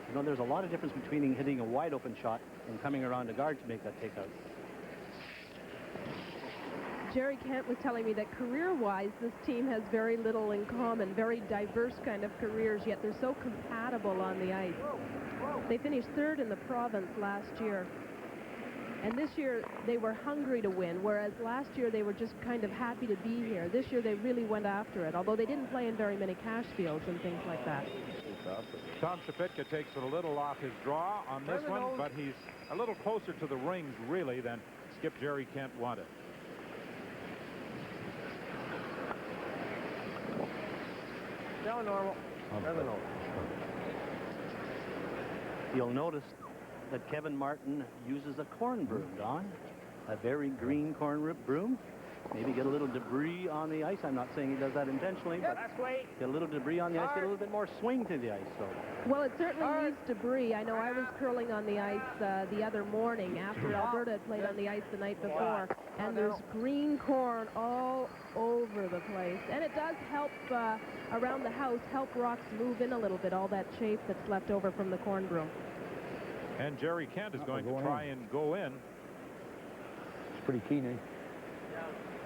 You know, there's a lot of difference between hitting a wide open shot and coming around the guard to make that takeout. Gerry Kent was telling me that career-wise, this team has very little in common, very diverse kind of careers, yet they're so compatible on the ice. They finished third in the province last year. And this year, they were hungry to win, whereas last year they were just kind of happy to be here. This year, they really went after it, although they didn't play in very many cash fields and things like that. Tom Shapitka takes it a little off his draw on this one, but he's a little closer to the rings, really, than skip Gerry Kent wanted. Down normal. You'll notice that Kevin Martin uses a corn broom, Don. A very green corn broom. Maybe get a little debris on the ice. I'm not saying he does that intentionally, but get a little debris on the ice, get a little bit more swing to the ice. So. Well, it certainly needs debris. I know I was curling on the ice the other morning after Alberta had played on the ice the night before, and there's green corn all over the place. And it does help around the house, help rocks move in a little bit, all that chafe that's left over from the corn broom. And Gerry Kent is going to try and go in. It's pretty keen, eh?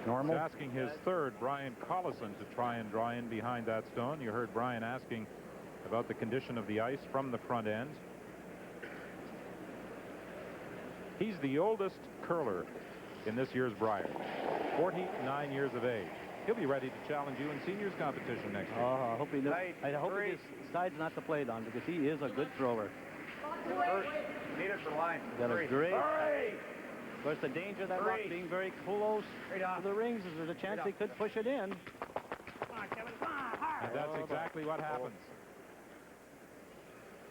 Normal. He's asking his third, Brian Collison, to try and draw in behind that stone. You heard Brian asking about the condition of the ice from the front end. He's the oldest curler in this year's Brier, 49 years of age. He'll be ready to challenge you in seniors competition next year. I hope he decides not to play it on, because he is a good thrower. Need it for line. Got a great. Of course, the danger of that rock being very close to the rings is there's a chance they could push it in. And that's exactly what happens.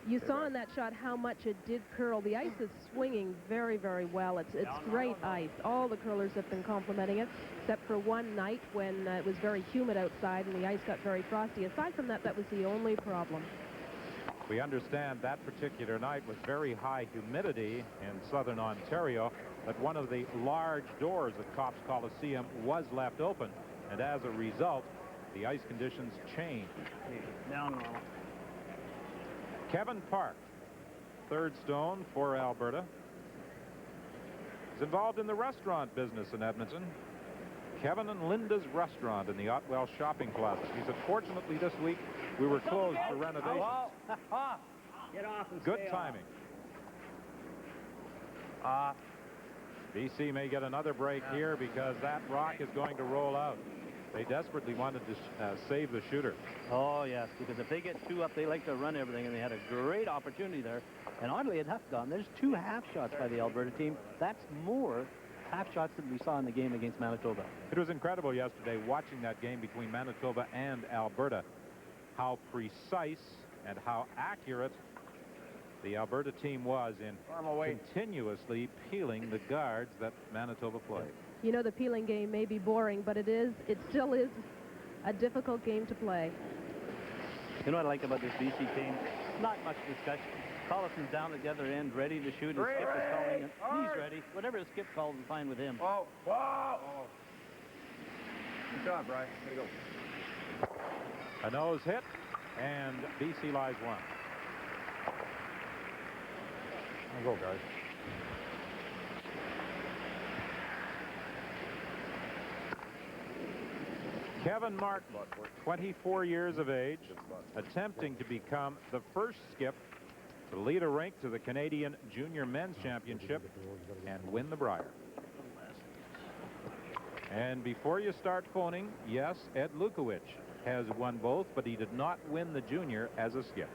You saw in that shot how much it did curl. The ice is swinging very, very well. It's great ice. All the curlers have been complimenting it, except for one night when it was very humid outside and the ice got very frosty. Aside from that, that was the only problem. We understand that particular night was very high humidity in southern Ontario, that one of the large doors at Copps Coliseum was left open, and as a result, the ice conditions changed. Down normal. Kevin Park, third stone for Alberta, is involved in the restaurant business in Edmonton. Kevin and Linda's restaurant in the Otwell Shopping Plaza. He said, fortunately this week we were closed for renovations. Get off and Good timing. BC may get another break here because that rock is going to roll out. They desperately wanted to save the shooter. Oh, yes, because if they get two up, they like to run everything, and they had a great opportunity there. And oddly enough, Don, there's two half shots by the Alberta team. That's more half shots than we saw in the game against Manitoba. It was incredible yesterday watching that game between Manitoba and Alberta. How precise and how accurate the Alberta team was in continuously peeling the guards that Manitoba played. You know, the peeling game may be boring, but it still is a difficult game to play. You know what I like about this BC team? Not much discussion. Collison's down at the other end, ready to shoot, and Skip is calling, and he's ready. Whatever the Skip calls is fine with him. Oh. Good job, Brian. Way to go. A nose hit, and BC lies one. Go, guys. Kevin Martin, 24 years of age, attempting to become the first skip to lead a rink to the Canadian Junior Men's Championship and win the Brier. And before you start phoning, yes, Ed Lukowicz has won both, but he did not win the junior as a skip.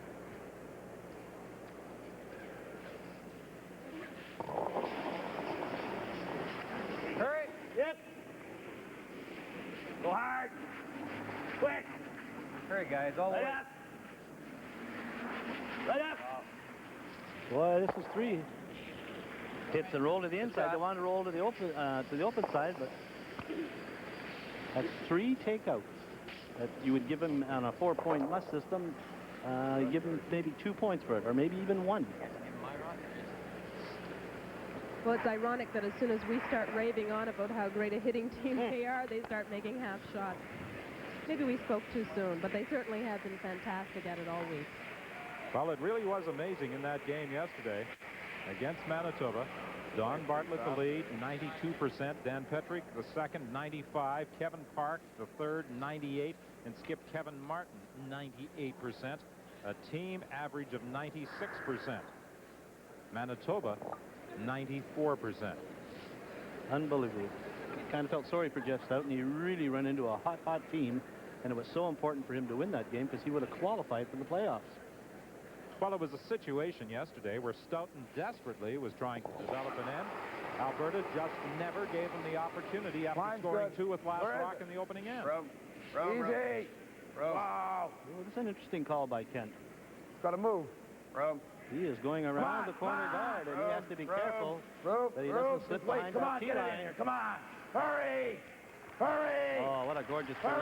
Hurry! Yep! Go hard! Quick! Hurry, guys, all the way. Right up! Boy, this is three hits and roll to the inside. They want to roll to the open side, but that's three takeouts. That you would give him on a 4-point must system. Give him maybe 2 points for it, or maybe even 1. Well, it's ironic that as soon as we start raving on about how great a hitting team they are, they start making half shots. Maybe we spoke too soon, but they certainly have been fantastic at it all week. Well, it really was amazing in that game yesterday against Manitoba. Don Bartlett the lead, 92%. Dan Petrick the second, 95. Kevin Park the third, 98. And skip Kevin Martin, 98%. A team average of 96%. Manitoba, 94%. Unbelievable. Kind of felt sorry for Jeff Stoughton. He really ran into a hot team, and it was so important for him to win that game because he would have qualified for the playoffs. Well, it was a situation yesterday where Stoughton desperately was trying to develop an end. Alberta just never gave him the opportunity after scoring two with last rock in the opening end. Easy. Wow. Well, this is an interesting call by Kent. Got to move. He is going around the corner guard, and he has to be careful that he doesn't slip behind that tee line. Come on. Hurry. Hurry. Oh, what a gorgeous shot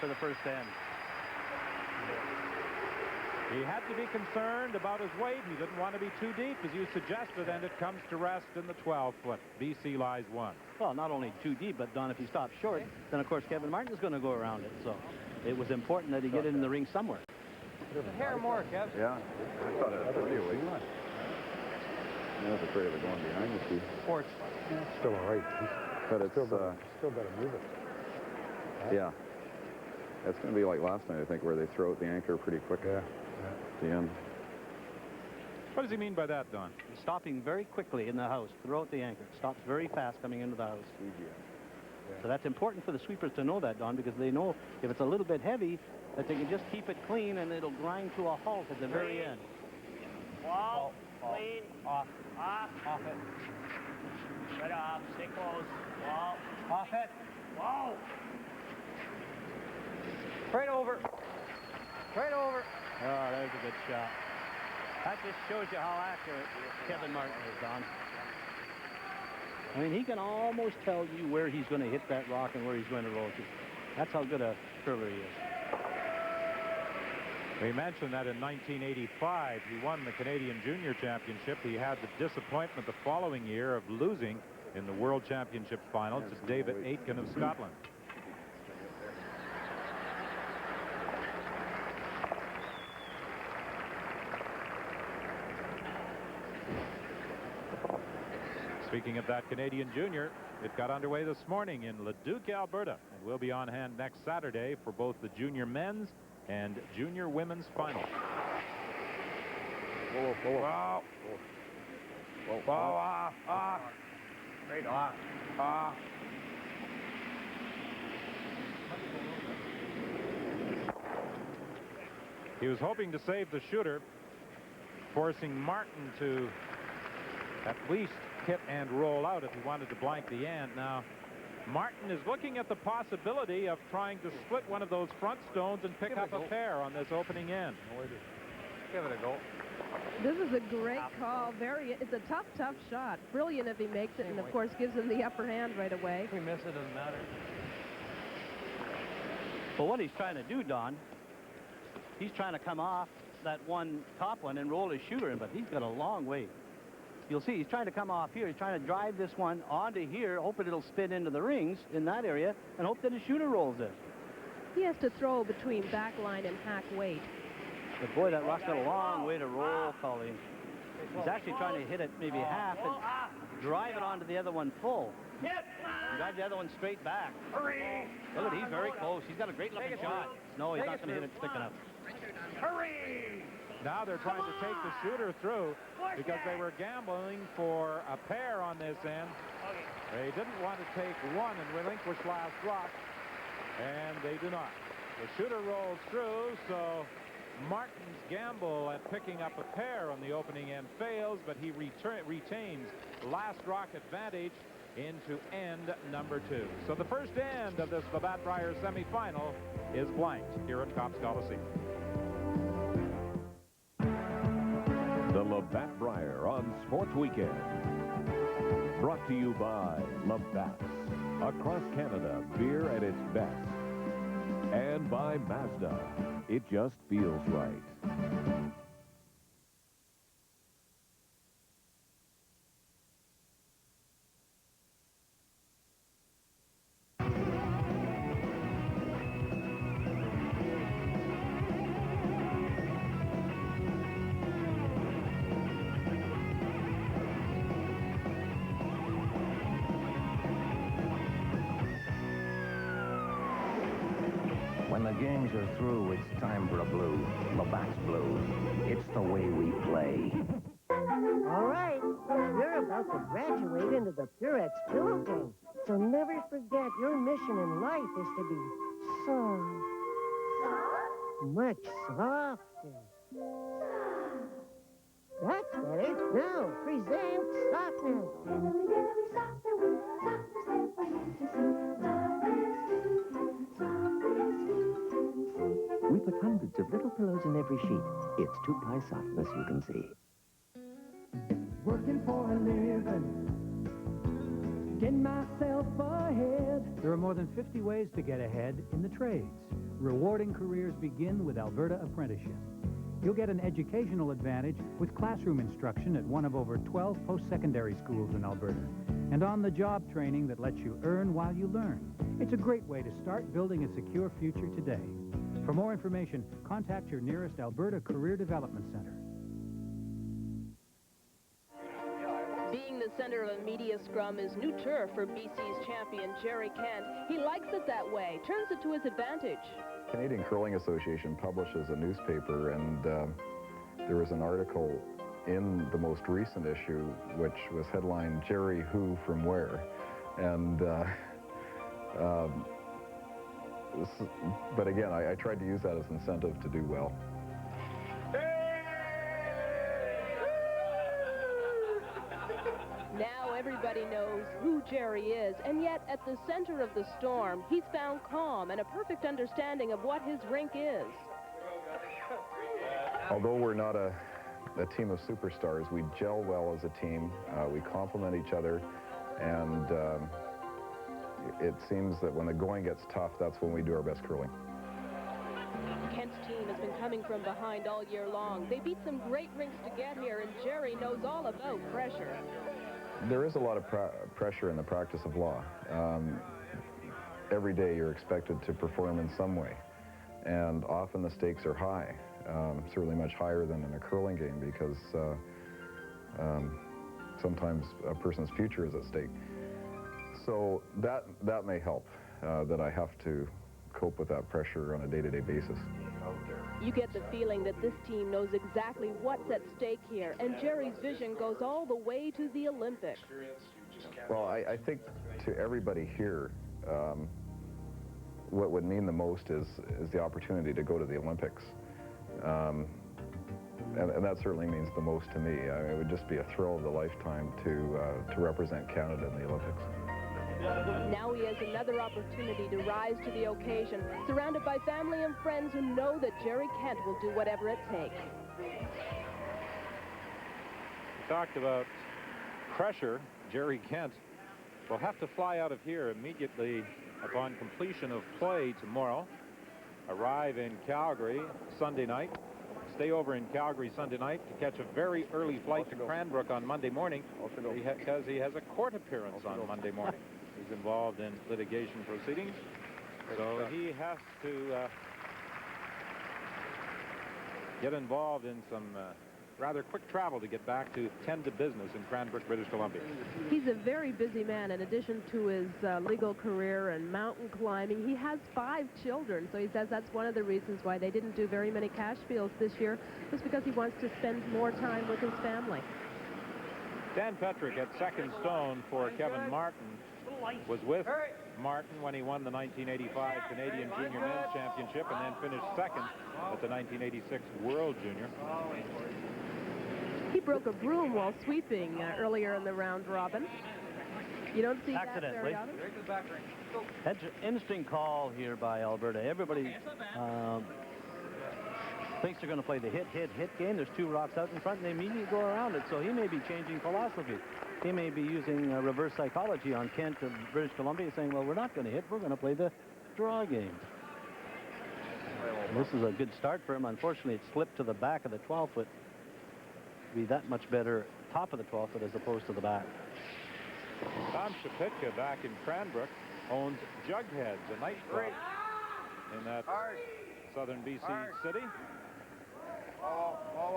for the first end. He had to be concerned about his weight. He didn't want to be too deep, as you suggested, and it comes to rest in the 12-foot. BC lies one. Well, not only too deep, but Don, if he stops short, then of course Kevin Martin is going to go around it. So it was important that he get it in the ring somewhere. A hair more, Kev. Yeah, I thought it was pretty weak. I was afraid of it going behind the tee. Sports. Still all right. But it's still got to move it. yeah. It's going to be like last night, I think, where they throw out the anchor pretty quick at the end. What does he mean by that, Don? Stopping very quickly in the house, throw out the anchor. Stops very fast coming into the house. So that's important for the sweepers to know that, Don, because they know if it's a little bit heavy, that they can just keep it clean and it'll grind to a halt at the very end. Wall, clean, off it. Right off, stay close. Wall, off it. Whoa. Straight over. Straight over. Oh, that was a good shot. That just shows you how accurate Kevin Martin is, Don. I mean, he can almost tell you where he's going to hit that rock and where he's going to roll to. That's how good a curler he is. We mentioned that in 1985, he won the Canadian Junior Championship. He had the disappointment the following year of losing in the World Championship final to David Aitken of Scotland. Speaking of that Canadian Junior, it got underway this morning in Leduc, Alberta, and will be on hand next Saturday for both the junior men's and junior women's finals. Wow. Straight off. He was hoping to save the shooter, forcing Martin to at least hit and roll out if he wanted to blank the end. Now, Martin is looking at the possibility of trying to split one of those front stones and pick up a pair on this opening end. Give it a go. This is a great call. It's a tough shot. Brilliant if he makes it, and of course gives him the upper hand right away. If we miss it, doesn't matter. But what he's trying to do, Don, he's trying to come off that top one and roll his shooter in, but he's got a long way. You'll see he's trying to come off here. He's trying to drive this one onto here, hoping it'll spin into the rings in that area, and hope that his shooter rolls it. He has to throw between back line and hack weight. But boy, that rock's got a long way to roll, Colleen. He's actually trying to hit it maybe half and drive it onto the other one full. Drive the other one straight back. Look at, he's very close. He's got a great looking shot. No, he's not going to hit it thick enough. Now they're trying to take the shooter through because they were gambling for a pair on this end. They didn't want to take one and relinquish last rock, and they do not. The shooter rolls through, so Martin's gamble at picking up a pair on the opening end fails, but he retains last rock advantage into end number 2. So the first end of this Labatt Brier semifinal is blanked here at Copps Coliseum. The Labatt Brier on Sports Weekend. Brought to you by Labatt's. Across Canada, beer at its best. And by Mazda. It just feels right. the games are through, it's time for a blue. Labatt's Blues. It's the way we play. All right, you're about to graduate into the Purex Pillow Game. So never forget your mission in life is to be soft. Much softer. That's better. Now, present softness. We put hundreds of little pillows in every sheet. It's 2-ply softness, you can see. Working for a living, getting myself ahead. There are more than 50 ways to get ahead in the trades. Rewarding careers begin with Alberta Apprenticeship. You'll get an educational advantage with classroom instruction at one of over 12 post-secondary schools in Alberta, and on-the-job training that lets you earn while you learn. It's a great way to start building a secure future today. For more information, contact your nearest Alberta Career Development Center. Being the center of a media scrum is new turf for BC's champion, Gerry Kent. He likes it that way, turns it to his advantage. Canadian Curling Association publishes a newspaper, and there was an article in the most recent issue which was headlined, "Gerry Who from Where?" And but again, I tried to use that as incentive to do well. Now everybody knows who Gerry is, and yet at the center of the storm, he's found calm and a perfect understanding of what his rink is. Although we're not a team of superstars, we gel well as a team. We complement each other, and it seems that when the going gets tough, that's when we do our best curling. Kent's team has been coming from behind all year long. They beat some great rinks to get here, and Gerry knows all about pressure. There is a lot of pressure in the practice of law. Every day you're expected to perform in some way, and often the stakes are high, certainly much higher than in a curling game, because sometimes a person's future is at stake. So that may help, that I have to cope with that pressure on a day-to-day basis. You get the feeling that this team knows exactly what's at stake here, and Gerry's vision goes all the way to the Olympics. Well, I think to everybody here, what would mean the most is the opportunity to go to the Olympics. And that certainly means the most to me. It would just be a thrill of the lifetime to represent Canada in the Olympics. Now he has another opportunity to rise to the occasion, surrounded by family and friends who know that Gerry Kent will do whatever it takes. We talked about pressure. Gerry Kent will have to fly out of here immediately upon completion of play tomorrow. Arrive in Calgary Sunday night. Stay over in Calgary Sunday night to catch a very early flight to Cranbrook on Monday morning, because he has a court appearance on Monday morning. He's involved in litigation proceedings, so he has to get involved in some rather quick travel to get back to tend to business in Cranbrook, British Columbia. He's a very busy man. In addition to his legal career and mountain climbing, he has 5 children, so he says that's one of the reasons why they didn't do very many cash fields this year, was because he wants to spend more time with his family. Dan Petrick at second stone for Kevin Martin was with Martin when he won the 1985 Canadian Junior Men's Championship, and then finished second at the 1986 World Junior. He broke a broom while sweeping earlier in the round robin. You don't see that very often. That's an interesting call here by Alberta. Everybody thinks they're going to play the hit game. There's 2 rocks out in front, and they immediately go around it. So he may be changing philosophy. He may be using reverse psychology on Kent of British Columbia, saying, well, we're not going to hit. We're going to play the draw game. This is a good start for him. Unfortunately, it slipped to the back of the 12-foot. Be that much better top of the 12-foot as opposed to the back. Tom Shapitka back in Cranbrook owns Jugheads, a nightclub in that southern BC city.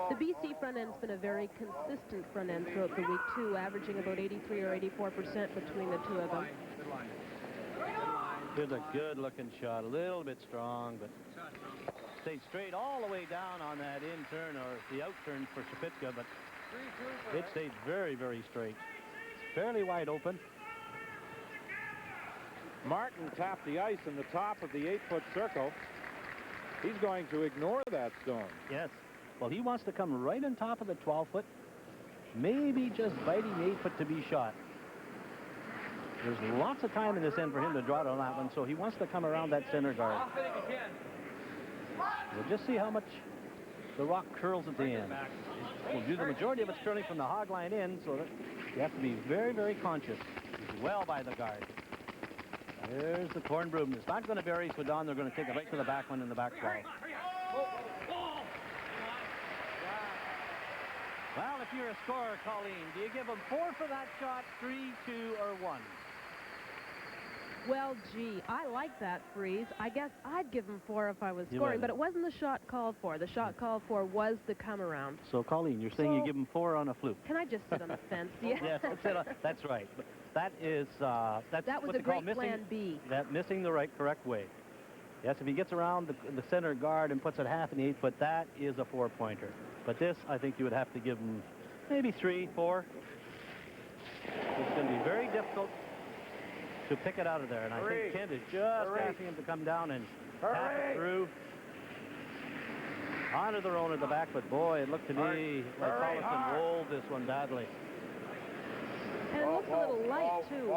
The BC front end's been a very consistent front end throughout the week, too, averaging about 83 or 84% between the two of them. Here's a good-looking shot. A little bit strong, but stayed straight all the way down on that in-turn or the out-turn for Shapitska, but it stayed very, very straight. It's fairly wide open. Martin tapped the ice in the top of the 8-foot circle. He's going to ignore that stone. Yes. Well, he wants to come right on top of the 12-foot, maybe just biting the 8-foot to be shot. There's lots of time in this end for him to draw it on that one, so he wants to come around that center guard. We'll just see how much the rock curls at the end. We'll do the majority of its curling from the hog line in, so that you have to be very, very conscious. He's well by the guard. There's the corn broom. It's not going to bury, so Don, they're going to take it right to the back one in the back wall. Well, if you're a scorer, Colleen, do you give him 4 for that shot, 3, 2, or 1? Well, gee, I like that freeze. I guess I'd give him 4 if I was scoring, but it wasn't the shot called for. The shot called for was the come-around. So, Colleen, you're saying you give him 4 on a fluke. Can I just sit on the fence? Yeah. Yes, that's right. But that is that's that was what a they call great plan B. Missing the correct way. Yes, if he gets around the center guard and puts it half in the 8-foot, that is a 4-pointer. But this, I think you would have to give him maybe 3, 4. It's going to be very difficult to pick it out of there. And I think Kent is just asking him to come down and tap it through. Onto the road at the back, but boy, it looked to me like Collison rolled this one badly. And it looks a little light, too.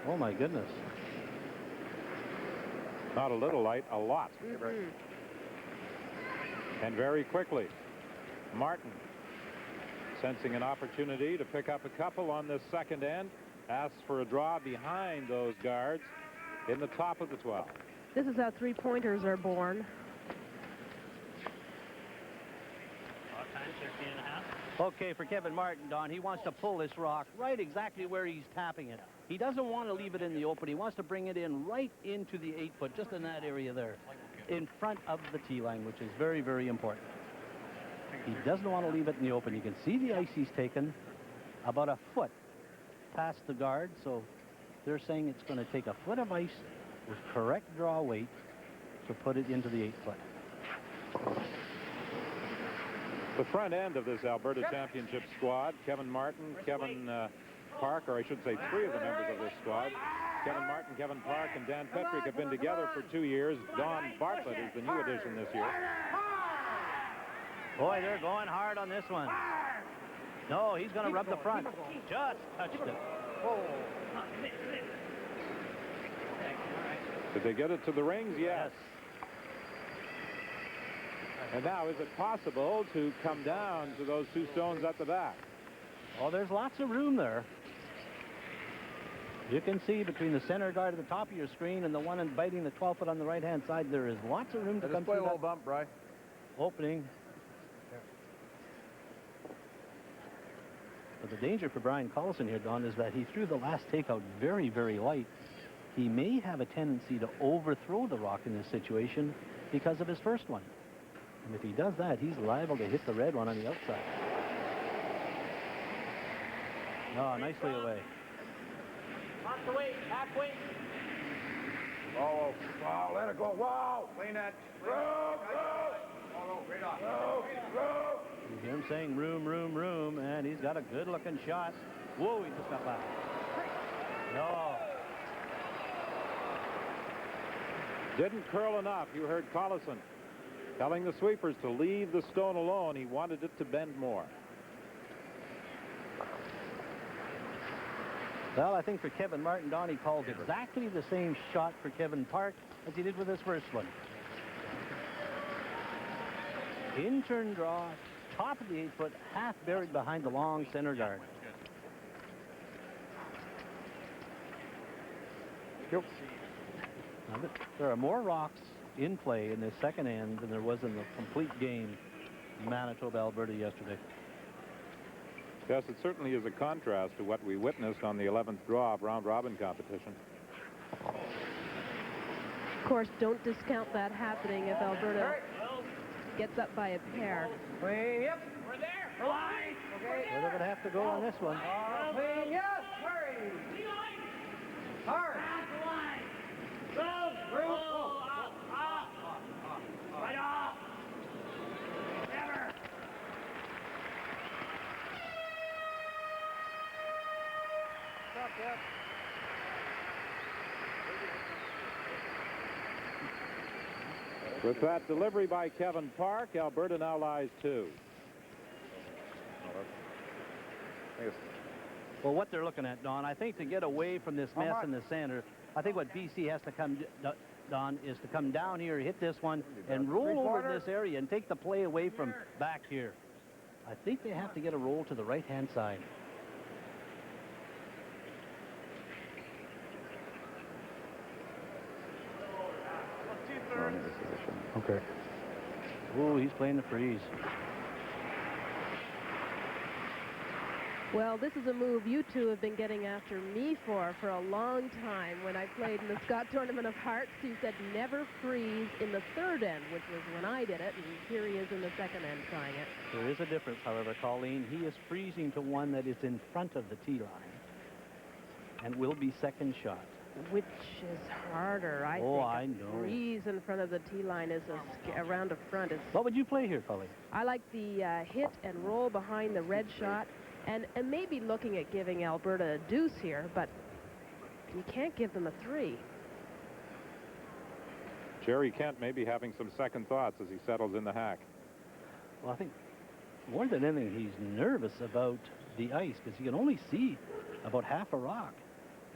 Oh, my goodness. Not a little light, a lot. And very quickly, Martin, sensing an opportunity to pick up a couple on this second end, asks for a draw behind those guards in the top of the 12. This is how 3-pointers are born. Okay, for Kevin Martin, Don, he wants to pull this rock right exactly where he's tapping it. He doesn't want to leave it in the open. He wants to bring it in right into the 8-foot, just in that area there, in front of the tee line, which is very, very important. He doesn't want to leave it in the open. You can see the ice he's taken about a foot past the guard, so they're saying it's going to take a foot of ice with correct draw weight to put it into the 8-foot. The front end of this Alberta Championship squad, Kevin Martin, Kevin Park, or I should say 3 of the members of this squad, Kevin Martin, Kevin Park, and Dan Petrick have been together for 2 years. Don Bartlett is the new addition this year. Boy, they're going hard on this one. No, he's going to rub the front. Just touched it. Did they get it to the rings? Yes. And now, is it possible to come down to those 2 stones at the back? Oh, there's lots of room there. You can see between the center guard at the top of your screen and the one biting the 12-foot on the right-hand side, there is lots of room to come through that bump, Bry. opening. But the danger for Brian Collison here, Don, is that he threw the last takeout very, very light. He may have a tendency to overthrow the rock in this situation because of his first one. And if he does that, he's liable to hit the red one on the outside. Oh, nicely away. Off the weight, halfway. Whoa, wow, let it go. Wow, clean that. Room. You hear him saying room, room, room, and he's got a good-looking shot. Whoa, he just got back. No. Didn't curl enough. You heard Collison telling the sweepers to leave the stone alone. He wanted it to bend more. Well, I think for Kevin Martin, Don, he called exactly the same shot for Kevin Park as he did with his first one. In-turn draw, top of the 8-foot, half buried behind the long center guard. Now, there are more rocks in play in this second end than there was in the complete game in Manitoba, Alberta yesterday. Yes, it certainly is a contrast to what we witnessed on the 11th draw of round-robin competition. Of course, don't discount that happening if Alberta gets up by a pair. Yep, we're there. We're line. Well, they're going to have to go on this one. Yes, hurry. Hard. Right off. Never. Stop that. With that delivery by Kevin Park, Alberta now lies 2. Well, what they're looking at, Don, I think to get away from this mess in the center, I think what BC has to come, Don, is to come down here, hit this one, and roll over this area and take the play away from back here. I think they have to get a roll to the right-hand side. Okay. Oh, he's playing the freeze. Well, this is a move you two have been getting after me for a long time. When I played in the Scott Tournament of Hearts, you said never freeze in the third end, which was when I did it, and here he is in the second end trying it. There is a difference, however, Colleen. He is freezing to one that is in front of the tee line and will be second shot. Which is harder, I think. Oh, I know. Freeze in front of the tee line is around the front. What would you play here, Colleen? I like the hit and roll behind the red shot. And maybe looking at giving Alberta a deuce here, but you can't give them a 3. Gerry Kent may be having some second thoughts as he settles in the hack. Well, I think more than anything, he's nervous about the ice because he can only see about half a rock.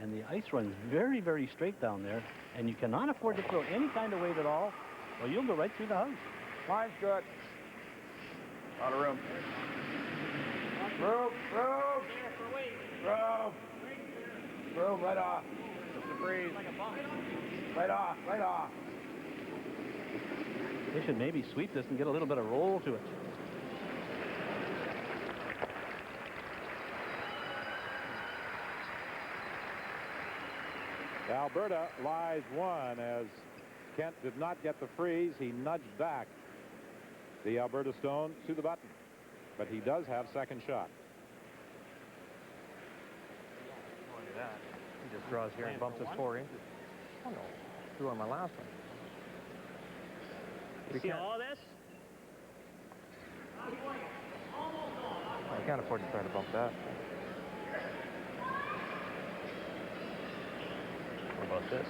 And the ice runs very, very straight down there, and you cannot afford to throw any kind of weight at all, or you'll go right through the house. Line's good. Out of room. Room. Right off. Just a freeze. Right off. They should maybe sweep this and get a little bit of roll to it. Alberta lies 1 as Kent did not get the freeze. He nudged back the Alberta stone to the button. But he does have second shot. Look at that. He just draws here and bumps us 4 inches. Oh, no. 2 on my last one. You see all this? I can't afford to try to bump that. What about this?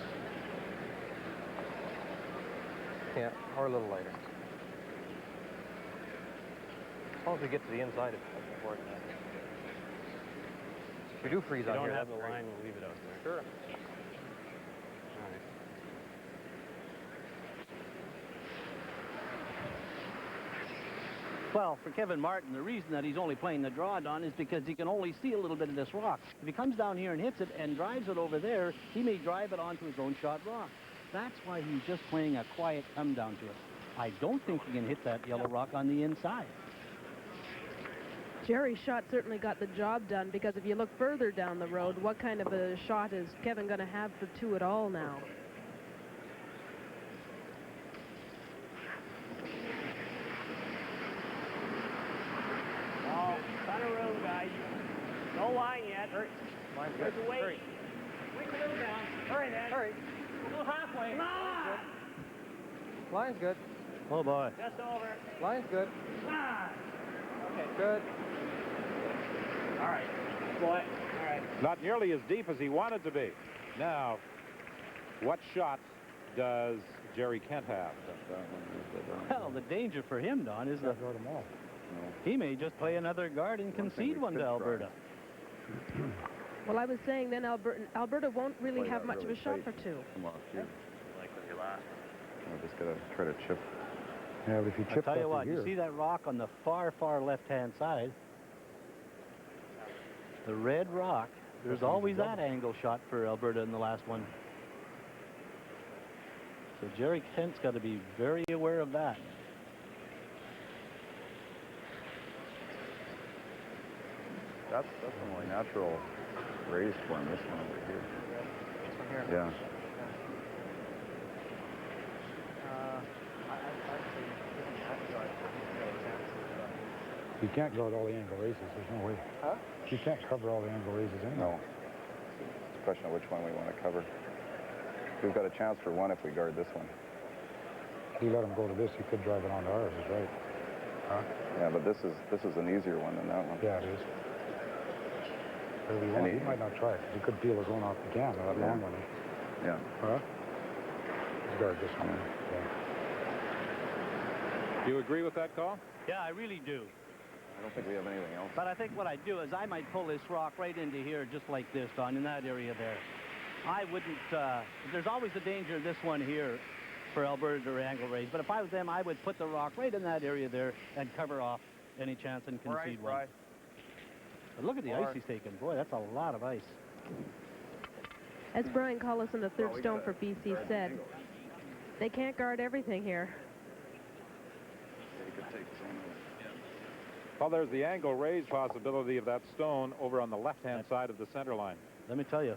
Yeah, or a little lighter. As long as we get to the inside, it's important. If we do freeze on here, don't have that's the great. line, we'll leave it out there. Sure. All right. Well, for Kevin Martin, the reason that he's only playing the draw, Don, is because he can only see a little bit of this rock. If he comes down here and hits it and drives it over there, he may drive it onto his own shot rock. That's why he's just playing a quiet come down to it. I don't think he can hit that yellow rock on the inside. Gerry's shot certainly got the job done, because if you look further down the road, what kind of a shot is Kevin going to have for 2 at all now? Oh, ton of room, guys. No line yet. Hurry. Line's good. There's a weight. Hurry. Wait a little down. Hurry, then. Hurry. Go halfway. Come on. Line's good. Oh, boy. Just over. Line's good. Come on. Okay. Good. All right. Boy. All right. Not nearly as deep as he wanted to be. Now, what shot does Gerry Kent have? Well, the danger for him, Don, is that he may just play another guard and concede one to Alberta. Well, I was saying then Alberta won't really have much of a shot for 2. Come off, too. Like with your last. We're just going to try to chip. Yeah, but if you I'll chip tell you up what, to you here, see that rock on the far, far left-hand side? The red rock. There's always that angle shot for Alberta in the last one. So Gerry Kent's got to be very aware of that. That's definitely natural raise for him, this one over here. This one here? Yeah. you can't go at all the angle raises. There's no way. Huh? You can't cover all the angle raises anyway. No. It's a question of which one we want to cover. We've got a chance for one if we guard this one. If you let him go to this, he could drive it onto ours, is right. Huh? Yeah, but this is an easier one than that one. Yeah, it is. Whatever you want. He might not try it. He could peel his own off the can, that long one. Yeah. Huh? Let's guard this one. Yeah. Do you agree with that call? Yeah, I really do. I don't think we have anything else. But I think what I'd do is I might pull this rock right into here just like this, Don, in that area there. I wouldn't, there's always the danger of this one here for Alberta to angle raise. But if I was them, I would put the rock right in that area there and cover off any chance and concede one. But look at the ice he's taking. Boy, that's a lot of ice. As Brian Collison, the third stone for BC, said, they can't guard everything here. He could take his own. Well, there's the angle raise possibility of that stone over on the left-hand side of the center line. Let me tell you,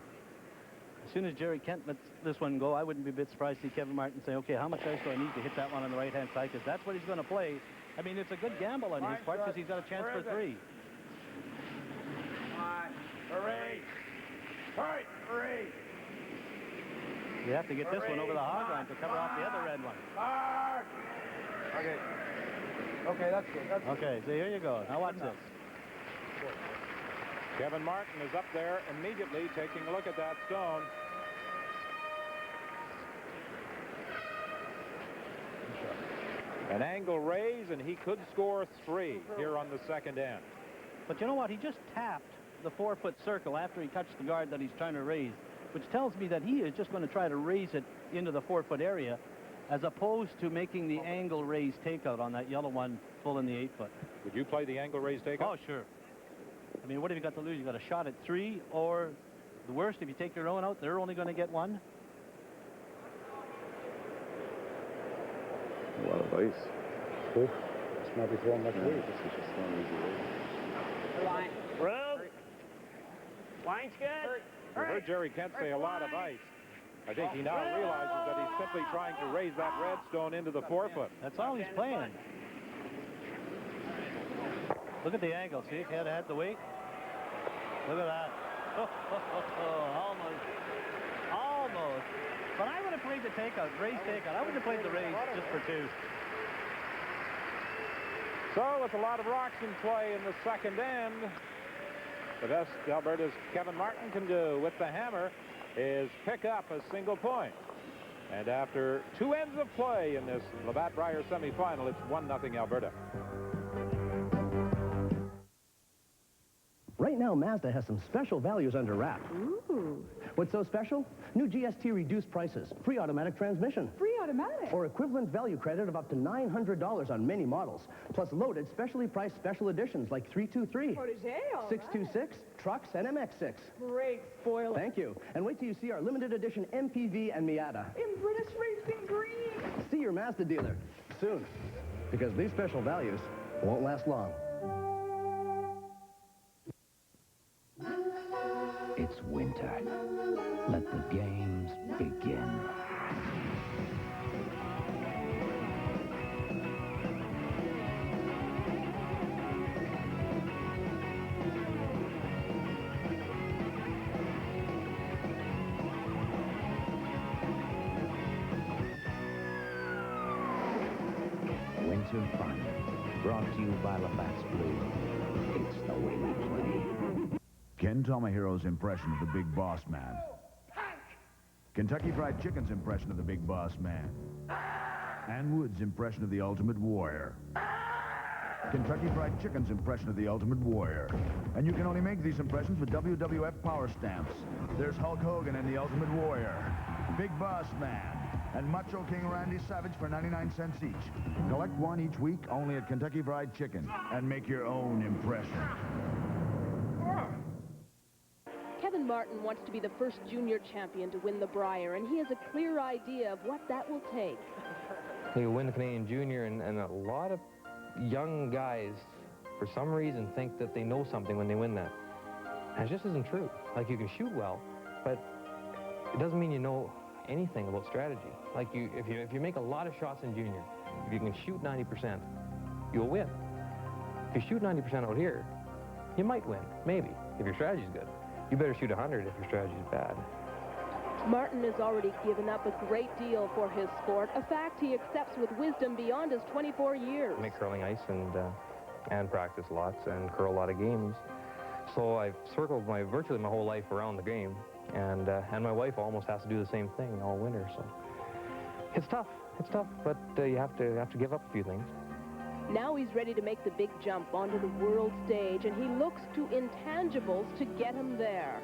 as soon as Gerry Kent lets this one go, I wouldn't be a bit surprised to see Kevin Martin say, okay, how much ice do I need to hit that one on the right-hand side? Because that's what he's going to play. I mean, it's a good gamble on his part because he's got a chance for three. Hooray! Hooray! Hooray! You have to get this one over the hog line to cover off the other red one. Okay. Okay, that's good. That's okay, so here you go. Now watch this. Kevin Martin is up there immediately taking a look at that stone. An angle raise, and he could score 3 here on the second end. But you know what? He just tapped the 4-foot circle after he touched the guard that he's trying to raise, which tells me that he is just going to try to raise it into the 4-foot area as opposed to making the angle raise takeout on that yellow one full in the 8-foot. Would you play the angle raise takeout? Oh, sure. I mean, what have you got to lose? You got a shot at 3, or the worst, if you take your own out, they're only going to get 1. A lot of ice. good. This might be throwing much weight. This is just throwing easy weight. Line. Road. Line's good. You heard Gerry Kent say a lot of ice. I think he now realizes that he's simply trying to raise that red stone into the 4-foot. That's all he's playing. Look at the angle. See if he had the weight. Look at that. Almost. Almost. But I would have played the takeout, raise takeout. I would have played the raise just for 2. So with a lot of rocks in play in the second end, the best Alberta's Kevin Martin can do with the hammer is pick up a single point. And after 2 ends of play in this Labatt Brier semifinal, it's 1-0 Alberta. Right now, Mazda has some special values under wrap. Ooh. What's so special? New GST reduced prices, free automatic transmission. Free automatic? Or equivalent value credit of up to $900 on many models. Plus loaded, specially priced special editions like 323, Protégé, 626, trucks, and MX6. Great spoiler. Thank you. And wait till you see our limited edition MPV and Miata. In British Racing Green. See your Mazda dealer soon, because these special values won't last long. It's winter. Let the games begin. Winter Fun, brought to you by Labatt's Blue. It's the way we play. Ken Tomahiro's impression of the Big Boss Man. Kentucky Fried Chicken's impression of the Big Boss Man. Ann Wood's impression of the Ultimate Warrior. Kentucky Fried Chicken's impression of the Ultimate Warrior. And you can only make these impressions with WWF Power Stamps. There's Hulk Hogan and the Ultimate Warrior. Big Boss Man. And Macho King Randy Savage for 99 cents each. Collect one each week only at Kentucky Fried Chicken. And make your own impression. Kevin Martin wants to be the first junior champion to win the Brier, and he has a clear idea of what that will take. He will win the Canadian Junior, and a lot of young guys, for some reason, think that they know something when they win that. And it just isn't true. Like, you can shoot well, but it doesn't mean you know anything about strategy. Like, if you make a lot of shots in junior, if you can shoot 90%, you'll win. If you shoot 90% out here, you might win, maybe, if your strategy's good. You better shoot 100 if your strategy is bad. Martin has already given up a great deal for his sport, a fact he accepts with wisdom beyond his 24 years. I make curling ice and practice lots and curl a lot of games. So I've circled virtually my whole life around the game, and my wife almost has to do the same thing all winter. So it's tough, but you have to give up a few things. Now he's ready to make the big jump onto the world stage, and he looks to intangibles to get him there.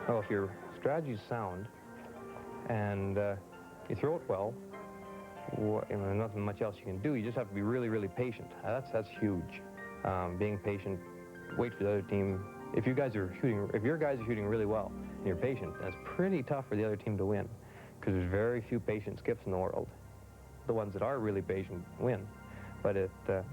Well, if your strategy's sound and you throw it well, nothing much else you can do. You just have to be really, really patient. That's huge. Being patient, wait for the other team. If your guys are shooting really well and you're patient, that's pretty tough for the other team to win, because there's very few patient skips in the world. The ones that are really patient win, but you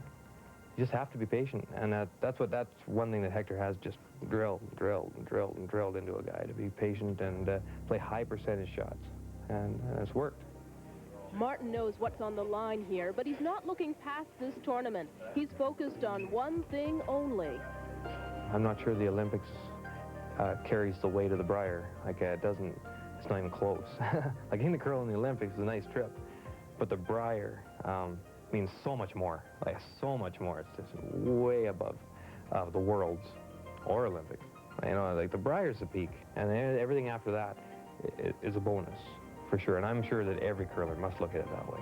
just have to be patient, and that's one thing that Hector has just drilled into a guy, to be patient and play high percentage shots, and it's worked. Martin knows what's on the line here, but he's not looking past this tournament. He's focused on one thing only. I'm not sure the Olympics carries the weight of the Brier. It's not even close. Like getting the curl in the Olympics is a nice trip, but the Brier means so much more, so much more. It's just way above the Worlds or Olympics. The Brier's the peak, and everything after that is a bonus, for sure. And I'm sure that every curler must look at it that way.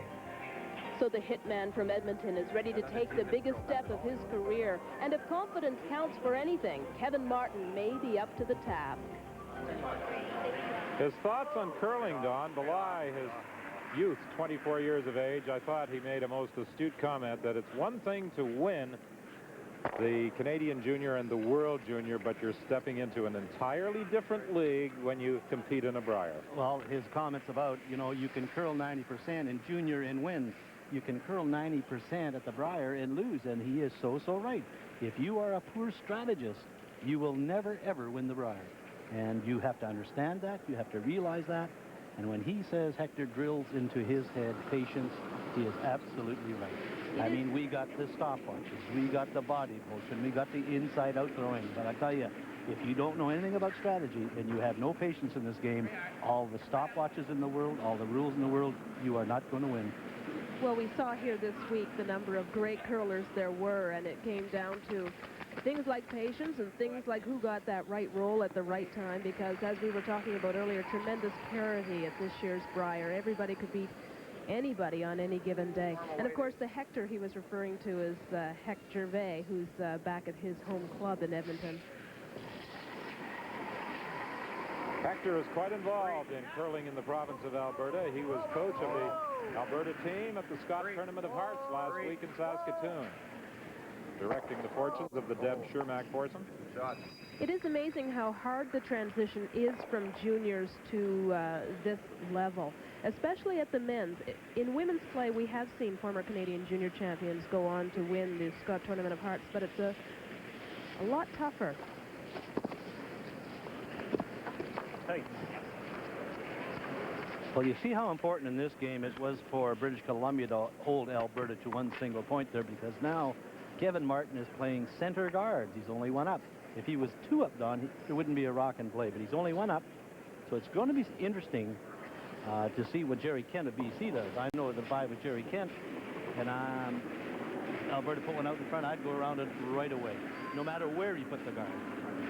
So the hitman from Edmonton is ready to take the biggest step of his career. And if confidence counts for anything, Kevin Martin may be up to the task. His thoughts on curling, Don, belie his youth, 24 years of age. I thought he made a most astute comment that it's one thing to win the Canadian Junior and the World Junior, but you're stepping into an entirely different league when you compete in a Brier. Well, his comments about, you can curl 90% in Junior and win. You can curl 90% at the Brier and lose, and he is so right. If you are a poor strategist, you will never, ever win the Brier. And you have to understand that. You have to realize that. And when he says Hector drills into his head patience, he is absolutely right. I mean, we got the stopwatches, we got the body motion, we got the inside-out throwing. But I tell you, if you don't know anything about strategy and you have no patience in this game, all the stopwatches in the world, all the rules in the world, you are not going to win. Well, we saw here this week the number of great curlers there were, and it came down to things like patience and things like who got that right roll at the right time, because as we were talking about earlier, tremendous parity at this year's Brier. Everybody could beat anybody on any given day. And of course, the Hector he was referring to is Hector Gervais, who's back at his home club in Edmonton. Hector is quite involved in curling in the province of Alberta. He was coach of the Alberta team at the Scott Tournament of Hearts last week in Saskatoon, directing the fortunes of the Deb Shermack foursome. It is amazing how hard the transition is from juniors to this level, especially at the men's. In women's play, we have seen former Canadian junior champions go on to win the Scott Tournament of Hearts, but it's a lot tougher. Well, you see how important in this game it was for British Columbia to hold Alberta to one single point there, because now Kevin Martin is playing center guard. He's only one up. If he was two up, Don, it wouldn't be a rock and play, but he's only one up. So it's going to be interesting to see what Gerry Kent of BC does. I know the vibe with Gerry Kent, and Alberta put one out in front, I'd go around it right away, no matter where you put the guard.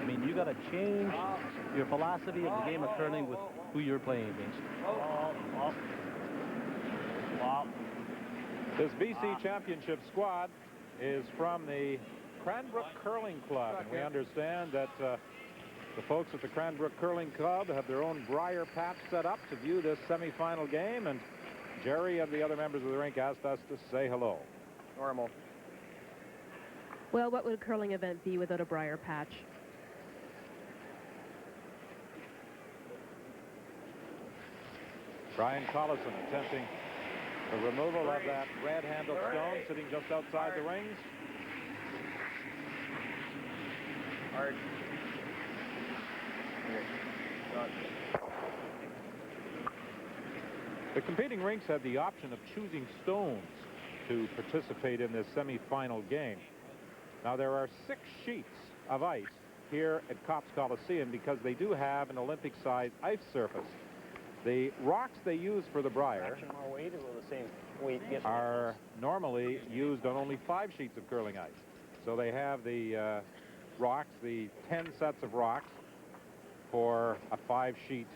I mean, you got to change your philosophy of the game of curling with who you're playing against. This BC championship squad is from the Cranbrook Curling Club, and we understand that the folks at the Cranbrook Curling Club have their own Brier patch set up to view this semifinal game, and Gerry and the other members of the rink asked us to say hello. Normal. Well, what would a curling event be without a Brier patch? Brian Collison attempting the removal of that red-handled stone sitting just outside the rings. Hard. The competing rinks had the option of choosing stones to participate in this semifinal game. Now, there are 6 sheets of ice here at Cops Coliseum because they do have an Olympic-sized ice surface. The rocks they use for the Brier More weight, or will the same weight get are normally used on only 5 sheets of curling ice. So they have the rocks, the 10 sets of rocks for a 5-sheet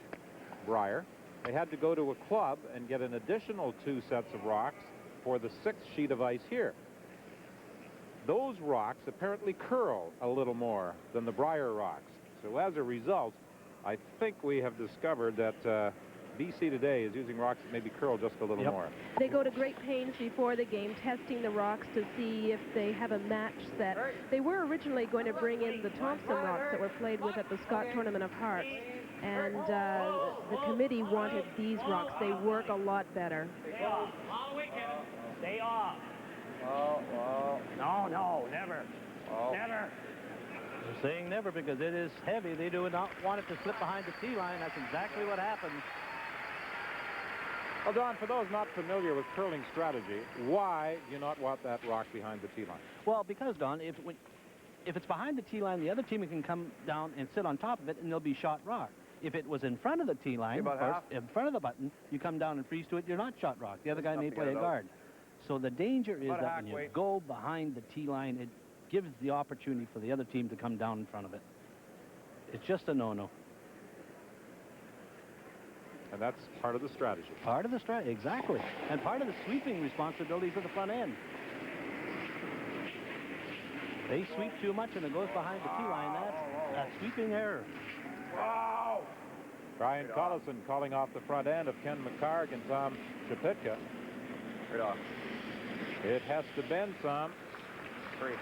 Brier. They had to go to a club and get an additional 2 sets of rocks for the 6th sheet of ice here. Those rocks apparently curl a little more than the Brier rocks. So as a result, I think we have discovered that BC today is using rocks that maybe curl just a little more. They go to great pains before the game testing the rocks to see if they have a match set. They were originally going to bring in the Thompson rocks that were played with at the Scott Tournament of Hearts. And the committee wanted these rocks. They work a lot better. Stay off. All the way, Kevin. Stay off. No, never. Never. They're saying never because it is heavy. They do not want it to slip behind the tee line. That's exactly what happened. Well, Don, for those not familiar with curling strategy, why do you not want that rock behind the tee line? Well, because, Don, if it's behind the tee line, the other team can come down and sit on top of it, and they'll be shot rock. If it was in front of the tee line, in front of the button, you come down and freeze to it, you're not shot rock. The other guy may play a guard. So the danger is that when you go behind the tee line, it gives the opportunity for the other team to come down in front of it. It's just a no-no. And that's part of the strategy. Part of the strategy, exactly. And part of the sweeping responsibilities of the front end. They sweep too much and it goes behind the tee line. That's sweeping error. Wow! Brian Collison calling off the front end of Ken McCarg and Tom Chapitka. Right off. It has to bend some. Hurry.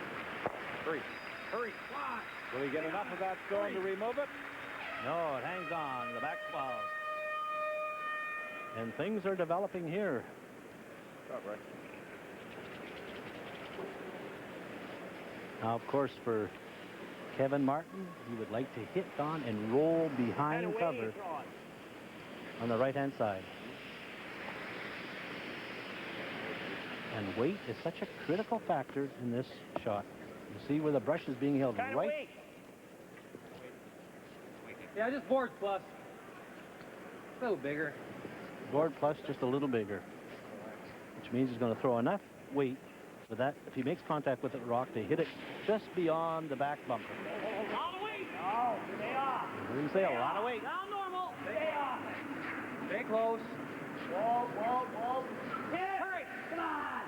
Will he get enough of that stone to remove it? No, it hangs on the back wall. And things are developing here. Right. Now, of course, for Kevin Martin, he would like to hit on and roll behind cover on the right-hand side. And weight is such a critical factor in this shot. You see where the brush is being held right. Yeah, just board plus. A little bigger. Board plus just a little bigger. Which means he's going to throw enough weight for that, if he makes contact with the rock, to hit it just beyond the back bumper. A lot of weight. No, stay off. I didn't say a lot of weight. Now normal. Stay off. Stay close. Whoa. Hurry. Come on.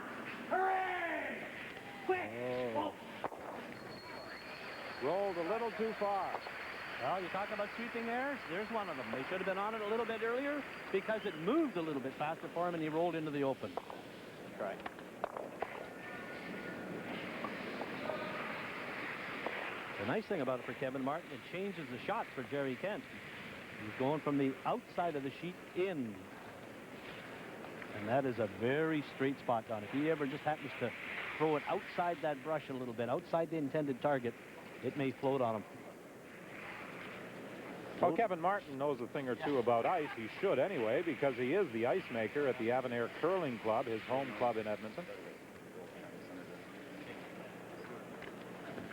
Hurry. Quick. Oh. Rolled a little too far. Well, you talk about sweeping errors. There's one of them. They should have been on it a little bit earlier because it moved a little bit faster for him and he rolled into the open. Try. The nice thing about it for Kevin Martin, it changes the shots for Gerry Kent. He's going from the outside of the sheet in. And that is a very straight spot, Don. If he ever just happens to throw it outside that brush a little bit, outside the intended target, it may float on him. Well, Kevin Martin knows a thing or two about ice. He should anyway, because he is the ice maker at the Avonare Curling Club, his home club in Edmonton.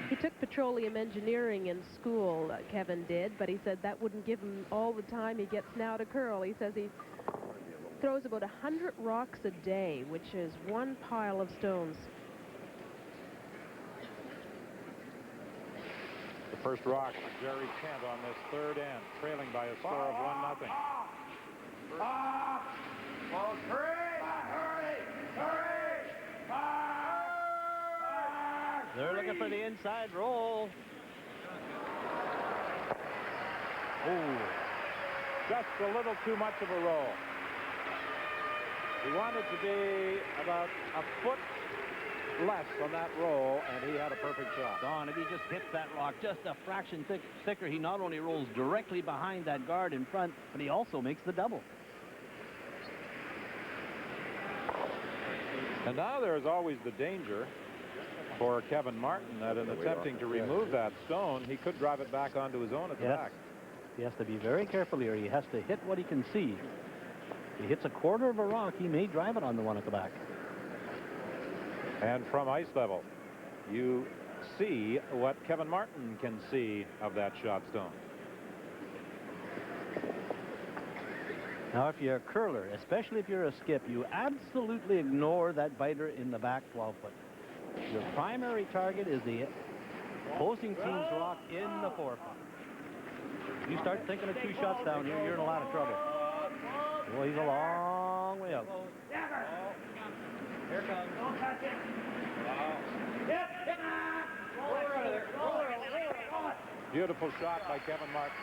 He took petroleum engineering in school, Kevin did, but he said that wouldn't give him all the time he gets now to curl. He says he throws about 100 rocks a day, which is one pile of stones. The first rock for Gerry Kent on this third end, trailing by a score of 1-0. Well, hurry! They're looking for the inside roll. Oh, just a little too much of a roll. He wanted to be about a foot less on that roll, and he had a perfect shot. Don, if he just hits that rock just a fraction thicker, he not only rolls directly behind that guard in front, but he also makes the double. And now there's always the danger for Kevin Martin that in attempting to remove that stone, he could drive it back onto his own at the back. He has to be very careful here. He has to hit what he can see. If he hits a quarter of a rock, he may drive it on the one at the back. And from ice level, you see what Kevin Martin can see of that shot stone. Now, if you're a curler, especially if you're a skip, you absolutely ignore that biter in the back 12-foot. Your primary target is the opposing team's rock in the 4-putt. If you start thinking of 2 shots down here, you're in a lot of trouble. Well, he's a long way out. Here it comes. Don't touch it. Yep. Roll it out of there. Roll it. Beautiful shot by Kevin Martin.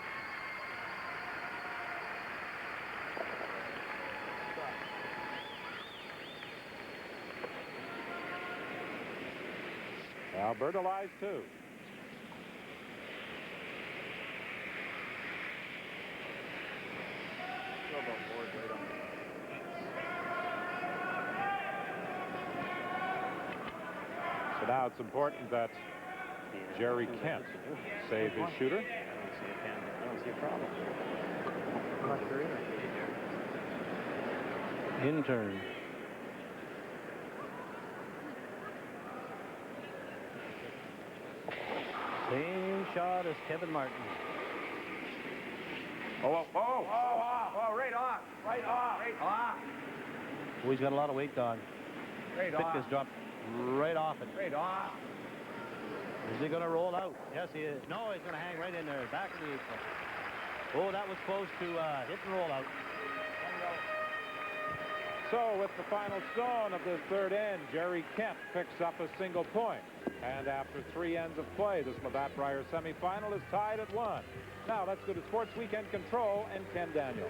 Alberta lies 2. So now it's important that Gerry Kent save his shooter. I don't see a problem. I'm not sure either. In turn. Same shot as Kevin Martin. Oh, right off. Right off. Right off. Oh, he's got a lot of weight on. Right Pick off. has dropped right off it. Right off. Is he going to roll out? Yes, he is. No, he's going to hang right in there, back of the 8-foot. Oh, that was close to hit and roll out. So with the final stone of the 3rd end, Gerry Kent picks up a single point. And after 3 ends of play, this Labatt Brier semifinal is tied at 1. Now let's go to Sports Weekend Control and Ken Daniel.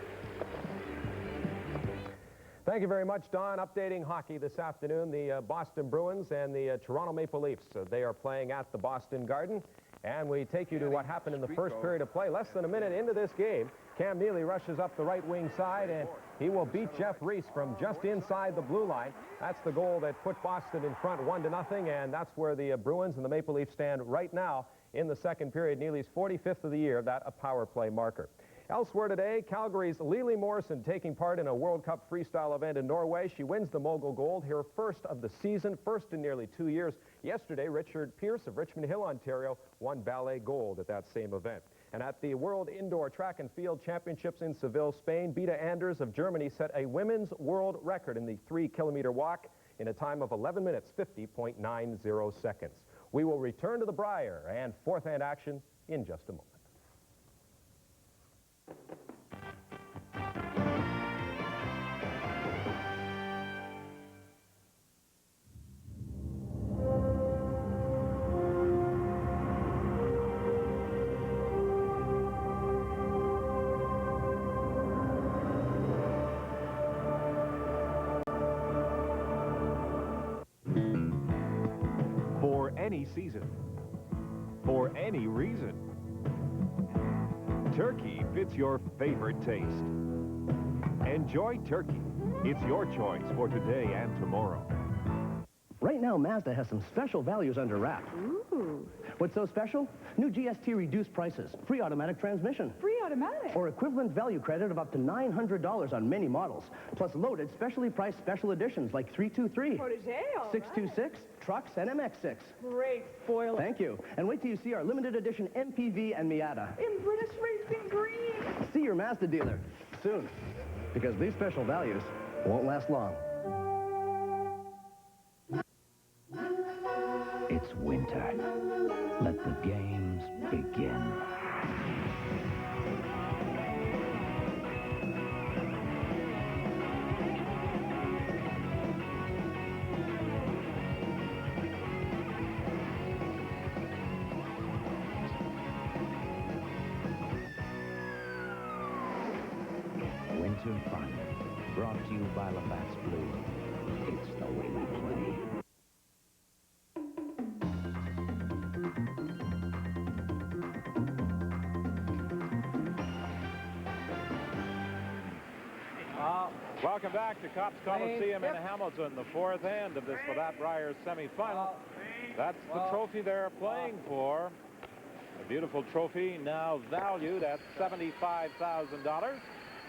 Thank you very much, Don. Updating hockey this afternoon, the Boston Bruins and the Toronto Maple Leafs. They are playing at the Boston Garden. And we take you to what happened in the first period of play. Less than a minute into this game, Cam Neely rushes up the right wing side, and he will beat Jeff Reese from just inside the blue line. That's the goal that put Boston in front 1-0, and that's where the Bruins and the Maple Leafs stand right now in the second period. Neely's 45th of the year, that a power play marker. Elsewhere today, Calgary's Lily Morrison taking part in a World Cup freestyle event in Norway. She wins the mogul gold, her first of the season, first in nearly 2 years. Yesterday, Richard Pierce of Richmond Hill, Ontario, won ballet gold at that same event. And at the World Indoor Track and Field Championships in Seville, Spain, Beta Anders of Germany set a women's world record in the 3-kilometer walk in a time of 11 minutes, 50.90 seconds. We will return to the Brier and fourth-hand action in just a moment. For any season, for any reason, turkey fits your favorite taste. Enjoy turkey. It's your choice for today and tomorrow. Right now, Mazda has some special values under wrap. Ooh. What's so special? New GST reduced prices, free automatic transmission, Free automatic. or equivalent value credit of up to $900 on many models, plus loaded specially priced special editions like 323, Protege, all 626, trucks, and MX6. Great spoiler. Thank you. And wait till you see our limited edition MPV and Miata. In British Racing Green. See your Mazda dealer soon, because these special values won't last long. It's winter. Let the games begin. Winter fun. Brought to you by Labatt's Blue. It's the way we play. Welcome back to Cops Coliseum in Hamilton, the fourth end of this Labatt Brier semifinal. That's the trophy they're playing for. A beautiful trophy now valued at $75,000.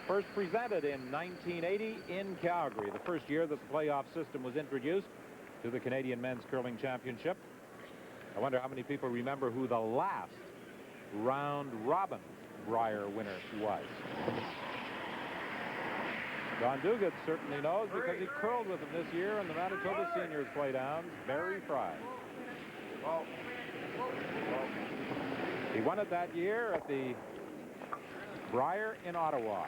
First presented in 1980 in Calgary, the first year that the playoff system was introduced to the Canadian Men's Curling Championship. I wonder how many people remember who the last round-robin Brier winner was. Don Duguid certainly knows because he curled with him this year in the Manitoba Seniors Playdowns. Barry Fry. He won it that year at the Brier in Ottawa.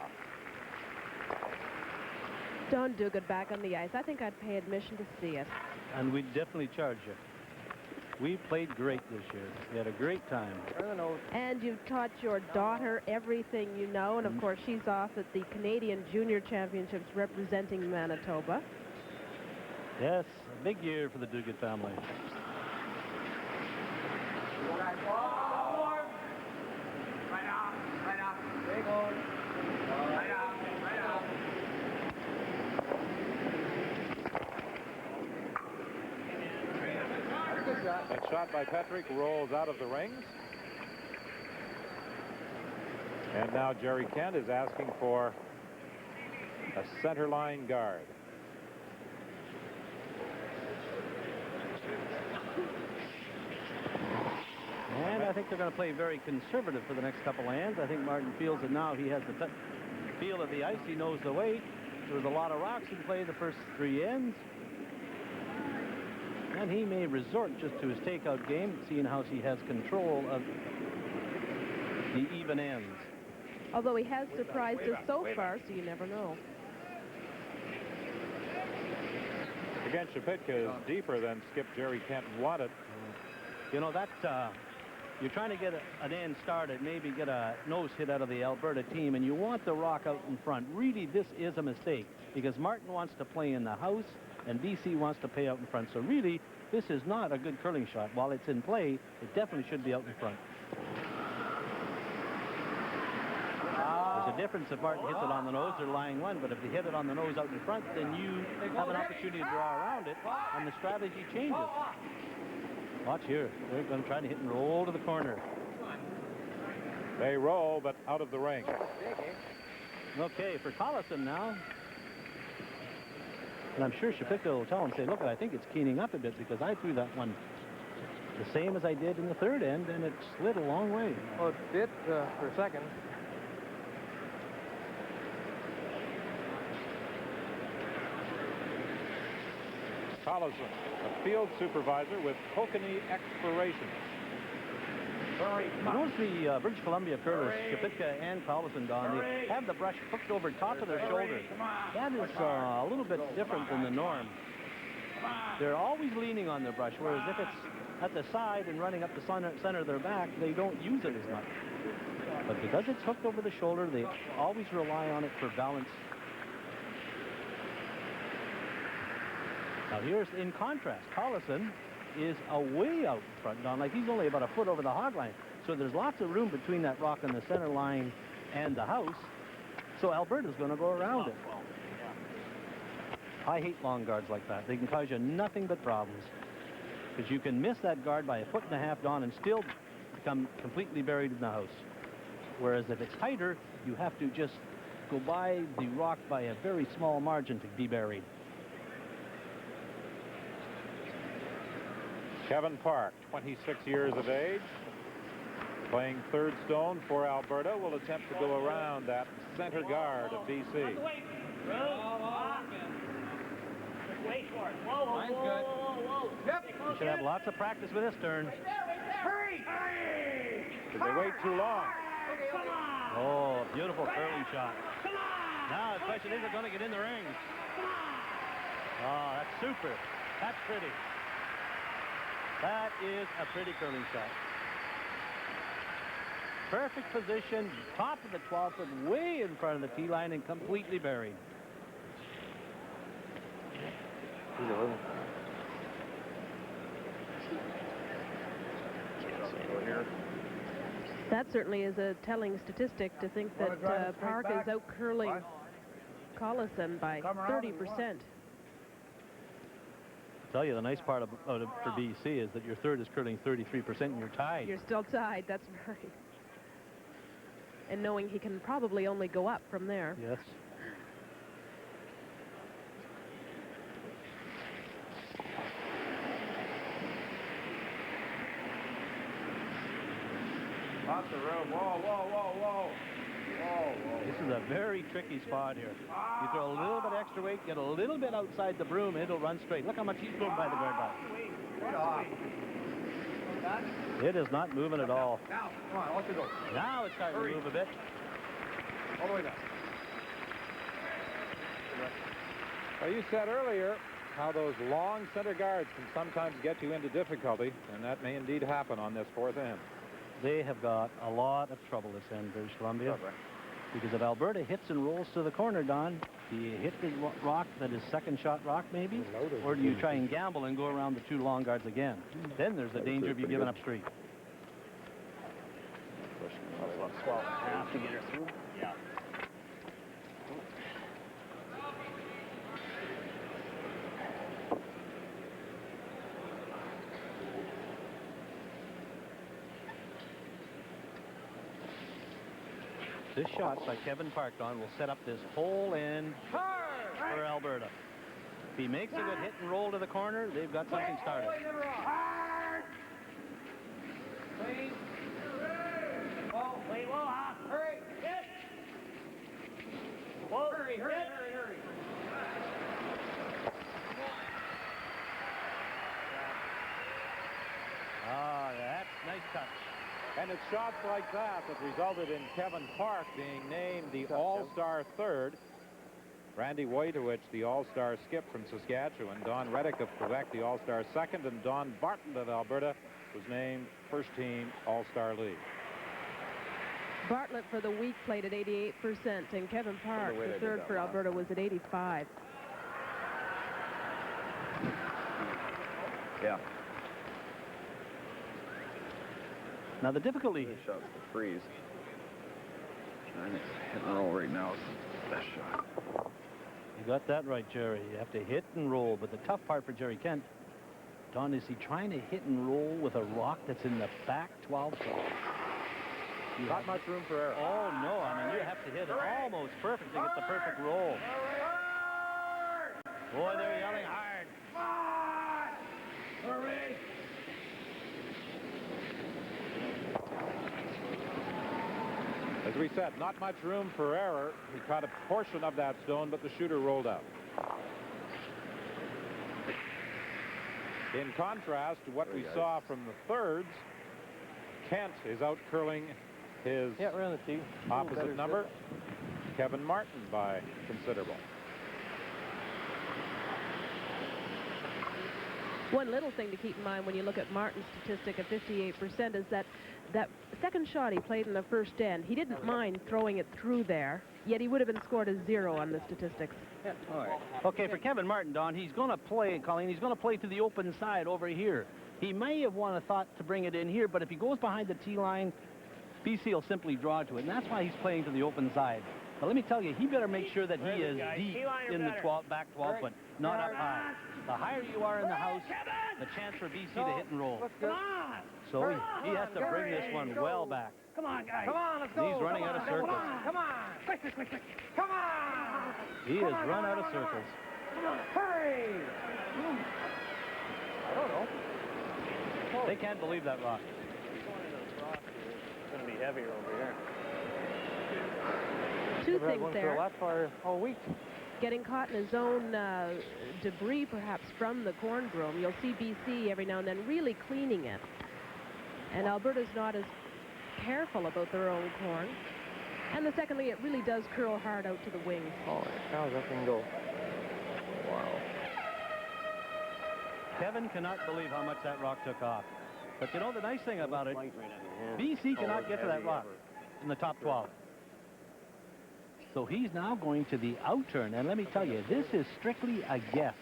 Don Duguid back on the ice. I think I'd pay admission to see it. And we'd definitely charge you. We played great this year. We had a great time. And you've taught your daughter everything you know, and of course she's off at the Canadian Junior Championships representing Manitoba. Yes, a big year for the Duguid family. That shot by Petrick rolls out of the rings. And now Gerry Kent is asking for a center line guard. And I think they're going to play very conservative for the next couple of ends. I think Martin feels that now he has the feel of the ice. He knows the way. There was a lot of rocks in play the first 3 ends. And he may resort just to his takeout game, seeing how he has control of the even ends. Although he has surprised us so far, so you never know. Again, Shapitka is deeper than Skip Gerry Kent wanted. You know, that you're trying to get an end started, maybe get a nose hit out of the Alberta team, and you want the rock out in front. Really, this is a mistake, because Martin wants to play in the house, and BC wants to play out in front. So really, this is not a good curling shot. While it's in play, it definitely should be out in front. There's a difference if Martin hits it on the nose, they're lying one, but if they hit it on the nose out in front, then you have an opportunity to draw around it, and the strategy changes. Watch here. They're going to try to hit and roll to the corner. They roll, but out of the ring. Okay, for Coliseum now. And I'm sure Shapitka will tell him, say, look, I think it's keening up a bit because I threw that one the same as I did in the third end, and it slid a long way. Oh, it did for a second. Coliseum, a field supervisor with Kokanee Explorations. You notice the British Columbia curlers, Shapitka and Coliseum, Don, they have the brush hooked over top of their shoulders. That is a little bit different than the norm. They're always leaning on their brush, whereas if it's at the side and running up the center of their back, they don't use it as much. But because it's hooked over the shoulder, they always rely on it for balance. Now here's, in contrast, Coliseum is away out in front, Don, like he's only about a foot over the hog line. So there's lots of room between that rock and the center line and the house. So Alberta's going to go around it. I hate long guards like that. They can cause you nothing but problems. Because you can miss that guard by a foot and a half, Don, and still become completely buried in the house. Whereas if it's tighter, you have to just go by the rock by a very small margin to be buried. Kevin Park, 26 years of age, playing third stone for Alberta, will attempt to go around that center guard of BC. Wait for it. Whoa, whoa, whoa, whoa, whoa. Yep. You should have lots of practice with this turn. Hurry! Because they wait too long. Oh, beautiful curling shot. Now the question is, they're going to get in the ring. Oh, that's super. That's pretty. That is a pretty curling shot. Perfect position, top of the 12-foot, way in front of the tee line and completely buried. That certainly is a telling statistic to think that Park is out curling Coliseum by 30%. Tell you the nice part about it for BC is that your third is curling 33% and you're tied. You're still tied, that's right. And knowing he can probably only go up from there. Yes. Off the room. Whoa, whoa, whoa, whoa. Whoa, whoa. This is a very tricky spot here. You throw a little bit extra weight, get a little bit outside the broom, it'll run straight. Look how much he's moved by the guard line. Right off. It is not moving at all. Now, come on, off you go. Now it's starting to move a bit. All the way down. Well, you said earlier how those long center guards can sometimes get you into difficulty, and that may indeed happen on this fourth end. They have got a lot of trouble this end, British Columbia. Because if Alberta hits and rolls to the corner, Don, do you hit the rock that is second shot rock maybe? Or do you try and gamble and go around the two long guards again? Then there's the danger of you giving up straight. Probably about 12 and a half to get her through. Yeah. This shot by Kevin Park, Don, will set up this whole end for Alberta. If he makes a good hit and roll to the corner, they've got something started. Hard. Clean. Whoa, wait, whoa, hurry, hit. Whoa, hurry, hurry, hurry, hurry. Ah, that's nice touch. And it's shots like that that resulted in Kevin Park being named the All-Star third. Randy Wojtowicz, the All-Star skip from Saskatchewan. Don Reddick of Quebec, the All-Star second. And Don Barton of Alberta was named first team All-Star League. Bartlett for the week played at 88%, and Kevin Park, the third for Alberta, was at 85%. Yeah. Now the difficulty. This shot's the freeze. I think hit and roll right now is the best shot. You got that right, Gerry. You have to hit and roll, but the tough part for Gerry Kent, Don, is he trying to hit and roll with a rock that's in the back 12 slot? Not much room for error. Oh, no. I mean, you have to hit it almost perfect to get the perfect roll. Boy, they're yelling hard. Hurry. As we said, not much room for error. He caught a portion of that stone, but the shooter rolled out. In contrast to what we saw from the thirds, Kent is out curling his opposite number, Kevin Martin, by considerable. One little thing to keep in mind when you look at Martin's statistic of 58% is that second shot he played in the first end, he didn't mind throwing it through there, yet he would have been scored a 0 on the statistics. Yeah. All right. Okay, for Kevin Martin, Don, he's going to play, Colleen, he's going to play to the open side over here. He may have thought to bring it in here, but if he goes behind the tee line, BC will simply draw to it, and that's why he's playing to the open side. But let me tell you, he better make sure that he is deep in the back 12 foot, not up high. The higher you are in the house, the chance for BC to hit and roll. Come on. So he has to bring this one well back. Come on, guys. Come on, let's go. He's running out of circles. Come on. Quick, quick, quick, quick. Come on. He has run out of circles. Come on, hurry. I don't know. They can't believe that rock. It's going to be heavier over here. Two things there. A lot far all week. Getting caught in his own debris, perhaps, from the corn broom. You'll see BC every now and then really cleaning it. And Alberta's not as careful about their own corn. And secondly, it really does curl hard out to the wings. Oh, how's that thing go? Wow. Kevin cannot believe how much that rock took off. But you know the nice thing about it, BC cannot get to that rock in the top 12. So he's now going to the out turn. And let me tell you, this is strictly a guess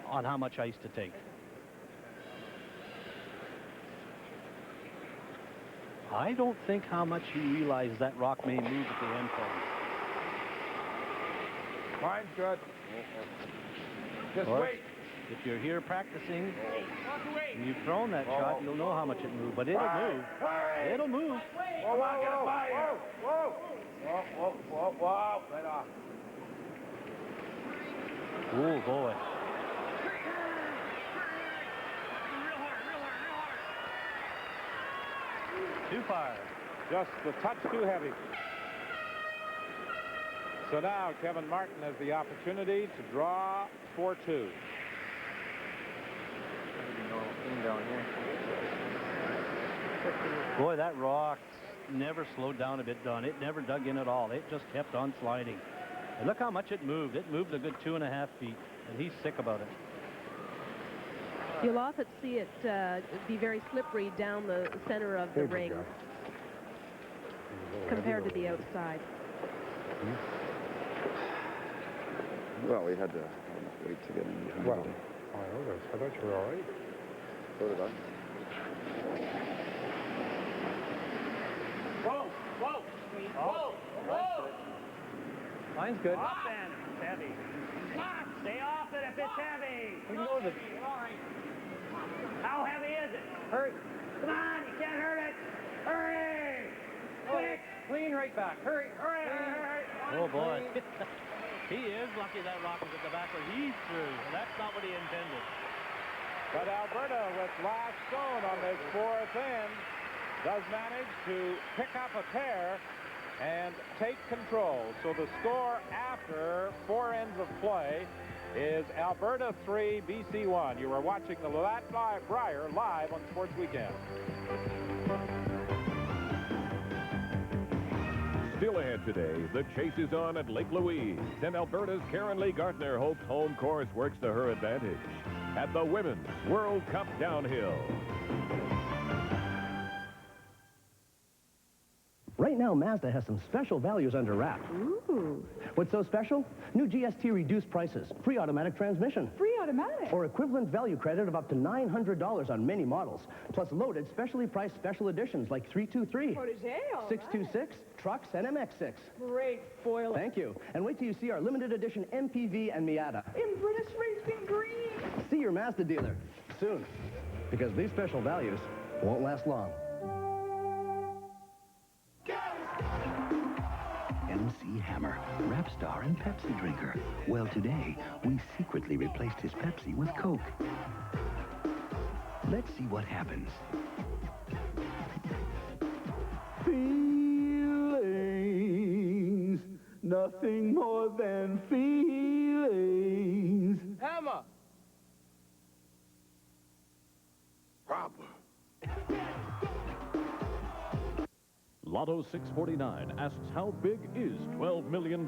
on how much ice to take. I don't think how much he realized that rock may move at the end for him. Mine's good. Just wait. If you're here practicing and you've thrown that shot, you'll know how much it moved. But it'll move. It'll move. Whoa, whoa, whoa, whoa, whoa. Whoa, whoa, whoa, whoa. Right off. Oh, boy. Too far. Just a touch too heavy. So now Kevin Martin has the opportunity to draw 4-2. Boy, that rock never slowed down a bit, Don. It never dug in at all. It just kept on sliding. And look how much it moved. It moved a good 2.5 feet, and he's sick about it. You'll often see it be very slippery down the center of the ring compared to the outside. Well, we had to wait to get in behind. Well, I thought you were all right. So did I. Whoa, whoa, whoa, whoa. Mine's good. Off then. It's heavy. Stay off it if it's heavy. We can go with it. How heavy is it? Hurry. Come on, you can't hurt it. Hurry. Quick. Lean right back. Hurry. Hurry, hurry, hurry. Oh, boy. He is lucky that rock is at the back where he's through. That's not what he intended. But Alberta, with last stone on this fourth end, does manage to pick up a pair and take control. So the score after 4 ends of play is Alberta 3, BC 1. You are watching the Brier live on Sports Weekend. Still ahead today, the chase is on at Lake Louise, and Alberta's Karen Lee Gartner hopes home course works to her advantage at the Women's World Cup Downhill. Right now, Mazda has some special values under wrap. Ooh. What's so special? New GST reduced prices, free automatic transmission, Free automatic. or equivalent value credit of up to $900 on many models, plus loaded specially priced special editions like 323, Protégé, all 626, trucks, and MX6. Great spoiler. Thank you. And wait till you see our limited edition MPV and Miata. In British Racing Green. See your Mazda dealer soon, because these special values won't last long. MC Hammer, rap star and Pepsi drinker. Well, today, we secretly replaced his Pepsi with Coke. Let's see what happens. Feelings, nothing more than feelings. Hammer. Proper. Lotto 649 asks, how big is $12 million?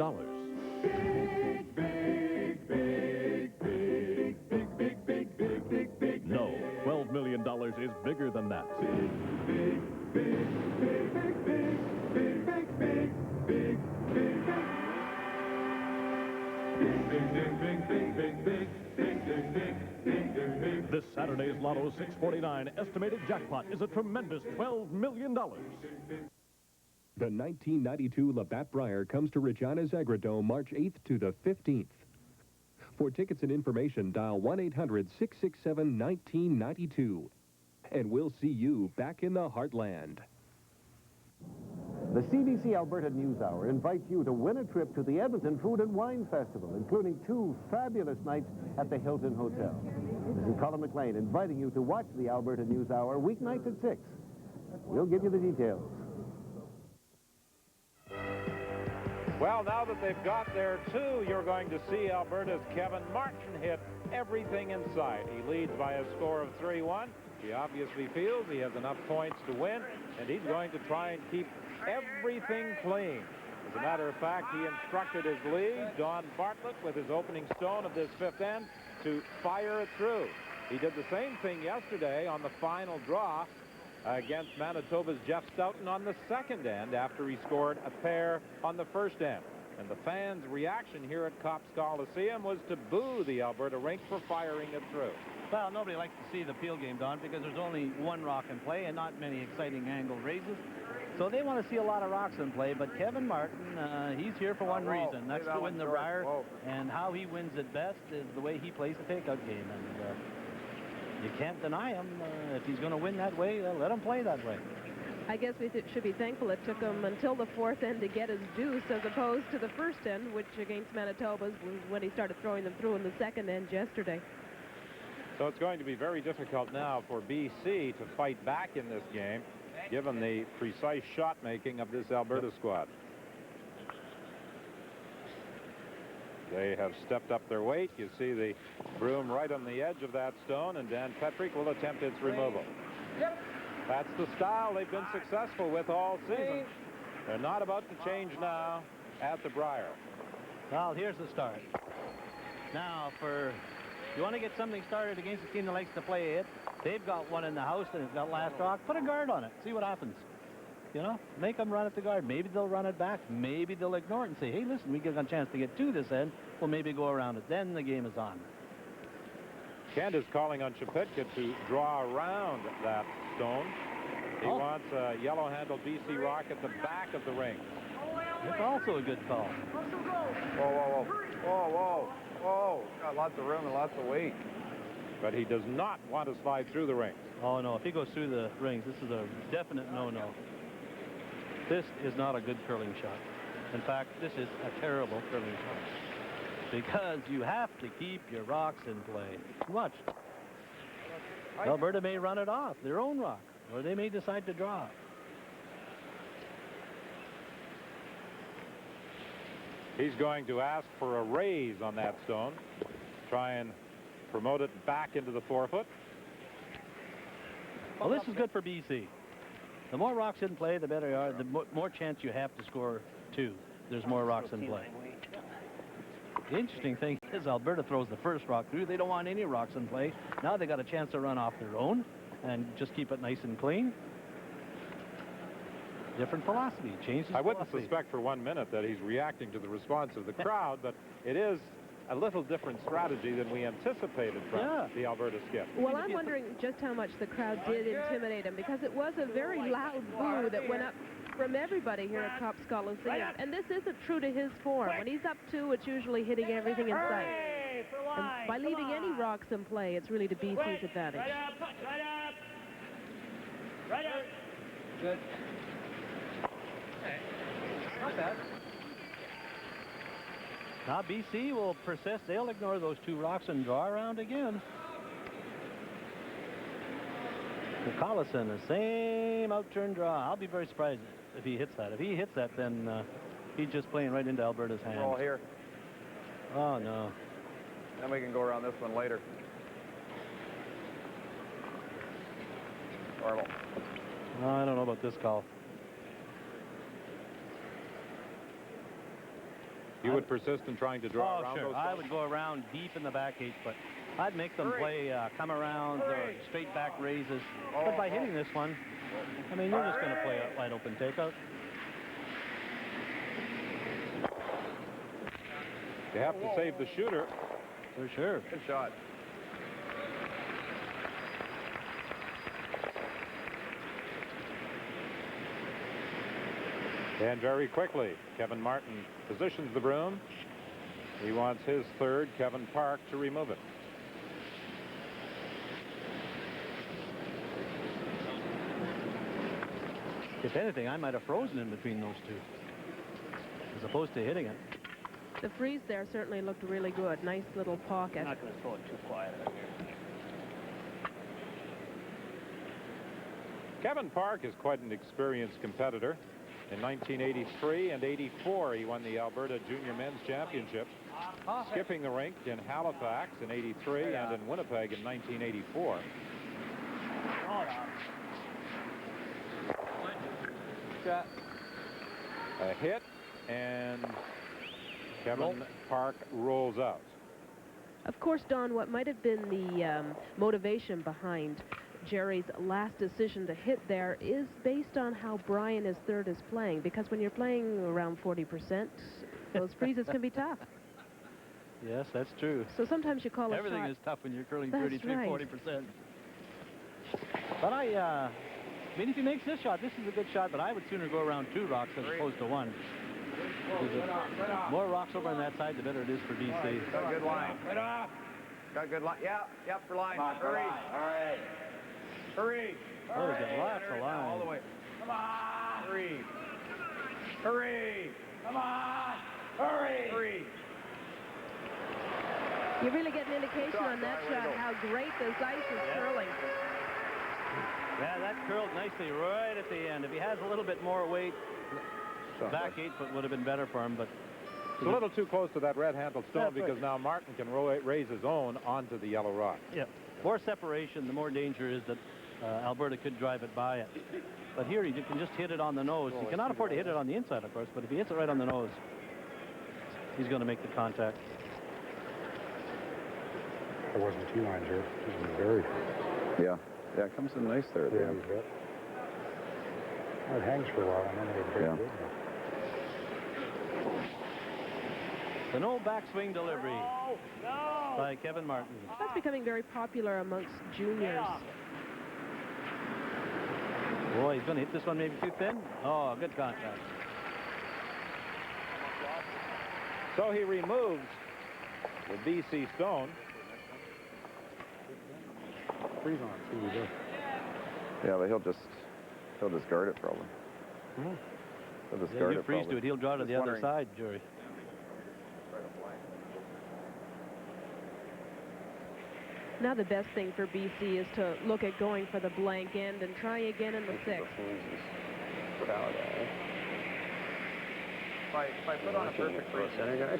Big, big, big, big, big, big, big, big, big, big. No, $12 million is bigger than that. Big, big, big, big, big, big, big, big, big, big, big. This Saturday's Lotto 649 estimated jackpot is a tremendous $12 million. The 1992 Labatt Brier comes to Regina's Agrodome March 8th to the 15th. For tickets and information, dial 1-800-667-1992. And we'll see you back in the heartland. The CBC Alberta NewsHour invites you to win a trip to the Edmonton Food and Wine Festival, including 2 fabulous nights at the Hilton Hotel. This is Colin McLean inviting you to watch the Alberta NewsHour weeknights at 6. We'll give you the details. Well, now that they've got there, too, you're going to see Alberta's Kevin Martin hit everything in sight. He leads by a score of 3-1. He obviously feels he has enough points to win, and he's going to try and keep everything clean. As a matter of fact, he instructed his lead, Don Bartlett, with his opening stone of this 5th end, to fire it through. He did the same thing yesterday on the final draw against Manitoba's Jeff Stoughton on the 2nd end after he scored a pair on the 1st end. And the fans' reaction here at Copps Coliseum was to boo the Alberta rink for firing it through. Well, nobody likes to see the Peel game, Don, because there's only one rock in play and not many exciting angle raises. So they want to see a lot of rocks in play, but Kevin Martin, he's here for one reason. That's to win the Brier, and how he wins it best is the way he plays the takeout game. And you can't deny him. If he's going to win that way, let him play that way. I guess we should be thankful it took him until the 4th end to get his deuce, as opposed to the 1st end, which against Manitoba's was when he started throwing them through in the 2nd end yesterday. So it's going to be very difficult now for BC to fight back in this game. given the precise shot making of this Alberta squad. They have stepped up their weight. You see the broom right on the edge of that stone, and Dan Petrick will attempt its removal. That's the style they've been successful with all season. They're not about to change now at the Brier. Well, here's the start. Now, you want to get something started against a team that likes to play it. They've got one in the house and it's got last rock. Put a guard on it. See what happens. You know, make them run at the guard. Maybe they'll run it back. Maybe they'll ignore it and say, hey, listen, we get a chance to get to this end. We'll maybe go around it. Then the game is on. Kent is calling on Chapitka to draw around that stone. He wants a yellow-handled BC rock at the back of the ring. It's also a good call. Whoa, whoa, whoa. Whoa, whoa, whoa. Got lots of room and lots of weight. But he does not want to slide through the rings. Oh, no. If he goes through the rings, this is a definite no-no. This is not a good curling shot. In fact, this is a terrible curling shot. Because you have to keep your rocks in play. Watch. Alberta may run it off, their own rock, or they may decide to draw. He's going to ask for a raise on that stone. Try and promote it back into the 4-foot. Well, this is good for BC. The more rocks in play, the better you are. The more chance you have to score 2. There's more rocks in play. The interesting thing is Alberta throws the first rock through. They don't want any rocks in play. Now they got a chance to run off their own and just keep it nice and clean. Different philosophy. Changes I wouldn't philosophy. suspect for 1 minute that he's reacting to the response of the crowd, but it is a little different strategy than we anticipated from the Alberta skip. Well, I'm wondering just how much the crowd did intimidate him, because it was a very loud boo that went up from everybody here at Cops Coliseum. And this isn't true to his form. When he's up 2, it's usually hitting everything in sight. And by leaving any rocks in play, it's really to BC's advantage. Right up, right up. Right up. Good. Okay. Not bad. Now BC will persist. They'll ignore those 2 rocks and draw around again. The Coliseum, the same outturn draw. I'll be very surprised if he hits that. If he hits that, then he's just playing right into Alberta's hands. Roll here. Oh, no. Then we can go around this one later. Horrible. Oh, I don't know about this call. You would persist in trying to draw around sure. those I stones? would go around deep in the back 8, but I'd make them play come arounds or straight back raises. But by hitting this one, I mean, you're just going to play a wide open takeout. You have to save the shooter. For sure. Good shot. And very quickly, Kevin Martin positions the broom. He wants his 3rd, Kevin Park, to remove it. If anything, I might have frozen in between those 2, as opposed to hitting it. The freeze there certainly looked really good. Nice little pocket. I'm not going to throw it too quiet out here. Kevin Park is quite an experienced competitor. In 1983 and 84, he won the Alberta Junior Men's Championship, skipping the rink in Halifax in 83 and in Winnipeg in 1984. A hit, and Kevin Park rolls out. Of course, Don, what might have been the motivation behind Gerry's last decision to hit there is based on how Brian, his 3rd, is playing. Because when you're playing around 40%, those freezes can be tough. Yes, that's true. So sometimes you call Everything a shot. is tough when you're curling That's 33, right. 40%. But I mean, if he makes this shot, this is a good shot, but I would sooner go around 2 rocks as opposed to 1. More rocks over on that side, the better it is for BC. Got a good line. Right off. Got a good line. Yeah, yep, for line. Hurry. All right. Hurry. Oh, there's got lots of line. All the way. Come on. Hurry. Hurry. Come on. Hurry. Hurry. You really get an indication on that shot how great this ice is curling. Yeah, that curled nicely right at the end. If he has a little bit more weight, back 8 foot would have been better for him, but it's a little too close to that red-handled stone because now Martin can raise his own onto the yellow rock. Yeah, more separation, the more danger is that Alberta could drive it by it. But here he can just hit it on the nose. He cannot afford to hit it on the inside, of course, but if he hits it right on the nose, he's going to make the contact. It wasn't too line, Gerry. It was very. Yeah, it comes in nice there at the end. Well, it hangs for a while, and then it breaks. The no backswing delivery by Kevin Martin. That's becoming very popular amongst juniors. Boy, he's going to hit this one maybe too thin. Oh, good contact. So he removes the BC stone. Freeze on it. See what he does. Yeah, but he'll just guard it probably. He'll just guard you it freeze probably. to it. He'll draw to the other side, Gerry. Now the best thing for BC is to look at going for the blank end and try again in the 6th. If I put on a perfect throw center, guys.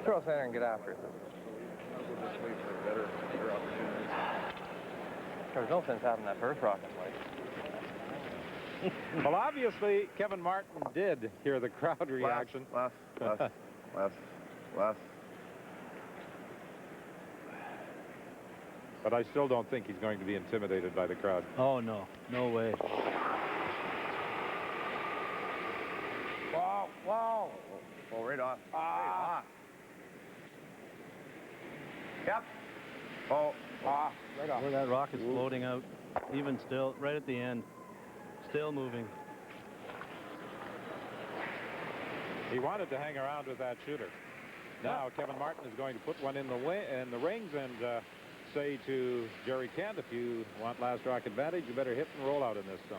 Throw center and get after it. We'll just wait for better opportunities. There's no sense having that first rocket light. Well, obviously, Kevin Martin did hear the crowd reaction. Left. But I still don't think he's going to be intimidated by the crowd. Oh, no. No way. Wow. Oh, right off. Right off. Yep. Oh, right off. Boy, that rock is floating out. Even still, right at the end. Still moving. He wanted to hang around with that shooter. Now Kevin Martin is going to put one in the rings and say to Gerry Kent, if you want last rock advantage, you better hit and roll out in this zone.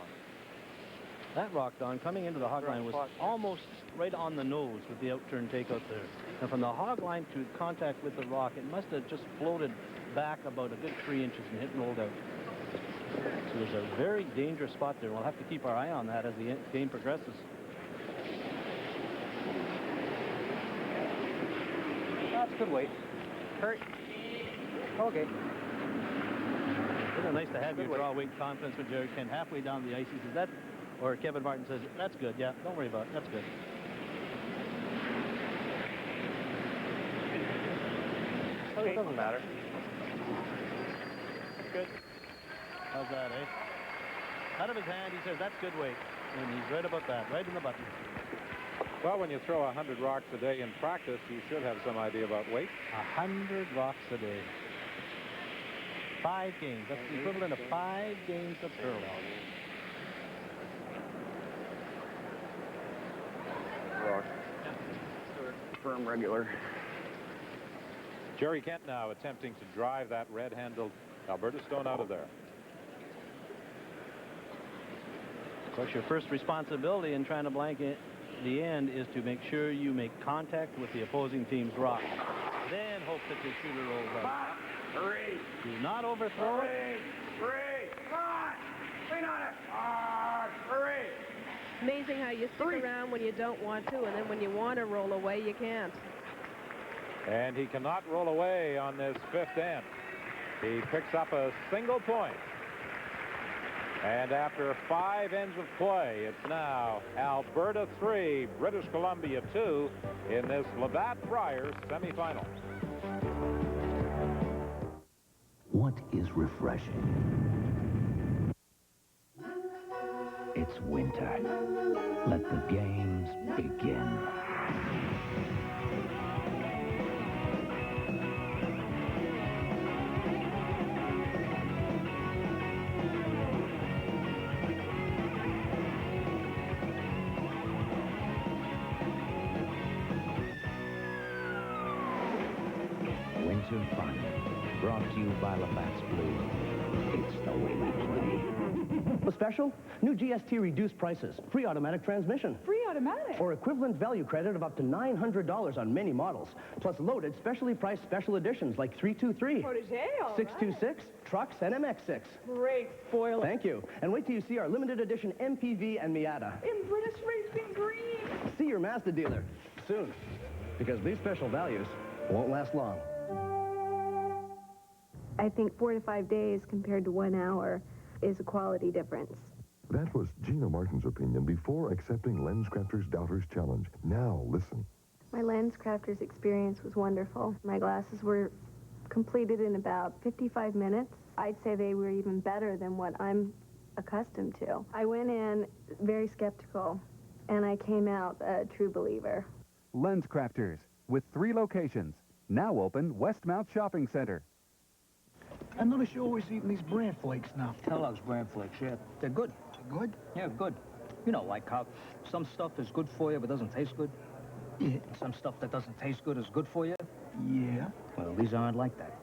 That rock, Don, coming into the hog line was almost right on the nose with the outturn takeout there. And from the hog line to contact with the rock, it must have just floated back about a good 3 inches and hit and rolled out. So there's a very dangerous spot there. We'll have to keep our eye on that as the game progresses. That's good weight. Hurt. Okay. Isn't it nice to have you draw weight confidence with Gerry Kent halfway down the ice? He says that, or Kevin Martin says, that's good. Yeah, don't worry about it. That's good. Okay. It doesn't matter. Good. How's that, eh? Out of his hand, he says, that's good weight. And he's right about that, right in the button. Well, when you throw 100 rocks a day in practice, you should have some idea about weight. 100 rocks a day. 5 games. That's the equivalent of 5 games of curling. Rock. Firm, regular. Gerry Kent now attempting to drive that red-handled Alberta stone out of there. Of course, your first responsibility in trying to blank it, the end is to make sure you make contact with the opposing team's rock. Then hope that your shooter rolls out. Hurry! Do not overthrow it. Hurry! Come on! Clean on it! Hurry! Amazing how you stick around when you don't want to, and then when you want to roll away, you can't. And he cannot roll away on this 5th end. He picks up a single point. And after 5 ends of play, it's now Alberta 3, British Columbia 2 in this Labatt-Brier semifinal. What is refreshing? It's winter. Let the games begin. Winter Fun, brought to you by Labatt's Blue. It's the way we play. A special? New GST reduced prices, free automatic transmission. Free automatic? Or equivalent value credit of up to $900 on many models. Plus loaded, specially priced special editions like 323, Protégé, all 626, trucks, and MX6. Great spoiler. Thank you. And wait till you see our limited edition MPV and Miata. In British Racing Green. See your Mazda dealer soon, because these special values won't last long. I think 4 to 5 days compared to 1 hour is a quality difference. That was Gina Martin's opinion before accepting LensCrafters Doubters Challenge. Now listen. My LensCrafters experience was wonderful. My glasses were completed in about 55 minutes. I'd say they were even better than what I'm accustomed to. I went in very skeptical, and I came out a true believer. LensCrafters, with 3 locations, now open Westmount Shopping Center. I notice you're always eating these bran flakes now. Kellogg's bran flakes, yeah. They're good. They're good? Yeah, good. You know, like how some stuff is good for you but doesn't taste good. Yeah. Some stuff that doesn't taste good is good for you. Yeah. Well, these aren't like that.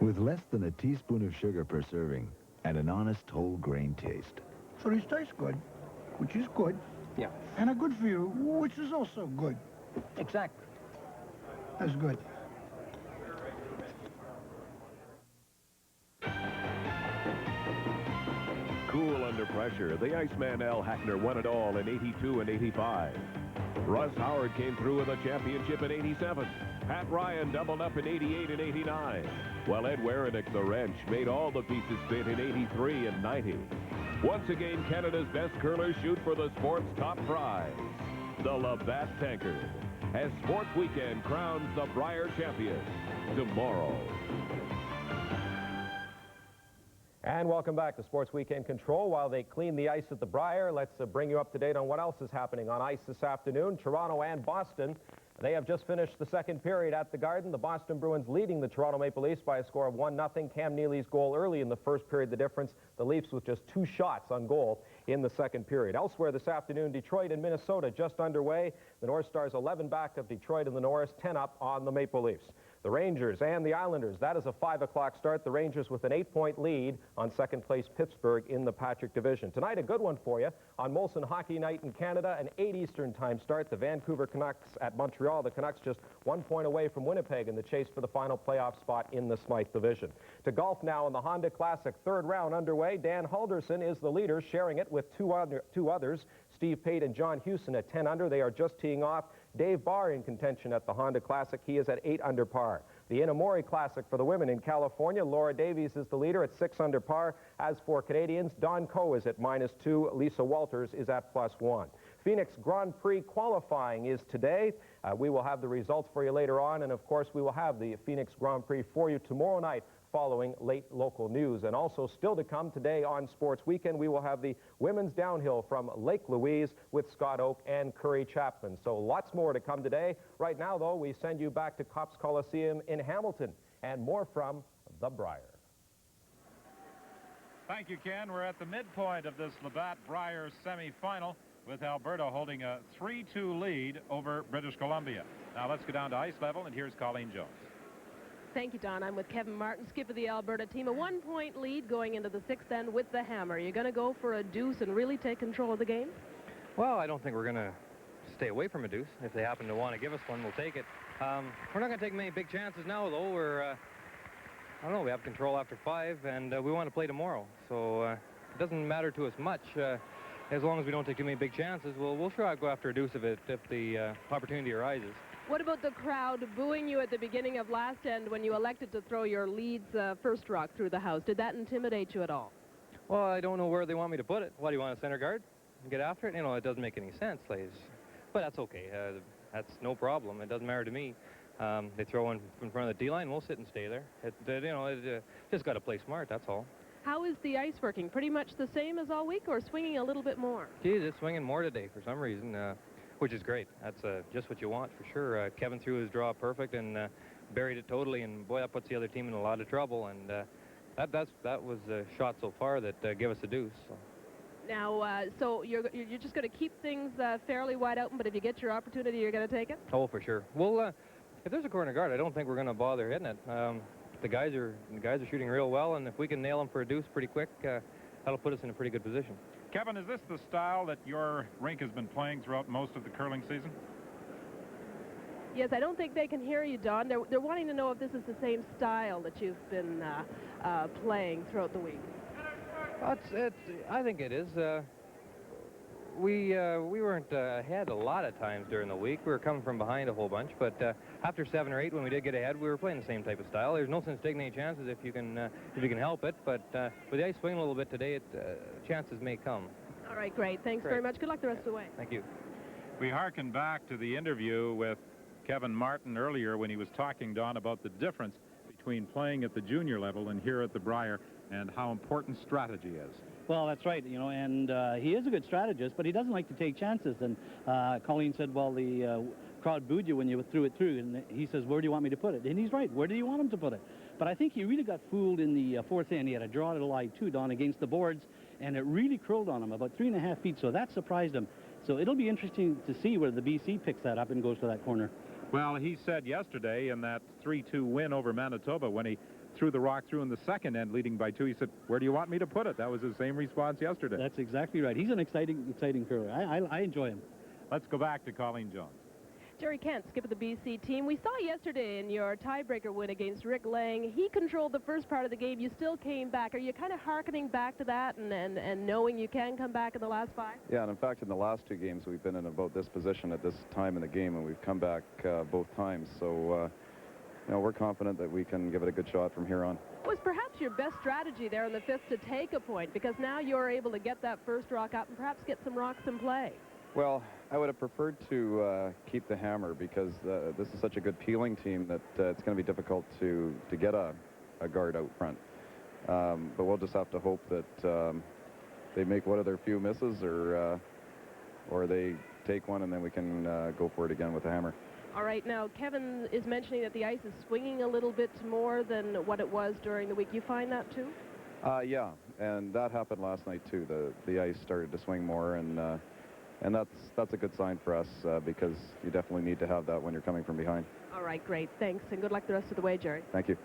With less than a teaspoon of sugar per serving and an honest whole grain taste. So these taste good, which is good. Yeah. And are good for you, which is also good. Exactly. That's good. Cool under pressure, the Iceman Al Hackner won it all in 82 and 85. Russ Howard came through with a championship in 87. Pat Ryan doubled up in 88 and 89. While Ed Werenick, the wrench, made all the pieces fit in 83 and 90. Once again, Canada's best curlers shoot for the sport's top prize, the Labatt Tankard, as Sports Weekend crowns the Brier champion tomorrow. And welcome back to Sports Weekend Control. While they clean the ice at the Brier, let's bring you up to date on what else is happening on ice this afternoon. Toronto and Boston, they have just finished the second period at the Garden. The Boston Bruins leading the Toronto Maple Leafs by a score of 1-0. Cam Neely's goal early in the first period, the difference. The Leafs with just 2 shots on goal in the second period. Elsewhere this afternoon, Detroit and Minnesota just underway. The North Stars 11 back of Detroit and the Norris, 10 up on the Maple Leafs. The Rangers and the Islanders, that is a 5 o'clock start. The Rangers with an 8-point lead on second place Pittsburgh in the Patrick Division. Tonight, a good one for you. On Molson Hockey Night in Canada, an 8 Eastern time start. The Vancouver Canucks at Montreal. The Canucks just 1 point away from Winnipeg in the chase for the final playoff spot in the Smythe Division. To golf now in the Honda Classic. Third round underway. Dan Halderson is the leader, sharing it with two others. Steve Pate and John Hewson at 10 under. They are just teeing off. Dave Barr in contention at the Honda Classic. He is at 8 under par. The Inamori Classic for the women in California. Laura Davies is the leader at 6 under par. As for Canadians, Don Coe is at -2. Lisa Walters is at +1. Phoenix Grand Prix qualifying is today. We will have the results for you later on. And, of course, we will have the Phoenix Grand Prix for you tomorrow night following late local news. And also still to come today on Sports Weekend, we will have the women's downhill from Lake Louise with Scott Oak and Curry Chapman. So lots more to come today. Right now, though, we send you back to Copps Coliseum in Hamilton and more from the Brier. Thank you, Ken. We're at the midpoint of this Labatt Brier semifinal with Alberta holding a 3-2 lead over British Columbia. Now let's go down to ice level, and here's Colleen Jones. Thank you, Don. I'm with Kevin Martin, skip of the Alberta team. A 1-point lead going into the 6th end with the hammer. You're going to go for a deuce and really take control of the game? Well, I don't think we're going to stay away from a deuce. If they happen to want to give us one, we'll take it. We're not going to take many big chances now, though. I don't know, we have control after 5, and we want to play tomorrow. So it doesn't matter to us much. As long as we don't take too many big chances, we'll sure go after a deuce if the opportunity arises. What about the crowd booing you at the beginning of last end when you elected to throw your Leeds first rock through the house? Did that intimidate you at all? Well, I don't know where they want me to put it. What, do you want a center guard and get after it? You know, it doesn't make any sense. But that's okay. That's no problem. It doesn't matter to me. They throw in front of the D-line, we'll sit and stay there. Just got to play smart, that's all. How is the ice working? Pretty much the same as all week or swinging a little bit more? Geez, it's swinging more today for some reason. Which is great. That's just what you want for sure. Kevin threw his draw perfect and buried it totally, and boy, that puts the other team in a lot of trouble. And that was a shot so far that gave us a deuce. So. Now, so you're just going to keep things fairly wide open, but if you get your opportunity, you're going to take it? Oh, for sure. Well, if there's a corner guard, I don't think we're going to bother hitting it. The guys are shooting real well, and if we can nail them for a deuce pretty quick, that'll put us in a pretty good position. Kevin, is this the style that your rink has been playing throughout most of the curling season? Yes, I don't think they can hear you, Don. They're wanting to know if this is the same style that you've been playing throughout the week. I think it is. We weren't ahead a lot of times during the week. We were coming from behind a whole bunch, but after 7 or 8, when we did get ahead, we were playing the same type of style. There's no sense taking any chances if you can help it, but with the ice swinging a little bit today, chances may come. All right, great. Thanks very much. Good luck the rest of the way. Thank you. We hearken back to the interview with Kevin Martin earlier when he was talking, Don, about the difference between playing at the junior level and here at the Brier, and how important strategy is. Well, that's right, you know, and he is a good strategist, but he doesn't like to take chances. And Colleen said, well, the crowd booed you when you threw it through, and he says, where do you want me to put it? And he's right, where do you want him to put it? But I think he really got fooled in the fourth end. He had a draw to the line, too, Don, against the boards, and it really curled on him, about 3.5 feet, so that surprised him. So it'll be interesting to see whether the BC picks that up and goes to that corner. Well, he said yesterday in that 3-2 win over Manitoba, when he threw the rock through in the second end, leading by 2, he said, where do you want me to put it? That was his same response yesterday. That's exactly right. He's an exciting curler. I enjoy him. Let's go back to Colleen Jones. Gerry Kent, skip of the BC team. We saw yesterday in your tiebreaker win against Rick Lang, he controlled the first part of the game. You still came back. Are you kind of hearkening back to that and knowing you can come back in the last 5? Yeah, and in fact, in the last 2 games, we've been in about this position at this time in the game, and we've come back both times. So, you know, we're confident that we can give it a good shot from here on. Was perhaps your best strategy there in the 5th to take a point, because now you're able to get that first rock up and perhaps get some rocks in play? Well, I would have preferred to keep the hammer, because this is such a good peeling team that it's going to be difficult to get a guard out front. But we'll just have to hope that they make one of their few misses, or they take one, and then we can go for it again with the hammer. All right, now Kevin is mentioning that the ice is swinging a little bit more than what it was during the week. You find that too? Yeah, and that happened last night too. The ice started to swing more, and that's a good sign for us, because you definitely need to have that when you're coming from behind. All right, great. Thanks, and good luck the rest of the way, Gerry. Thank you.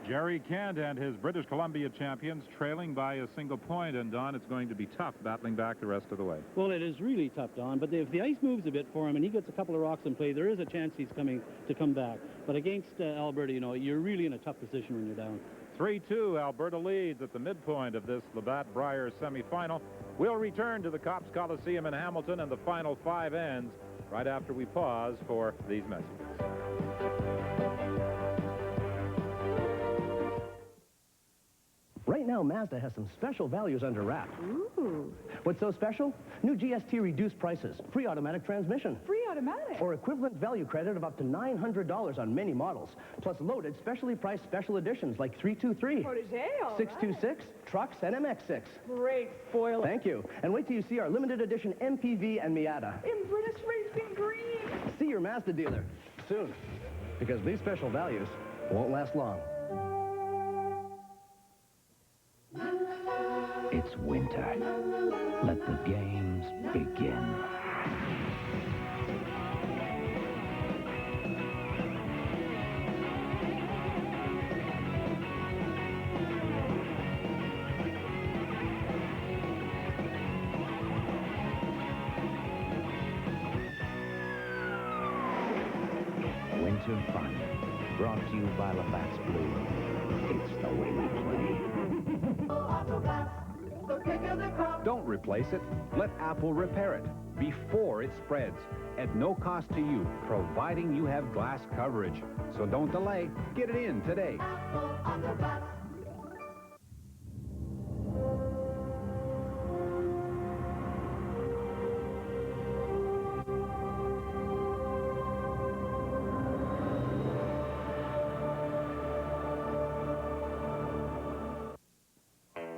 Gerry Kent and his British Columbia champions trailing by a single point, and Don, it's going to be tough battling back the rest of the way. Well, it is really tough, Don, but if the ice moves a bit for him and he gets a couple of rocks in play, there is a chance he's coming to come back. But against Alberta, you know, you're really in a tough position when you're down. 3-2, Alberta leads at the midpoint of this Labatt Brier semifinal. We'll return to the Cops Coliseum in Hamilton, and the final 5 ends right after we pause for these messages. Right now, Mazda has some special values under wrap. Ooh. What's so special? New GST reduced prices, free automatic transmission. Free automatic. Or equivalent value credit of up to $900 on many models, plus loaded specially priced special editions like 323, Protege, all 626, right. trucks, and MX6. Great spoiler. Thank you. And wait till you see our limited edition MPV and Miata. In British Racing Green. See your Mazda dealer soon, because these special values won't last long. It's winter. Let the games begin. Winter fun. Brought to you by Labatt's Blue. It's the way we play. Don't replace it. Let Apple repair it before it spreads, at no cost to you, providing you have glass coverage. So don't delay. Get it in today.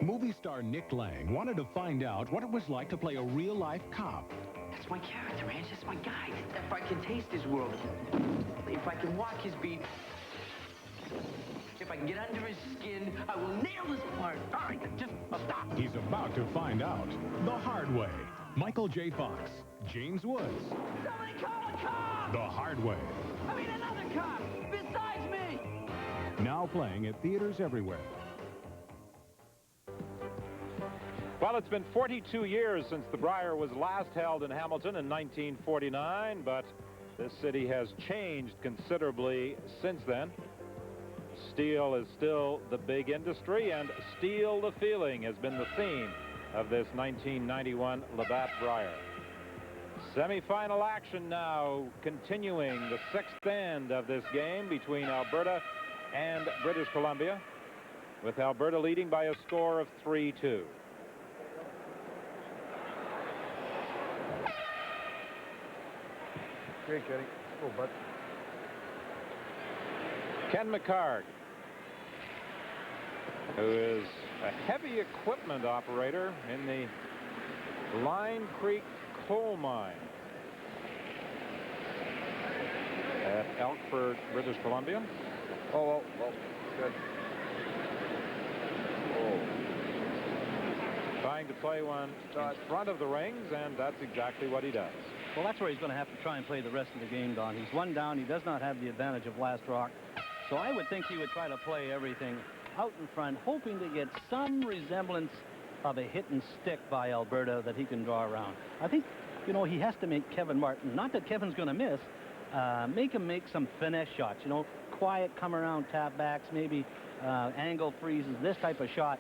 Movie star Nick Lang wanted to find out what it was like to play a real-life cop. That's my character, man. That's my guy. If I can taste his world, if I can walk his beat, if I can get under his skin, I will nail this part. All right, just stop. He's about to find out the hard way. Michael J. Fox, James Woods. Somebody call a cop! The Hard Way. I mean, another cop besides me. Now playing at theaters everywhere. Well, it's been 42 years since the Brier was last held in Hamilton in 1949, but this city has changed considerably since then. Steel is still the big industry, and Steel the Feeling has been the theme of this 1991 Labatt Brier. Semifinal action now continuing, the sixth end of this game between Alberta and British Columbia, with Alberta leading by a score of 3-2. Great, Gerry. Oh, bud. Ken McCarg, who is a heavy equipment operator in the Line Creek coal mine at Elkford, British Columbia. Oh, good. Oh. Trying to play one in front of the rings, and that's exactly what he does. Well, that's where he's going to have to try and play the rest of the game, Don. He's one down. He does not have the advantage of last rock. So I would think he would try to play everything out in front, hoping to get some resemblance of a hit and stick by Alberta that he can draw around. I think, you know, he has to make Kevin Martin, not that Kevin's going to miss, make him make some finesse shots, you know, quiet come around tap backs, maybe angle freezes, this type of shot.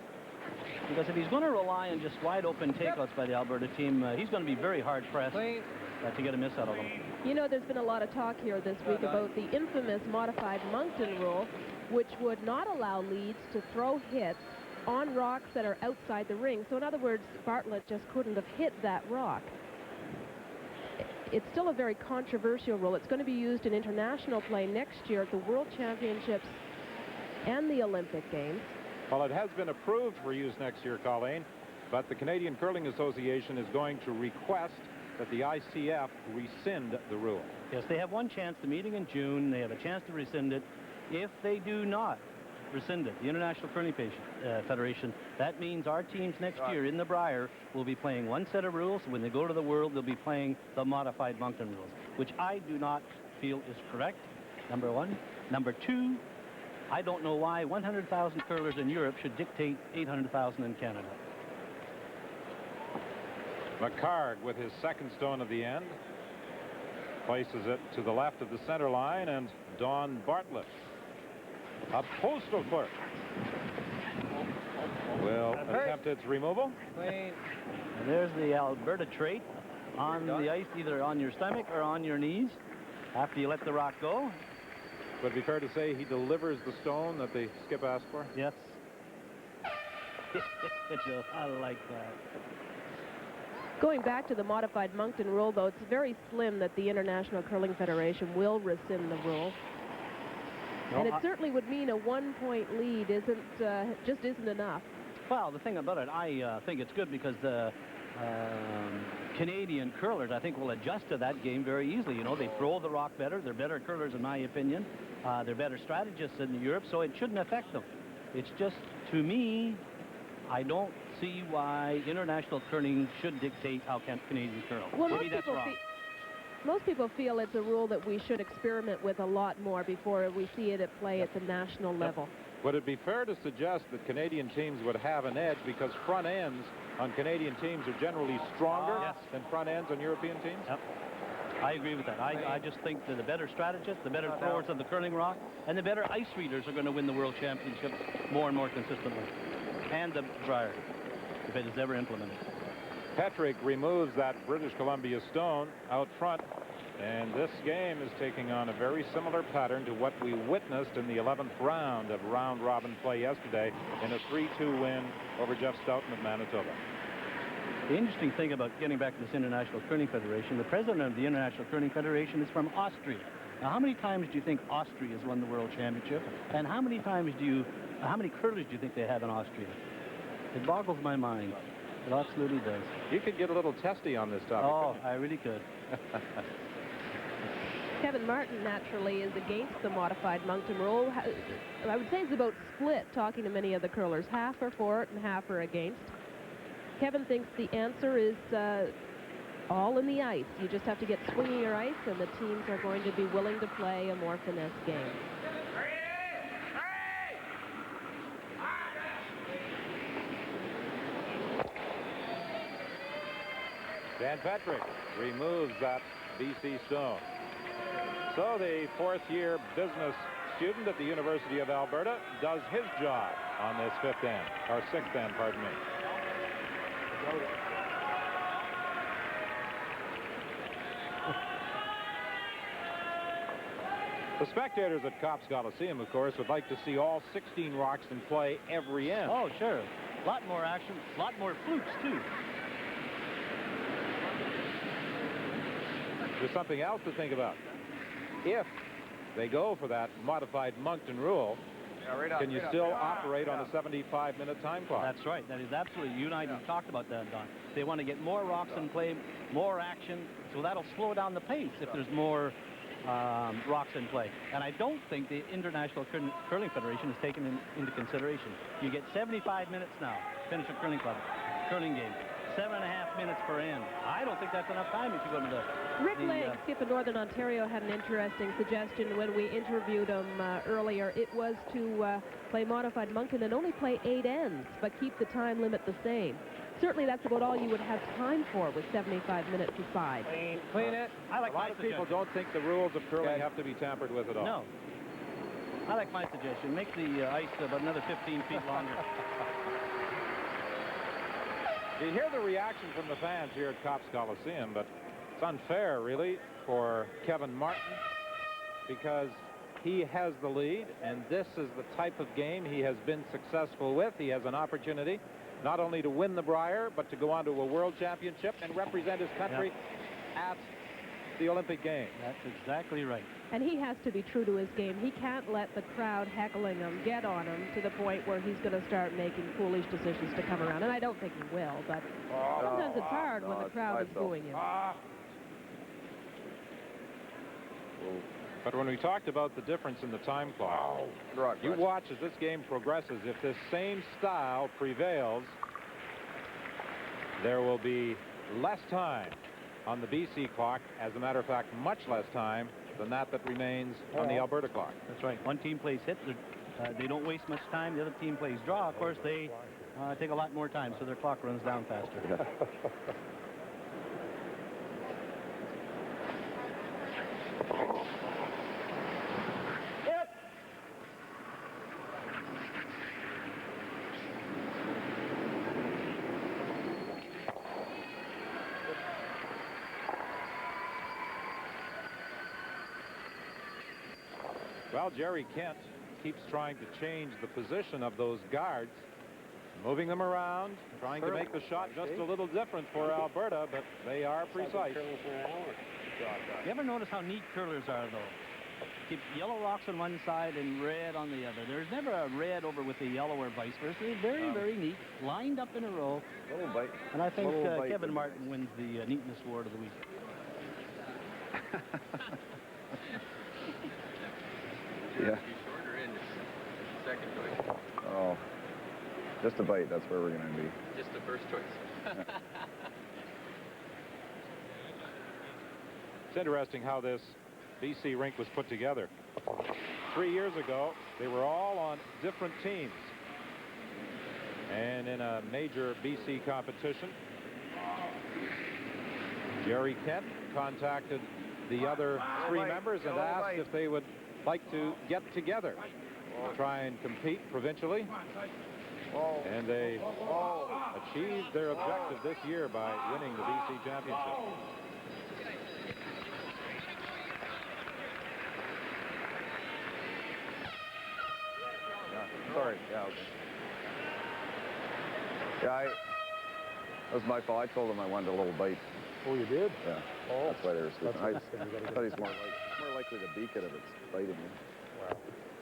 Because if he's going to rely on just wide open takeouts by the Alberta team, he's going to be very hard pressed to get a miss out of them. You know, there's been a lot of talk here this week about the infamous modified Moncton rule, which would not allow leads to throw hits on rocks that are outside the ring. So in other words, Bartlett just couldn't have hit that rock. It's still a very controversial rule. It's going to be used in international play next year at the World Championships and the Olympic Games. Well, it has been approved for use next year, Colleen, but the Canadian Curling Association is going to request that the ICF rescind the rule. Yes, they have one chance. The meeting in June, they have a chance to rescind it. If they do not rescind it, the International Curling Federation, that means our teams next year in the Brier will be playing one set of rules. When they go to the World, they'll be playing the modified Moncton rules, which I do not feel is correct, number one. Number two, I don't know why 100,000 curlers in Europe should dictate 800,000 in Canada. McCarg with his second stone of the end places it to the left of the center line, and Don Bartlett, a postal clerk, will attempt its removal. And there's the Alberta trait on the ice, either on your stomach or on your knees after you let the rock go. Would it be fair to say he delivers the stone that the skip asked for? Yes. I like that. Going back to the modified Moncton rule, though, it's very slim that the International Curling Federation will rescind the rule. No, and it certainly would mean a one-point lead just isn't enough. Well, the thing about it, I think it's good because the Canadian curlers, I think, will adjust to that game very easily. You know, they throw the rock better. They're better curlers, in my opinion. They're better strategists in Europe, so it shouldn't affect them. It's just, to me, I don't see why international curling should dictate how Canadians curl. Well, maybe that's wrong. Most people feel it's a rule that we should experiment with a lot more before we see it at play at the national level. Would it be fair to suggest that Canadian teams would have an edge because front ends on Canadian teams are generally stronger than front ends on European teams? Yep. I agree with that. I just think that the better strategists, the better throwers of the curling rock, and the better ice readers are going to win the World Championship more and more consistently. And the Brier, if it is ever implemented. Petrick removes that British Columbia stone out front, and this game is taking on a very similar pattern to what we witnessed in the 11th round of round-robin play yesterday in a 3-2 win over Jeff Stoughton of Manitoba. The interesting thing about getting back to this International Curling Federation, the president of the International Curling Federation is from Austria. Now, how many times do you think Austria has won the World Championship? And how many curlers do you think they have in Austria? It boggles my mind. It absolutely does. You could get a little testy on this topic. Oh, I really could. Kevin Martin, naturally, is against the modified Moncton rule. I would say it's about split, talking to many of the curlers. Half are for it and half are against. Kevin thinks the answer is all in the ice. You just have to get swinging your ice, and the teams are going to be willing to play a more finesse game. Dan Patrick removes that BC stone. So the fourth-year business student at the University of Alberta does his job on this fifth end, or sixth end, pardon me. The spectators at Copps Coliseum, of course, would like to see all 16 Roxton play every end. Oh, sure. A lot more action, a lot more flukes, too. There's something else to think about. If they go for that modified Moncton rule, can you still operate on a 75-minute time clock? That's right. That is absolutely. You and I have talked about that, Don. They want to get more Roxton play, more action, so that'll slow down the pace if there's more Roxton play. And I don't think the International Curling Federation has taken into consideration. You get 75 minutes now, finish a curling game. 7.5 minutes per end. I don't think that's enough time if you go to the... Rick Lang, skip in Northern Ontario, had an interesting suggestion when we interviewed him earlier. It was to play modified Moncton and only play 8 ends, but keep the time limit the same. Certainly that's about all you would have time for with 75 minutes aside. Clean it. A lot of people don't think the rules of curling have to be tampered with at all. No. I like my suggestion. Make the ice about another 15 feet longer. You hear the reaction from the fans here at Copps Coliseum, but it's unfair, really, for Kevin Martin because he has the lead, and this is the type of game he has been successful with. He has an opportunity not only to win the Brier, but to go on to a world championship and represent his country at the Olympic Games. That's exactly right. And he has to be true to his game. He can't let the crowd heckling him get on him to the point where he's going to start making foolish decisions to come around. And I don't think he will, but sometimes it's hard when the crowd is booing him. But when we talked about the difference in the time clock, you watch as this game progresses. If this same style prevails, there will be less time on the BC clock. As a matter of fact, much less time than that remains on the Alberta clock. That's right. One team plays hit. They don't waste much time. The other team plays draw. Of course, they take a lot more time, so their clock runs down faster. Well, Gerry Kent keeps trying to change the position of those guards, moving them around, trying to make the shot just a little different for Alberta, but they are precise. You ever notice how neat curlers are, though? Keep yellow rocks on one side and red on the other. There's never a red over with the yellow or vice versa. They're very, very neat, lined up in a row. Little bite. And I think Bite. Kevin Martin wins the neatness award of the week. Yeah. Second choice. Oh, just a bite. That's where we're going to be. Just the first choice. It's interesting how this BC rink was put together. 3 years ago, they were all on different teams. And in a major BC competition, Gerry Kent contacted the other three members and asked if they would like to get together, try and compete provincially. And they achieved their objective this year by winning the BC championship. Sorry. Yeah, that was my fault. I told him I wanted a little bite. Oh, you did? Yeah. Oh. That's why they were sleeping. I That's thought he's more likely to beak it if it's biting you. Wow.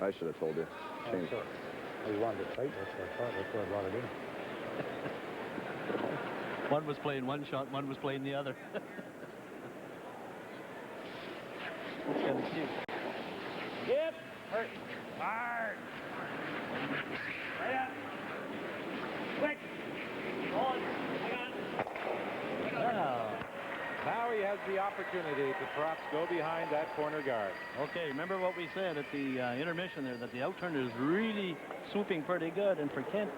I should have told you. Change. Oh, you wanted it tight. That's what I thought. That's what I brought it in. One was playing one shot, one was playing the other. That's kind of cute. Get hurt. Hard. Right up. Quick. On. Now he has the opportunity to perhaps go behind that corner guard. Okay, remember what we said at the intermission there, that the outturner is really swooping pretty good, and for Kent,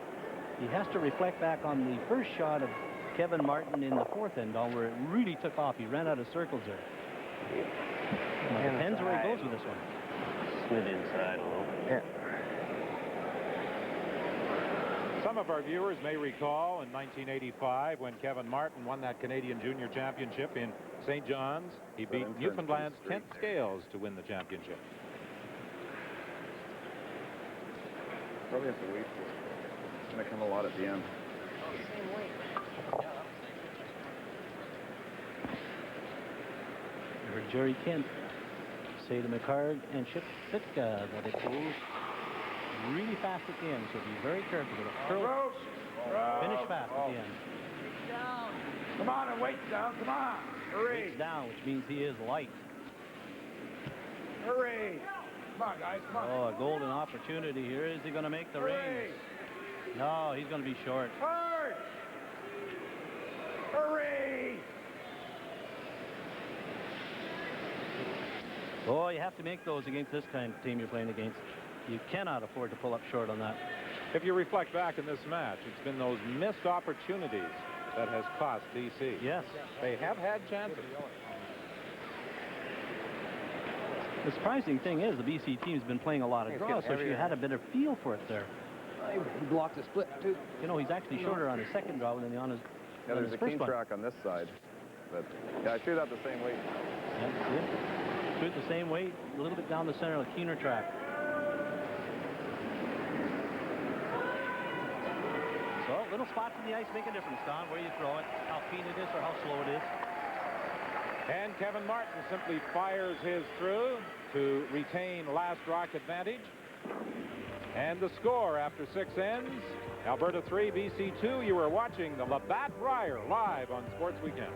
he has to reflect back on the first shot of Kevin Martin in the fourth end down where it really took off. He ran out of circles there. Well, depends where he goes with this one. Slid inside a little. Yeah. Some of our viewers may recall in 1985 when Kevin Martin won that Canadian Junior Championship in St. John's. He beat Newfoundland's Kent Scales to win the championship. Probably have to wait for it. It's going to come a lot at the end. Same weight. I heard Gerry Kent say to McCard and Sitka that it goes really fast at the end, so be very careful. It'll finish fast at the end. Down. Come on, and weight's down. Come on. Hurry. Weight's down, which means he is light. Hurry. Come on, guys. Come on. Oh, a golden opportunity here. Is he going to make the reins? No, he's going to be short. Hurry. Hurry. Oh, you have to make those against this kind of team you're playing against. You cannot afford to pull up short on that. If you reflect back in this match, it's been those missed opportunities that has cost BC. Yes. They have had chances. The surprising thing is the BC team's been playing a lot of draws, so she had a better feel for it there. He blocked the split, too. You know, he's actually shorter on his second draw than on his Yeah, there's a keen one. track on this side. But yeah, I threw that the same weight. Yeah, threw it the same weight, a little bit down the center of the keener track. So little spots in the ice make a difference, Don, where you throw it, how keen it is or how slow it is. And Kevin Martin simply fires his through to retain last rock advantage. And the score after 6 ends, Alberta 3, BC 2. You are watching the Labatt Brier live on Sports Weekend.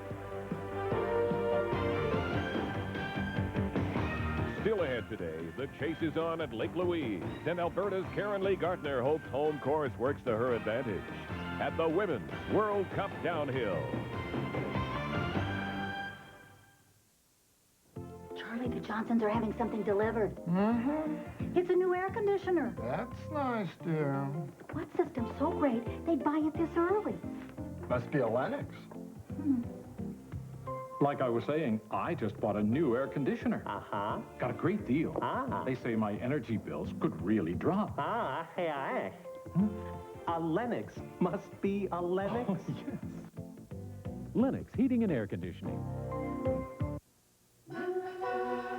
Still ahead today, the chase is on at Lake Louise, and Alberta's Karen Lee Gardner hopes home course works to her advantage at the Women's World Cup Downhill. Charlie, the Johnsons are having something delivered. Mm-hmm. It's a new air conditioner. That's nice, dear. What system's so great they'd buy it this early? Must be a Lennox. Like I was saying, I just bought a new air conditioner. Uh-huh. Got a great deal. Ah. They say my energy bills could really drop. Ah, hey, A Lennox. Must be a Lennox. Oh, yes. Lennox Heating and Air Conditioning.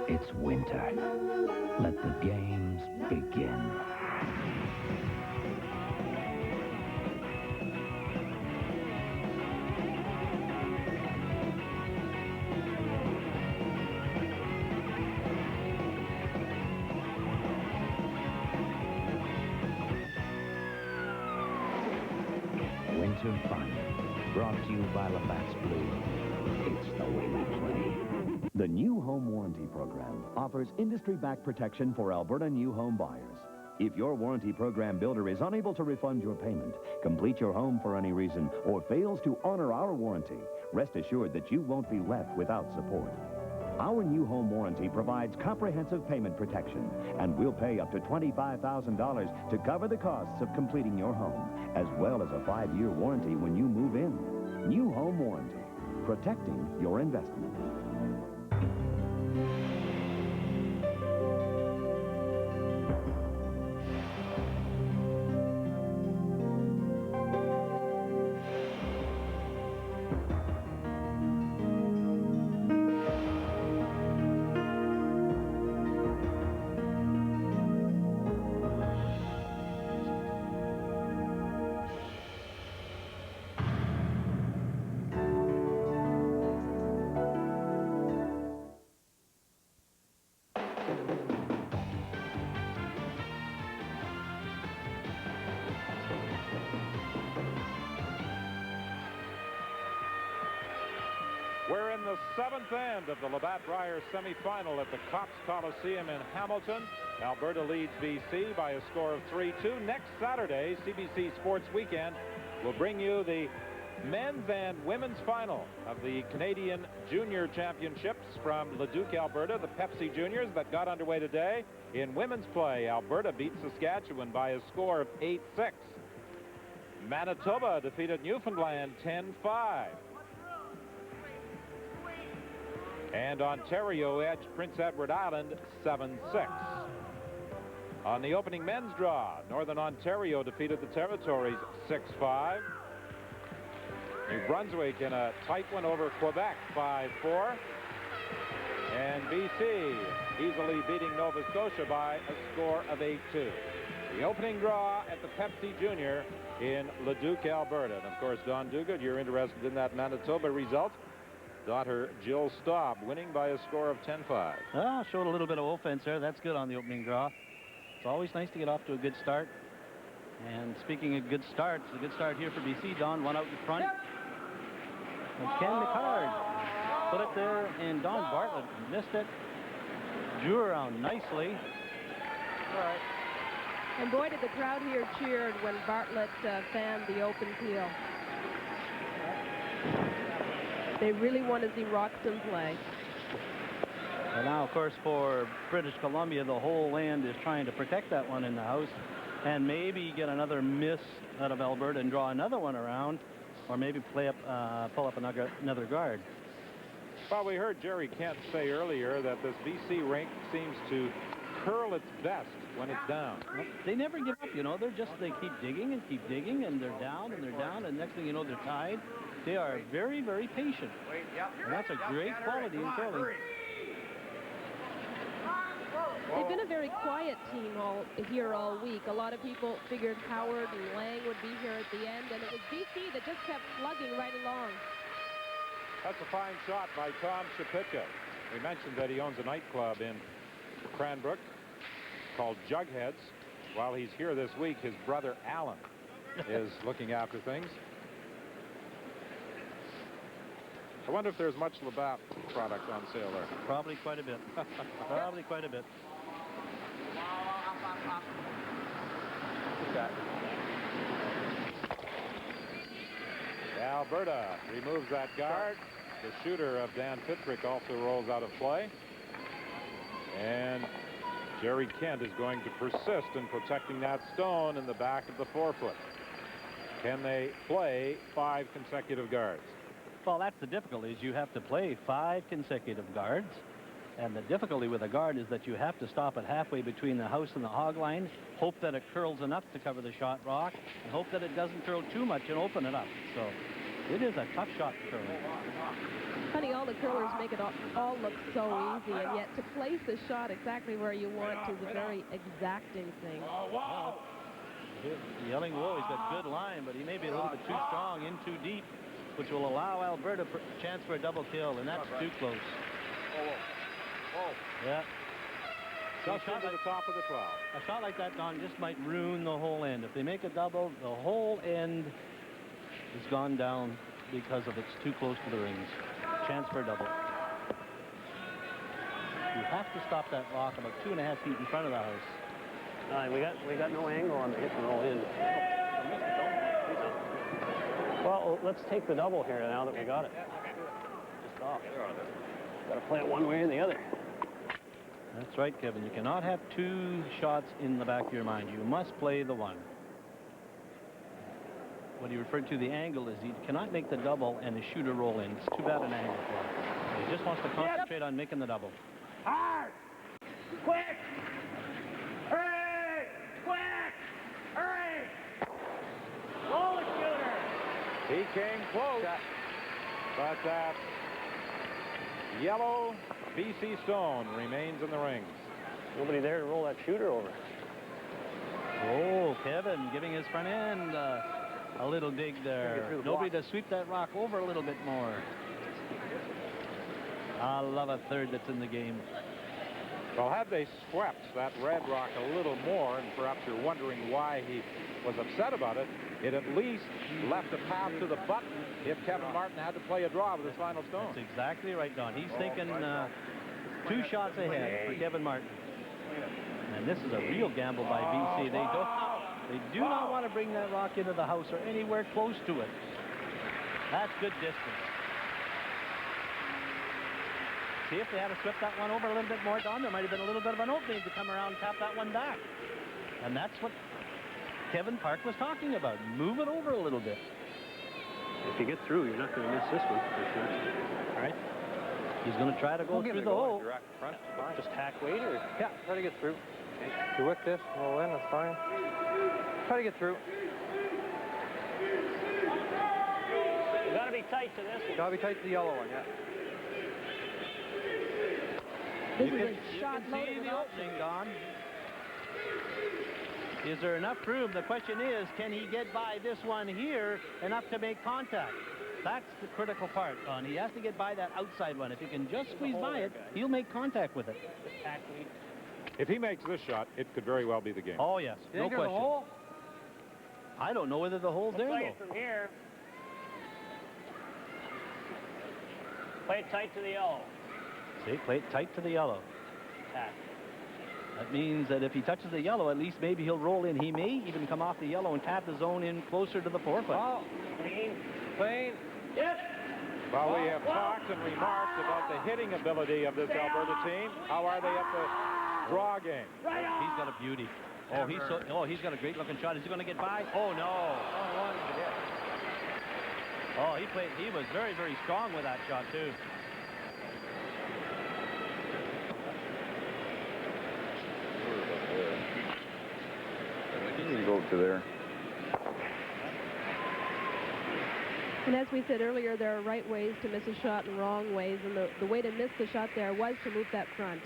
It's winter. Let the games begin. Winter Fun, brought to you by Labatt's Blue. It's the way we play. The New Home Warranty Program offers industry-backed protection for Alberta new home buyers. If your warranty program builder is unable to refund your payment, complete your home for any reason, or fails to honor our warranty, rest assured that you won't be left without support. Our new home warranty provides comprehensive payment protection, and we'll pay up to $25,000 to cover the costs of completing your home, as well as a 5-year warranty when you move in. New Home Warranty, protecting your investment. We're in the 7th end of the Labatt Brier semifinal at the Cops Coliseum in Hamilton. Alberta leads BC by a score of 3-2. Next Saturday, CBC Sports Weekend will bring you the men's and women's final of the Canadian Junior Championships from Leduc, Alberta, the Pepsi Juniors that got underway today. In women's play, Alberta beat Saskatchewan by a score of 8-6. Manitoba defeated Newfoundland 10-5. And Ontario edged Prince Edward Island 7-6. On the opening men's draw, Northern Ontario defeated the Territories 6-5. New Brunswick in a tight one over Quebec 5-4. And BC easily beating Nova Scotia by a score of 8-2. The opening draw at the Pepsi Junior in Leduc, Alberta. And of course, Don Duguid, you're interested in that Manitoba result. Daughter Jill Staub winning by a score of 10-5. Well, showed a little bit of offense there. That's good on the opening draw. It's always nice to get off to a good start. And speaking of good starts, a good start here for BC. Don, one out in front. And Ken McCard put it there, and Don Bartlett missed it. Drew around nicely. All right. And boy, did the crowd here cheered when Bartlett fanned the open peel. They really want to see Roxton play. And now, of course, for British Columbia, the whole land is trying to protect that one in the house and maybe get another miss out of Alberta and draw another one around, or maybe pull up another guard. Well, we heard Gerry Kent say earlier that this BC rink seems to curl its best when it's down. Well, they never give up, you know. They keep digging, and they're down, and next thing you know, they're tied. They are very, very patient. And that's a great quality in curling. They've been a very quiet team here all week. A lot of people figured Howard and Lang would be here at the end, and it was BC that just kept slugging right along. That's a fine shot by Tom Shapitka. We mentioned that he owns a nightclub in Cranbrook called Jugheads. While he's here this week, his brother Alan is looking after things. I wonder if there's much Labatt product on sale there. Probably quite a bit. Probably quite a bit. Alberta removes that guard. The shooter of Dan Fitrick also rolls out of play. And Gerry Kent is going to persist in protecting that stone in the back of the 4-foot. Can they play 5 consecutive guards? Well, that's the difficulty, is you have to play 5 consecutive guards. And the difficulty with a guard is that you have to stop it halfway between the house and the hog line, hope that it curls enough to cover the shot rock, and hope that it doesn't curl too much and open it up. So it is a tough shot to curl. Funny, all the curlers make it all look so easy, and yet to place the shot exactly where you want is a very exacting thing. Yelling Whoa, he's got good line, but he may be a little bit too strong, in too deep, which will allow Alberta a chance for a double kill, and that's too close. Yeah. Just into the top of the 12. A shot like that, Don, just might ruin the whole end. If they make a double, the whole end is gone down because of it's too close to the rings. Chance for a double. You have to stop that rock about 2.5 feet in front of the house. We got no angle on the hit and roll in. Well, let's take the double here now that we got it. Just stop. Got to play it one way or the other. That's right, Kevin. You cannot have 2 shots in the back of your mind. You must play the one. What he referred to, the angle, is he cannot make the double and the shooter roll in. It's too bad an angle for him. He just wants to concentrate on making the double. Hard! Quick! Hurry! Quick! Hurry! Roll the shooter! He came close, but that yellow BC stone remains in the rings. Nobody there to roll that shooter over. Oh, Kevin giving his front end a little dig there. Nobody to sweep that rock over a little bit more. I love a third that's in the game. Well, had they swept that red rock a little more, and perhaps you're wondering why he was upset about it, it at least left a path to the button if Kevin Martin had to play a draw with his final stone. That's exactly right, Don. He's thinking 2 shots ahead for Kevin Martin. And this is a real gamble by BC. They do not want to bring that rock into the house or anywhere close to it. That's good distance. See, if they had to swept that one over a little bit more, Don, there might have been a little bit of an opening to come around and tap that one back. And that's what Kevin Park was talking about. Move it over a little bit. If you get through, you're not going to miss this one for sure. All right. He's going to try to go through the hole. Direct front, fine. Just hack weight or? Yeah, try to get through. If you wick this, roll in, that's fine. Try to get through. You got to be tight to this one. Got to be tight to the yellow one, yeah. This is a shot You can see the opening, Don. Is there enough room? The question is, can he get by this one here enough to make contact? That's the critical part, Don. He has to get by that outside one. If he can just squeeze by it, he'll make contact with it. If he makes this shot, it could very well be the game. Oh, yes. No question. Hole? I don't know whether the hole's there, Play though. it from here. Play it tight to the yellow. See, play it tight to the yellow. Tap. That means that if he touches the yellow, at least maybe he'll roll in. He may even come off the yellow and tap the zone in closer to the 4-foot. Oh, clean. Yes. Well, we have talked and remarked about the hitting ability of this Alberta team. How are they at the draw game? He's got a beauty. He's got a great looking shot. Is he going to get by? Oh no. Oh, he was very, very strong with that shot too. You can go to there. And as we said earlier, there are right ways to miss a shot and wrong ways, and the way to miss the shot there was to move that front.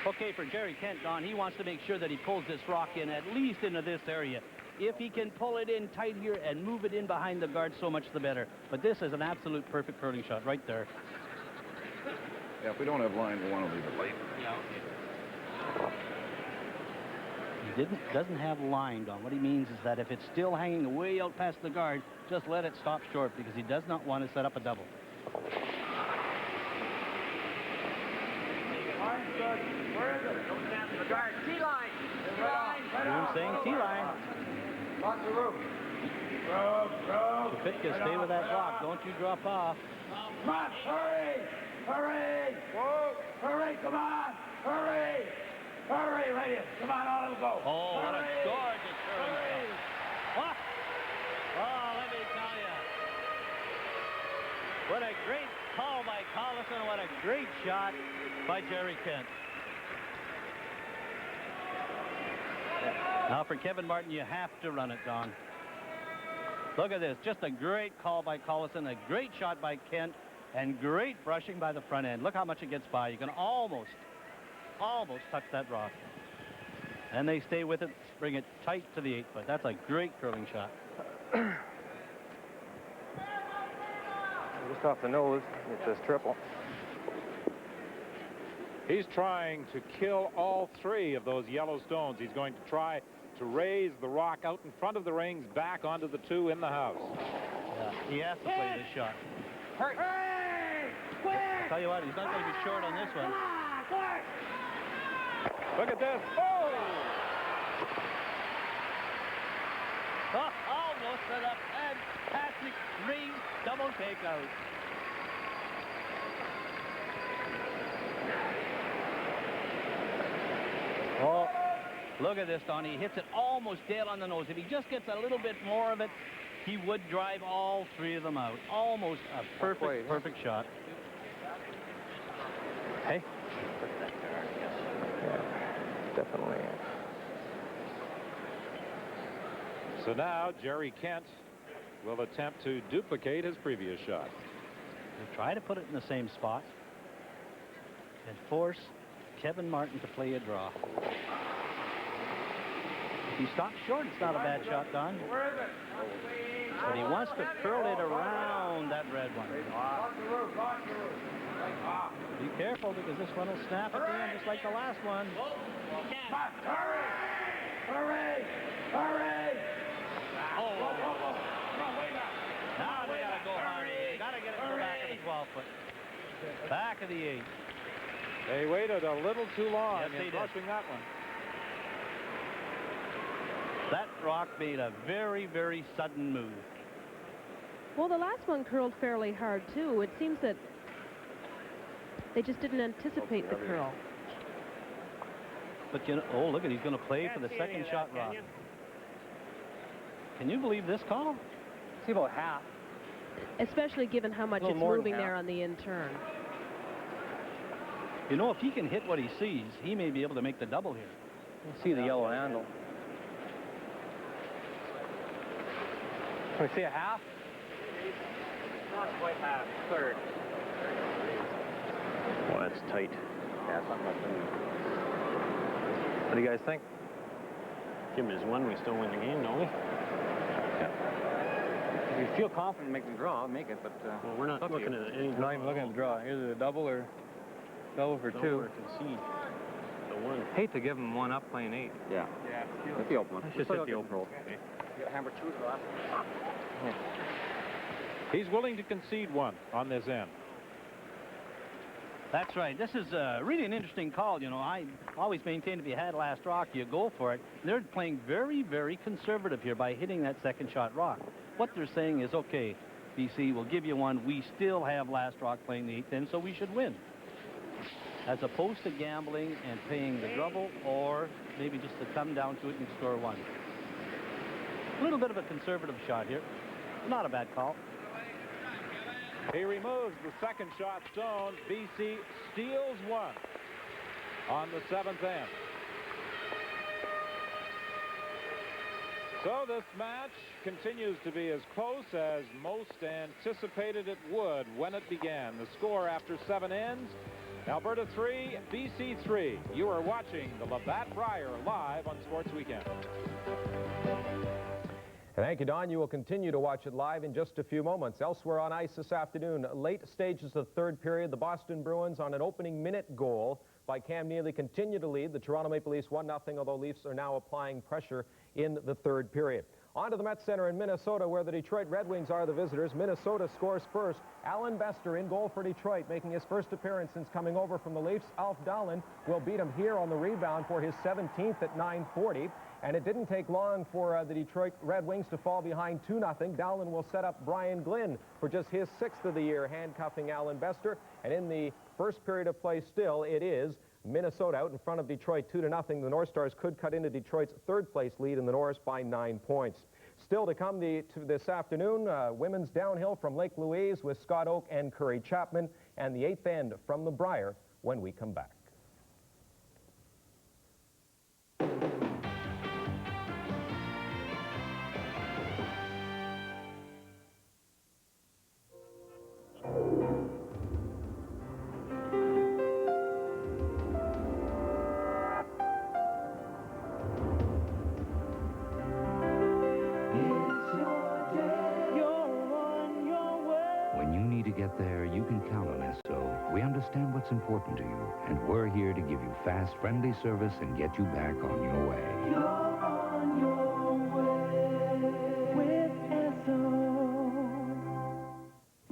Okay, for Gerry Kent, Don, he wants to make sure that he pulls this rock in at least into this area. If he can pull it in tight here and move it in behind the guard, so much the better. But this is an absolute perfect curling shot right there. Yeah, if we don't have line, we want to leave it late. He doesn't have line, Don. What he means is that if it's still hanging way out past the guard, just let it stop short because he does not want to set up a double. Line's good. Where is it? Don't stand the guard. T-line. I'm saying T-line. Lock the roof. Kapitka, stay with that block. Don't you drop off. Come on, hurry! Hurry! Whoa! Hurry, come on! Hurry! Hurry, Radius! Come on, all of them go! Oh, what a Hurry! gorgeous curling Hurry! shot. Oh, let me tell you. What a great call by Collison. What a great shot by Gerry Kent. Now for Kevin Martin, you have to run it, Don. Look at this. Just a great call by Collison, a great shot by Kent, and great brushing by the front end. Look how much it gets by. You can almost touch that rock. And they stay with it, bring it tight to the 8-foot. That's a great curling shot. Just off the nose, it says triple. He's trying to kill all three of those yellow stones. He's going to try to raise the rock out in front of the rings back onto the 2 in the house. Yeah, he has to play this shot. Hurry! Quick! Tell you what, he's not going to be short on this one. Come on, quick! Look at this. Oh! Almost set up. Fantastic ring double takeout. Oh, look at this, Don. He hits it almost dead on the nose. If he just gets a little bit more of it, he would drive all three of them out. Almost a perfect shot. Hey? Yeah, definitely. So now Gerry Kent will attempt to duplicate his previous shot. He'll try to put it in the same spot and force Kevin Martin to play a draw. If he stops short, it's not a bad shot, Don. Where is it? But he wants to curl it around that red one. Lock the roof, lock the roof. Be careful because this one will snap at the end just like the last one. Come on, hurry! Hurry! Hurry! Oh. Whoa, whoa, whoa. Come on, way back. Now they got to go hard. Got to get it to the back of the 12-foot. Back of the 8. They waited a little too long Yes, they in did. brushing that one. That rock made a very, very sudden move. Well, the last one curled fairly hard, too. It seems that they just didn't anticipate the curl. But you know, oh, look at, he's going to play for the second shot rock. Can you believe this call? See about half. Especially given how much it's moving there on the in turn. You know, if he can hit what he sees, he may be able to make the double here. You see the yellow handle. Can we see a half? Not quite half. Third. Well, that's tight. Yeah, something like that. What do you guys think? Give him his one, we still win the game, don't we? If you feel confident making the draw, make it, but... well, we're not looking at any draw. Not even looking at the draw. Here's a double or for Double two. or concede. The one. Hate to give him one up playing 8. Yeah. Hit the open one. Let's just hit the open. Okay. You got hammer 2 to the last one. He's willing to concede one on this end. That's right. This is really an interesting call. You know, I always maintain if you had last rock, you go for it. They're playing very, very conservative here by hitting that second shot rock. What they're saying is, okay, BC, we'll give you one. We still have last rock playing the 8th end, so we should win. As opposed to gambling and paying the double, or maybe just to come down to it and score one. A little bit of a conservative shot here. Not a bad call. He removes the second shot stone. BC steals one on the 7th end. So this match continues to be as close as most anticipated it would when it began. The score after 7 ends, Alberta 3, BC 3. You are watching the Labatt Brier live on Sports Weekend. Thank you, Don. You will continue to watch it live in just a few moments. Elsewhere on ice this afternoon, late stages of the third period, the Boston Bruins on an opening minute goal by Cam Neely continue to lead. The Toronto Maple Leafs 1-0, although Leafs are now applying pressure in the third period. On to the Met Center in Minnesota, where the Detroit Red Wings are the visitors. Minnesota scores first. Alan Bester in goal for Detroit, making his first appearance since coming over from the Leafs. Alf Dahlen will beat him here on the rebound for his 17th at 9:40. And it didn't take long for the Detroit Red Wings to fall behind 2-0. Dahlen will set up Brian Glynn for just his 6th of the year, handcuffing Alan Bester. And in the first period of play still, it is Minnesota out in front of Detroit 2-0. The North Stars could cut into Detroit's third-place lead in the North by 9 points. Still to come this afternoon, women's downhill from Lake Louise with Scott Oak and Curry Chapman, and the 8th end from the Brier when we come back. What's important to you, and we're here to give you fast, friendly service and get you back on your way. You're on your way with Esso.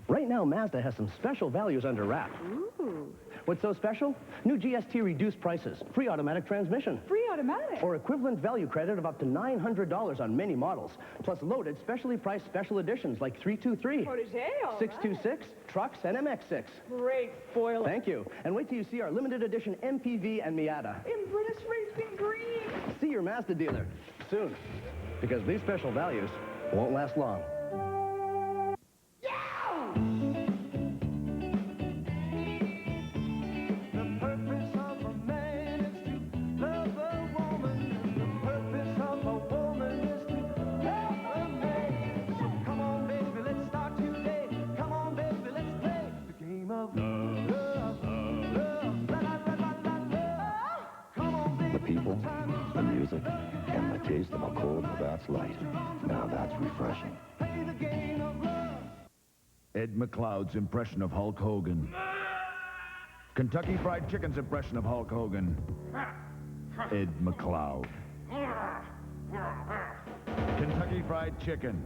Right now, Mazda has some special values under wrap. Ooh. What's so special? New GST reduced prices, free automatic transmission. Free automatic? Or equivalent value credit of up to $900 on many models, plus loaded specially priced special editions like 323, Protégé, 626, Trucks, and MX6. Great spoiler. Thank you. And wait till you see our limited edition MPV and Miata. In British Racing Green. See your Mazda dealer soon, because these special values won't last long. The music, and the taste of a cold Labatt's Light. Now that's refreshing. Ed McLeod's impression of Hulk Hogan. Kentucky Fried Chicken's impression of Hulk Hogan. Ed McLeod. Kentucky Fried Chicken.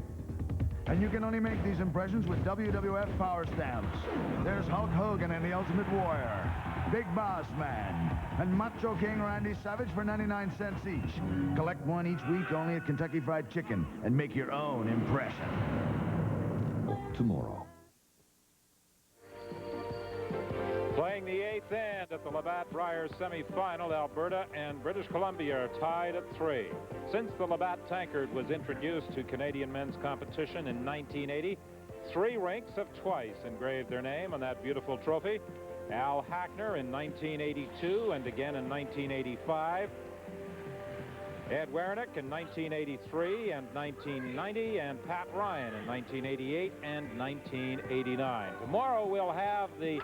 And you can only make these impressions with WWF power stamps. There's Hulk Hogan and the Ultimate Warrior, Big Boss Man, and Macho King Randy Savage for 99 cents each. Collect one each week only at Kentucky Fried Chicken and make your own impression. Tomorrow. Playing the eighth end at the Labatt Brier semifinal. Alberta and British Columbia are tied at 3. Since the Labatt Tankard was introduced to Canadian men's competition in 1980, 3 rinks have twice engraved their name on that beautiful trophy. Al Hackner in 1982 and again in 1985. Ed Wernick in 1983 and 1990, and Pat Ryan in 1988 and 1989. Tomorrow we'll have the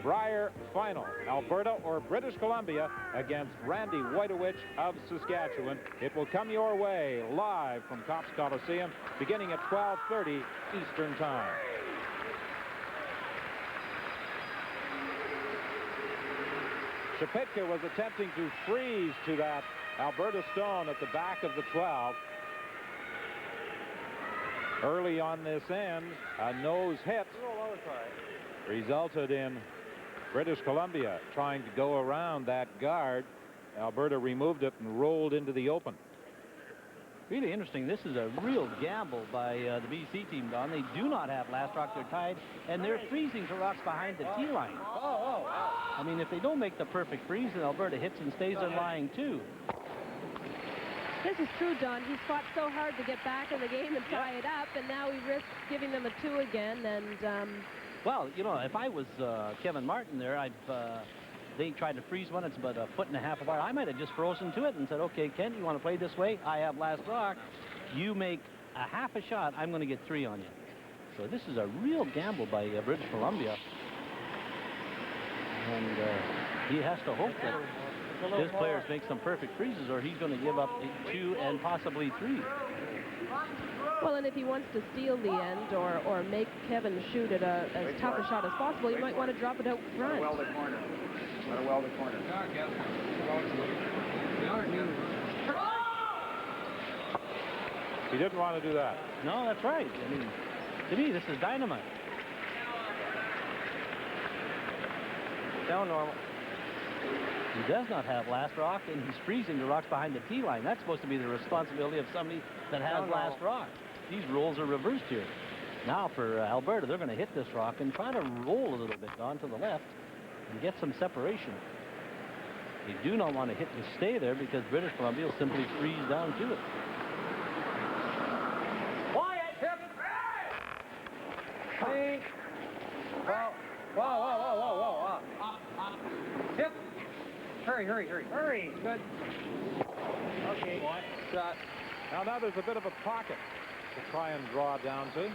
Brier final, Alberta or British Columbia against Randy Wojtowicz of Saskatchewan. It will come your way live from Copps Coliseum beginning at 12:30 Eastern Time. Shapitka was attempting to freeze to that Alberta stone at the back of the 12. Early on this end, a nose hit resulted in British Columbia trying to go around that guard. Alberta removed it and rolled into the open. Really interesting. This is a real gamble by the BC team, Don. They do not have last rock. They're tied, and they're freezing to rocks behind the tee line. I mean, if they don't make the perfect freeze, then Alberta hits and stays there lying, too. This is true, Don. He's fought so hard to get back in the game and tie it up, and now he risks giving them a 2 again. And well, you know, if I was Kevin Martin there, they tried to freeze one. It's about 1.5 foot apart. I might have just frozen to it and said, okay, Kent, you want to play this way? I have last rock. You make a half a shot, I'm going to get 3 on you. So this is a real gamble by British Columbia. And he has to hope that his players make some perfect freezes, or he's going to give up 2 and possibly 3. Well, and if he wants to steal the end or make Kevin shoot at as tough a shot as possible, you might want to drop it out front. Well the corner. Well the corner. He didn't want to do that. No, that's right. I mean, to me, this is dynamite. Down normal. He does not have last rock, and he's freezing the rocks behind the tee line. That's supposed to be the responsibility of somebody that has last rock. These rolls are reversed here. Now for Alberta, they're going to hit this rock and try to roll a little bit on to the left and get some separation. You do not want to hit and stay there because British Columbia will simply freeze down to it. Quiet, hip. Clean. Whoa. Hip. Hurry. Hurry. Good. Okay. Shot. Now there's a bit of a pocket to try and draw down to.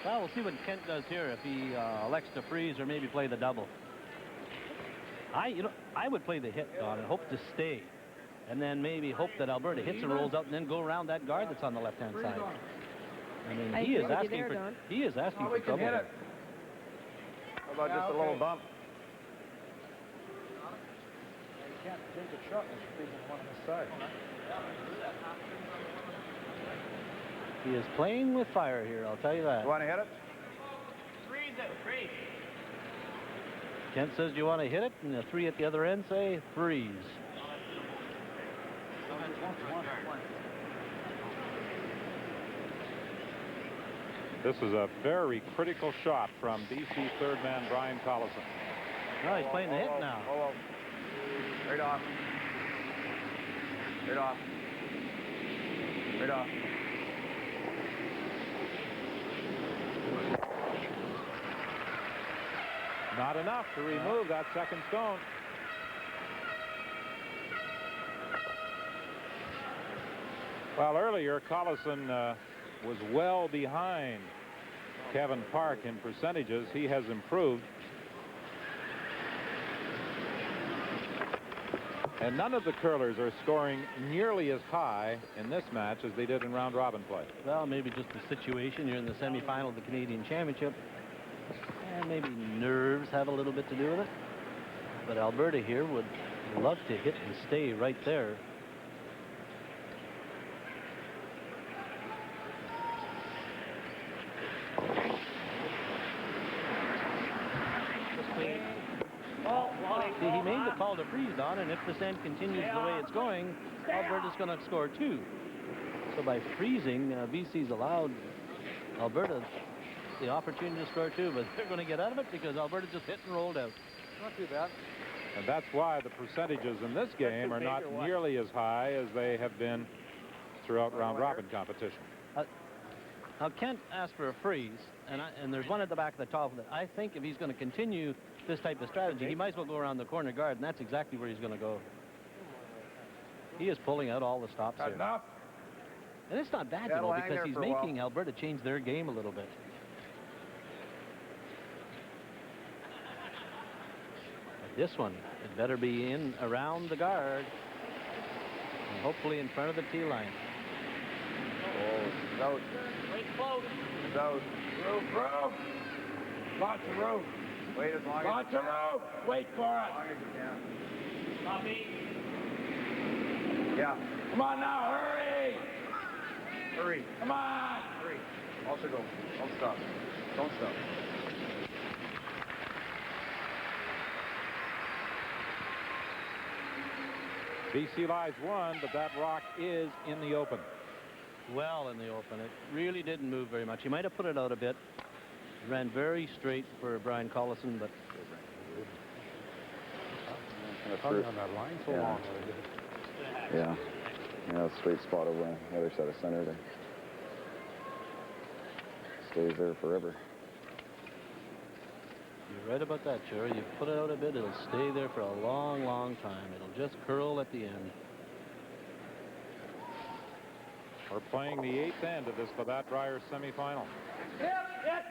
Well, we'll see what Kent does here if he elects to freeze or maybe play the double. I would play the hit, Don, and hope to stay. And then maybe hope that Alberta hits and rolls out and then go around that guard that's on the left-hand side. I mean, he is asking for trouble. Hit it. How about just a little bump? You can't take a shot and freeze on one side. He is playing with fire here, I'll tell you that. You want to hit it? Freeze it, freeze. Kent says, do you want to hit it? And the 3 at the other end say, freeze. This is a very critical shot from BC third man Brian Collison. No, he's playing the hit now. Right off. Right off. Right off. Not enough to remove that second stone. Well, earlier, Collison was well behind Kevin Park in percentages. He has improved. And none of the curlers are scoring nearly as high in this match as they did in round-robin play. Well, maybe just the situation. You're in the semifinal of the Canadian Championship. And maybe nerves have a little bit to do with it. But Alberta here would love to hit and stay right there. See, he made the call to freeze, Don, and if this end continues the way it's going, Alberta's going to score 2. So by freezing, BC's allowed Alberta the opportunity to score 2, but they're going to get out of it because Alberta just hit and rolled out. Not too bad. And that's why the percentages in this game are not nearly as high as they have been throughout round-robin competition. Now, Kent asked for a freeze, and there's one at the back of the top of it. I think if he's going to continue this type of strategy, he might as well go around the corner guard, and that's exactly where he's going to go. He is pulling out all the stops here. Enough. And it's not bad, you know, because he's making Alberta change their game a little bit. But this one, it better be in around the guard, and hopefully in front of the tee line. Oh, it's out. Wait close. It's out. Room. Lots of room. Wait as long as Lots of room. Wait for it. As long as you can. Copy. Yeah. Come on now, hurry. Hurry. Come on. Hurry. Also go. Don't stop. Don't stop. BC lies 1, but that rock is in the open. Well in the open. It really didn't move very much. He might have put it out a bit. Ran very straight for Brian Collison, but Probably on that line so long. Yeah. Yeah, straight spot over on the other side of center there. Stays there forever. You're right about that, Gerry. You put it out a bit, it'll stay there for a long, long time. It'll just curl at the end. We're playing the 8th end of this Brier semifinal. Yep.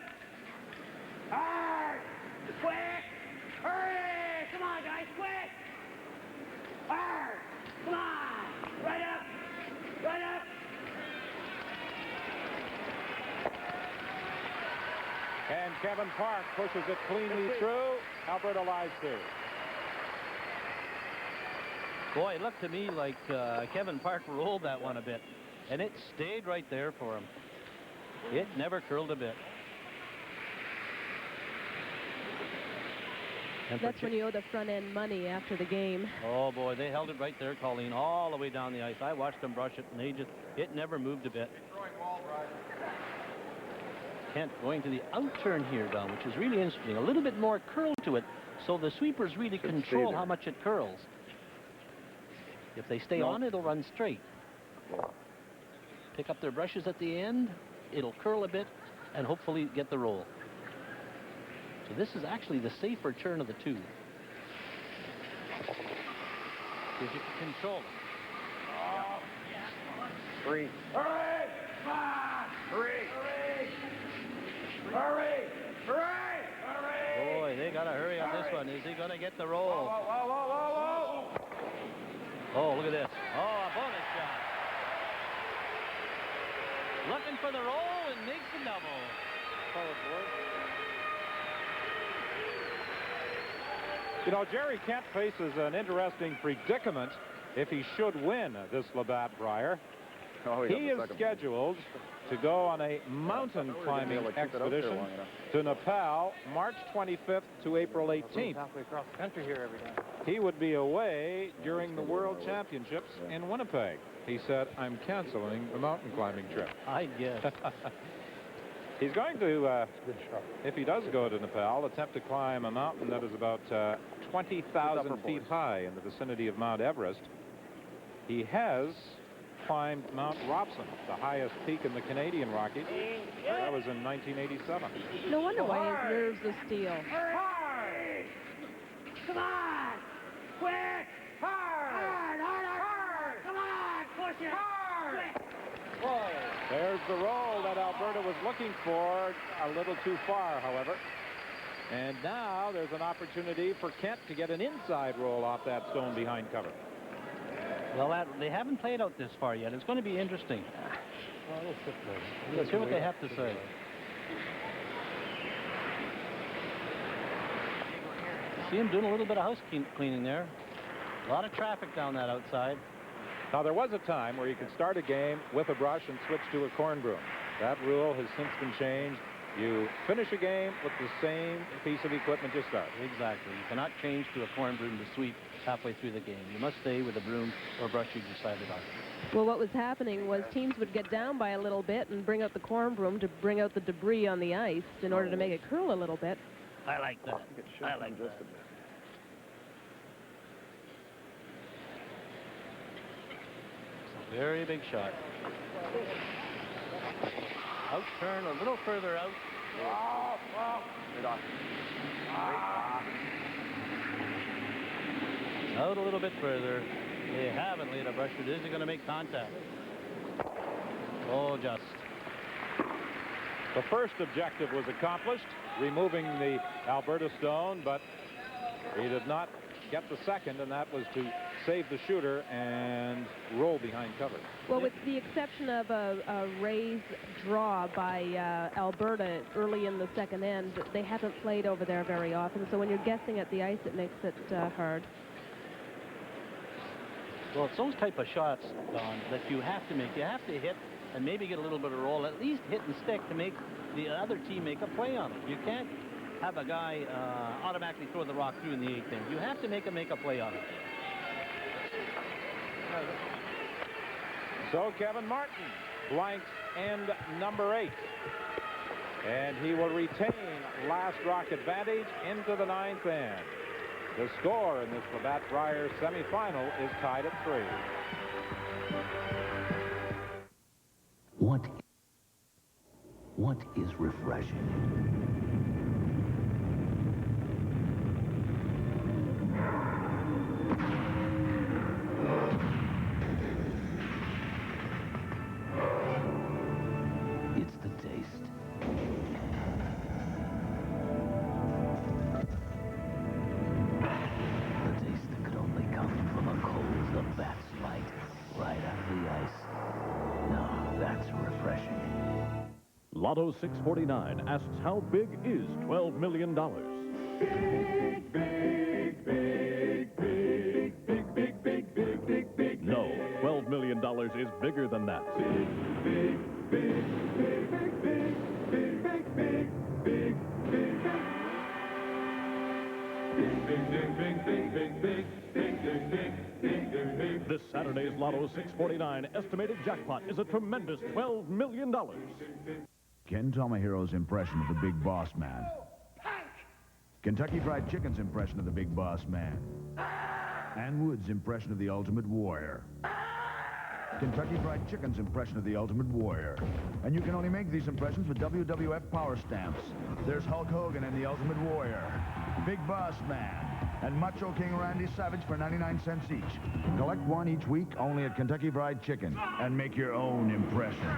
Hard. Quick. Hurry. Come on, guys. Quick. Hard. Come on. Right up. Right up. And Kevin Park pushes it cleanly through. Alberta lies 2. Boy, it looked to me like Kevin Park rolled that one a bit. And it stayed right there for him. It never curled a bit. And That's when you owe the front end money after the game. Oh boy, they held it right there, Colleen, all the way down the ice. I watched them brush it, and it never moved a bit. Kent going to the outturn here, Don, which is really interesting. A little bit more curl to it, so the sweepers really control how much it curls. If they stay on, it'll run straight. Pick up their brushes at the end, it'll curl a bit, and hopefully get the roll. So this is actually the safer turn of the two. Because you can control it. Oh. 3. Hurry. Come on. Hurry. Hurry. Hurry. Boy, they got to hurry on this one. Is he going to get the roll? Whoa. Oh, look at this. Oh, a bonus shot. Looking for the roll and makes the double. You know, Gerry Kent faces an interesting predicament if he should win this Brier. He is scheduled to go on a mountain climbing expedition to Nepal March 25th to April 18th. Halfway across the country here every day. He would be away during the World Championships in Winnipeg. He said, I'm canceling the mountain climbing trip. I guess. He's going to, if he does go to Nepal, attempt to climb a mountain that is about 20,000 feet high in the vicinity of Mount Everest. He has climbed Mount Robson, the highest peak in the Canadian Rockies. That was in 1987. No wonder why his nerves are steel. Hard. Come on. Quick. Hard. Come on. Push it. Hard. Whoa. There's the roll that Alberta was looking for. A little too far, however. And now there's an opportunity for Kent to get an inside roll off that stone behind cover. Well, they haven't played out this far yet. It's going to be interesting. Let's hear what they have to say. See him doing a little bit of house cleaning there. A lot of traffic down that outside. Now, there was a time where you could start a game with a brush and switch to a corn broom. That rule has since been changed. You finish a game with the same piece of equipment you start. Exactly. You cannot change to a corn broom to sweep halfway through the game. You must stay with a broom or brush you decided on. Well, what was happening was teams would get down by a little bit and bring out the corn broom to bring out the debris on the ice in order to make it curl a little bit. I like that. I like that. Very big shot. Out turn a little further out. Out a little bit further. They haven't laid a brush. It is going to make contact. Oh, just. The first objective was accomplished, removing the Alberta stone, but he did not get the second, and that was to save the shooter and roll behind cover. Well, with the exception of a raise draw by Alberta early in the second end, they haven't played over there very often. So when you're guessing at the ice, it makes it hard. Well, it's those type of shots, Don, that you have to make. You have to hit and maybe get a little bit of roll, at least hit and stick to make the other team make a play on it. You can't have a guy automatically throw the rock through in the 8th inning. You have to make a play on it. So Kevin Martin blanks end number 8. And he will retain last rock advantage into the 9th end. The score in this Labatt Brier semifinal is tied at 3. What is refreshing? It's the taste. The taste that could only come from a cold Labatt's Light right out of the ice. No, that's refreshing. Lotto 649 asks, how big is $12 million? Big, big, big, big, big, big, big, big, big, big. No, $12 million is bigger than that. Big, big, big, big, big, big, big, big, big, big, big. This Saturday's Lotto 649 estimated jackpot is a tremendous $12 million. Ken Tomahiro's impression of the Big Boss Man. Kentucky Fried Chicken's impression of the Big Boss Man. Ann Wood's impression of the Ultimate Warrior. Kentucky Fried Chicken's impression of the Ultimate Warrior. And you can only make these impressions with WWF Power Stamps. There's Hulk Hogan and the Ultimate Warrior, Big Boss Man, and Macho King Randy Savage for 99 cents each. Collect one each week only at Kentucky Fried Chicken and make your own impression.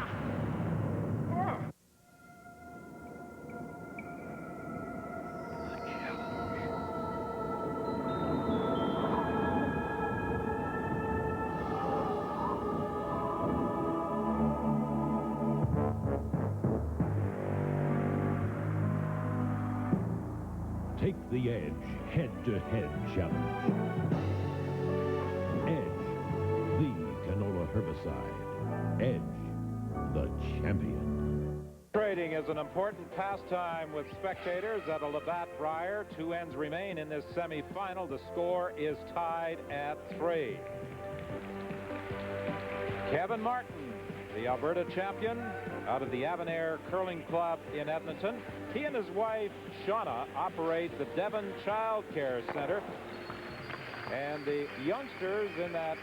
Take the Edge head-to-head challenge. Edge, the canola herbicide. Edge, the champion. Trading is an important pastime with spectators at a Labatt Brier. 2 ends remain in this semifinal. The score is tied at 3. Kevin Martin, the Alberta champion, out of the Avonair Curling Club in Edmonton. He and his wife, Shauna, operate the Devon Child Care Center. And the youngsters in that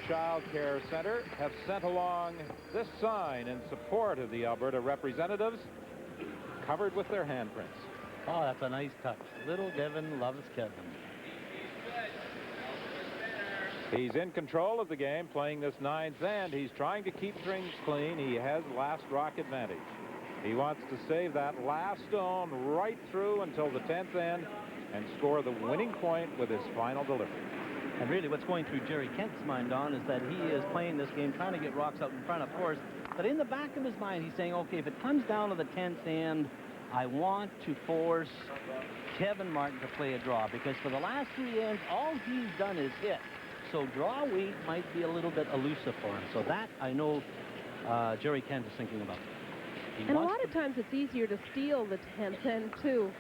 Child Care Center have sent along this sign in support of the Alberta representatives, covered with their handprints. Oh, that's a nice touch. Little Devon loves Kevin. He's in control of the game, playing this 9th end. He's trying to keep things clean. He has last rock advantage. He wants to save that last stone right through until the 10th end and score the winning point with his final delivery. And really what's going through Gerry Kent's mind, Don, is that he is playing this game trying to get rocks out in front, of course. But in the back of his mind, he's saying, okay, if it comes down to the 10th end, I want to force Kevin Martin to play a draw, because for the last 3 ends, all he's done is hit. So draw weight might be a little bit elusive for him. So that I know Gerry Kent is thinking about. And a lot of times it's easier to steal the 10th end, too.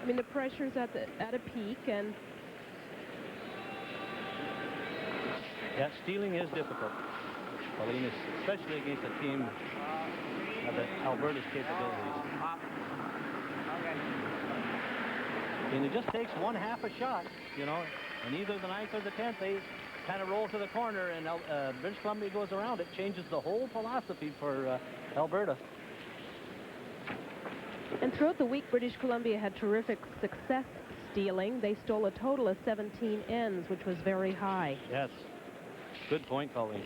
I mean, the pressure's at a peak, and... Yeah, stealing is difficult, especially against a team of Alberta's capabilities. And it just takes 1/2 a shot, you know, and either the 9th or the 10th, kind of roll to the corner, and British Columbia goes around. It changes the whole philosophy for Alberta. And throughout the week, British Columbia had terrific success stealing. They stole a total of 17 ends, which was very high. Yes. Good point, Colleen.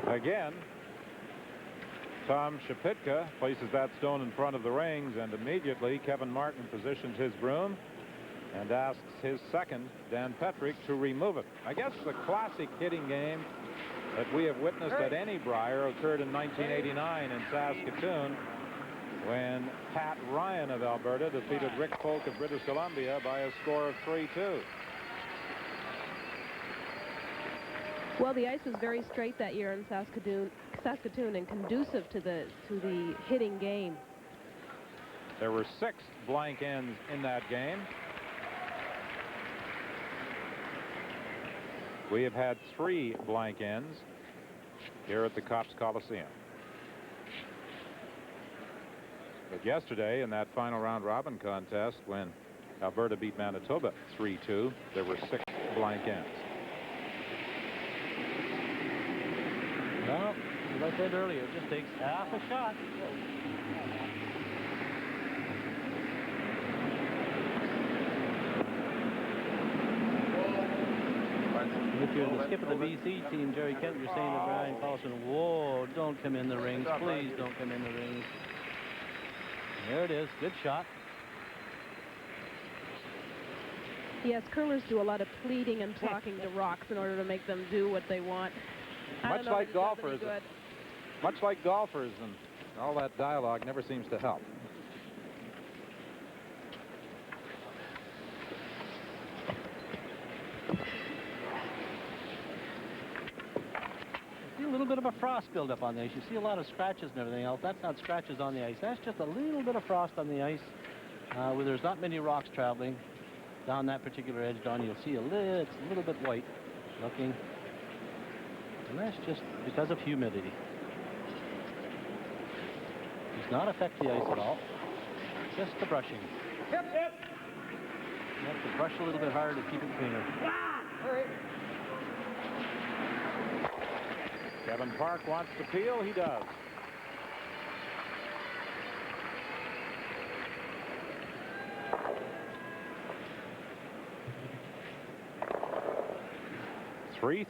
Again, Tom Shapitka places that stone in front of the rings, and immediately Kevin Martin positions his broom and asks his second, Dan Petrick, to remove it. I guess the classic hitting game that we have witnessed at any Brier occurred in 1989 in Saskatoon, when Pat Ryan of Alberta defeated Rick Polk of British Columbia by a score of 3-2. Well, the ice was very straight that year in Saskatoon and conducive to the hitting game. There were 6 blank ends in that game. We have had 3 blank ends here at the Copps Coliseum. But yesterday, in that final round robin contest, when Alberta beat Manitoba 3-2, there were 6 blank ends. Well, as I said earlier, it just takes half a shot. If you're the skip of the BC team, Gerry Kent, you're saying to Brian Paulson, whoa, don't come in the rings. Please don't come in the rings. There it is. Good shot. Yes, curlers do a lot of pleading and talking to rocks in order to make them do what they want. Much like golfers, and all that dialogue never seems to help. See a little bit of a frost buildup on the ice. You see a lot of scratches and everything else. That's not scratches on the ice. That's just a little bit of frost on the ice where there's not many rocks traveling down that particular edge. Don, you'll see it's a little bit white looking. And that's just because of humidity. Does not affect the ice at all. Just the brushing. You have to brush a little bit harder to keep it cleaner. Kevin Park wants to peel. He does.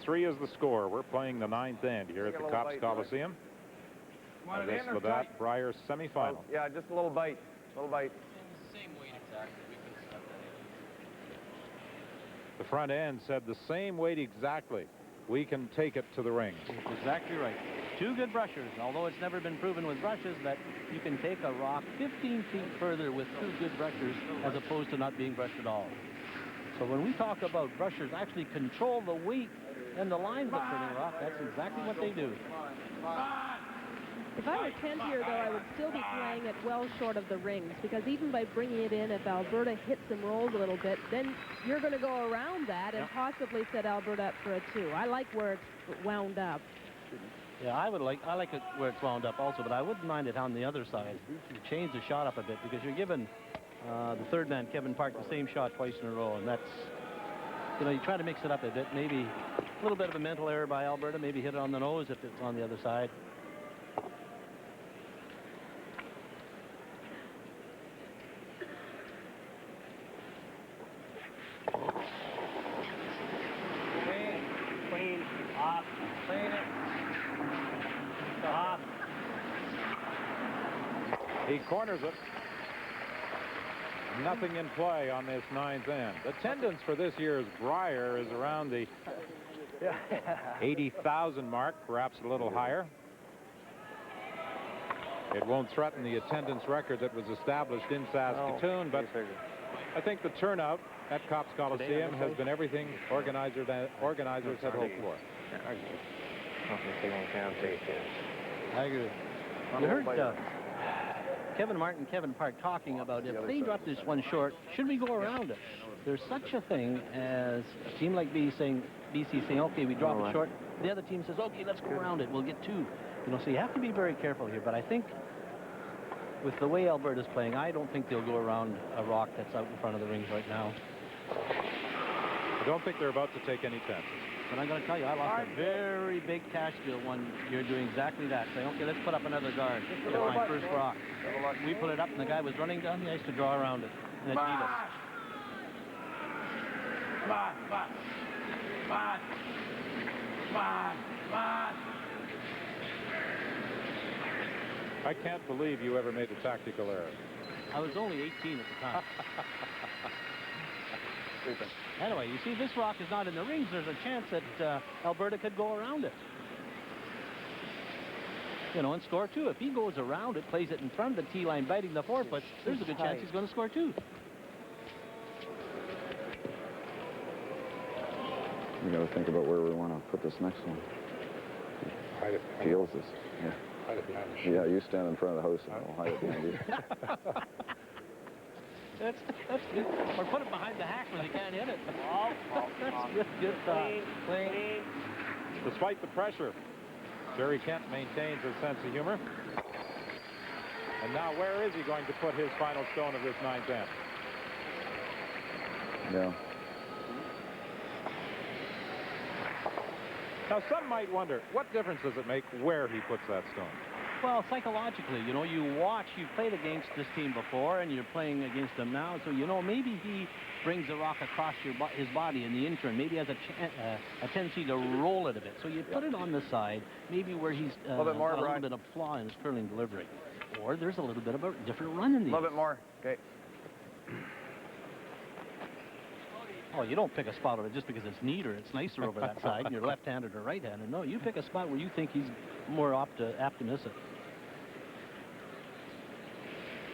Three is the score. We're playing the 9th end here at the Copps Coliseum. This Labatt Brier semifinal. Yeah, just a little bite. Same weight exactly. We can stuff that in. The front end said the same weight exactly. We can take it to the rings. That's exactly right. 2 good brushers, although it's never been proven with brushes that you can take a rock 15 feet further with 2 good brushers as opposed to not being brushed at all. So when we talk about brushers actually control the weight and the lines of the rock, that's exactly what they do. If I were Kent here, though, I would still be playing it well short of the rings, because even by bringing it in, if Alberta hits and rolls a little bit, then you're going to go around that and possibly set Alberta up for a 2. I like where it's wound up. Yeah, I like it where it's wound up also, but I wouldn't mind it on the other side. You change the shot up a bit, because you're giving the third man, Kevin Park, the same shot twice in a row, and that's, you try to mix it up a bit. Maybe a little bit of a mental error by Alberta, maybe hit it on the nose if it's on the other side. Clean, off, clean it. Off. He corners it. Nothing in play on this 9th end. Attendance for this year's Brier is around the 80,000 mark, perhaps a little higher. It won't threaten the attendance record that was established in Saskatoon, but I think the turnout at Copps Coliseum has been everything organizers had hoped for. I agree. You heard Kevin Martin, Kevin Park talking about if they drop this one short, should we go around it? There's such a thing as a team like BC saying, okay, we drop it short. The other team says, okay, let's go around it. We'll get two. You know, so you have to be very careful here. But I think with the way Alberta's playing, I don't think they'll go around a rock that's out in front of the rings right now. I don't think they're about to take any chances. But I'm going to tell you, I lost a very big cash deal one year doing exactly that. Saying, okay, let's put up another guard. Get my first rock. We put it up, and the guy was running down the ice to draw around it. And it beat us. Come on, come on. Come on. Come on, come on. I can't believe you ever made a tactical error. I was only 18 at the time. Anyway, you see, this rock is not in the rings. There's a chance that Alberta could go around it. You know, and score two. If he goes around it, plays it in front of the tee line, biting the 4 foot, there's a good chance he's going to score two. We got to think about where we want to put this next one. Hide it. Feels this. Yeah. Hide it behind the sheet. Yeah, you stand in front of the house and I'll hide it behind you. That's good. Or put it behind the hack when you can't hit it. That's good thought. Clean. Despite the pressure, Gerry Kent maintains his sense of humor. And now where is he going to put his final stone of this ninth end? Yeah. Now, some might wonder, what difference does it make where he puts that stone? Well, psychologically, you know, you watch, you've played against this team before, and you're playing against them now, so, you know, maybe he brings the rock across his body in the interim. Maybe has a tendency to roll it a bit. So you put it on the side, maybe where he's got a little bit of flaw in his curling delivery. Or there's a little bit of a different run in the A little bit more. Okay. Oh, you don't pick a spot of it just because it's neater, it's nicer over that side, and you're left-handed or right-handed. No, you pick a spot where you think he's more apt to miss it.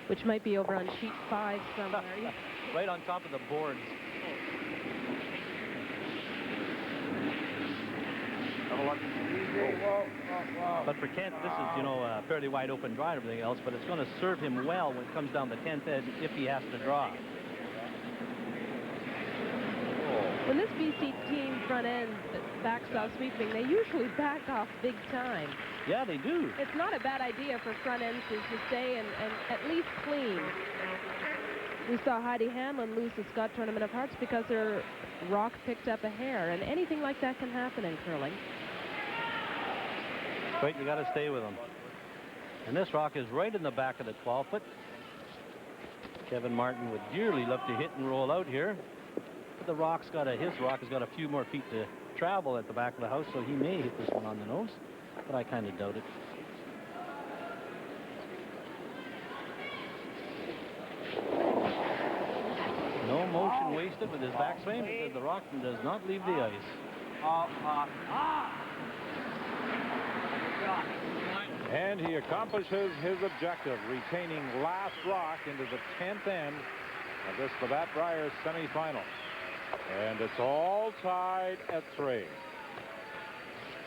Which might be over on sheet 5 somewhere. Right on top of the boards. But for Kent, this is, you know, a fairly wide open draw and everything else, but it's going to serve him well when it comes down the 10th edge if he has to draw. When this BC team front end backs off sweeping, they usually back off big time. Yeah, they do. It's not a bad idea for front ends to stay and at least clean. We saw Heidi Hanlon lose the Scott Tournament of Hearts because her rock picked up a hair, and anything like that can happen in curling. Wait, you got to stay with them. And this rock is right in the back of the 12-foot. Kevin Martin would dearly love to hit and roll out here. But his rock has got a few more feet to travel at the back of the house, so he may hit this one on the nose, but I kind of doubt it. No motion wasted with his backswing because the rock does not leave the ice. And he accomplishes his objective, retaining last rock into the 10th end of this Labatt Brier semifinal. And it's all tied at 3.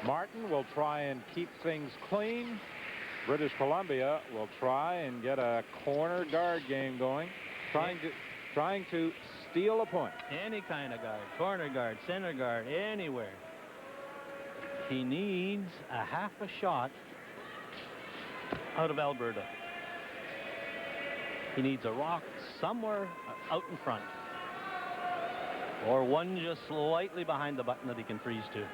Martin will try and keep things clean. British Columbia will try and get a corner guard game going, trying to steal a point. Any kind of guard, corner guard, center guard, anywhere. He needs a half a shot out of Alberta. He needs a rock somewhere out in front. Or one just slightly behind the button that he can freeze to.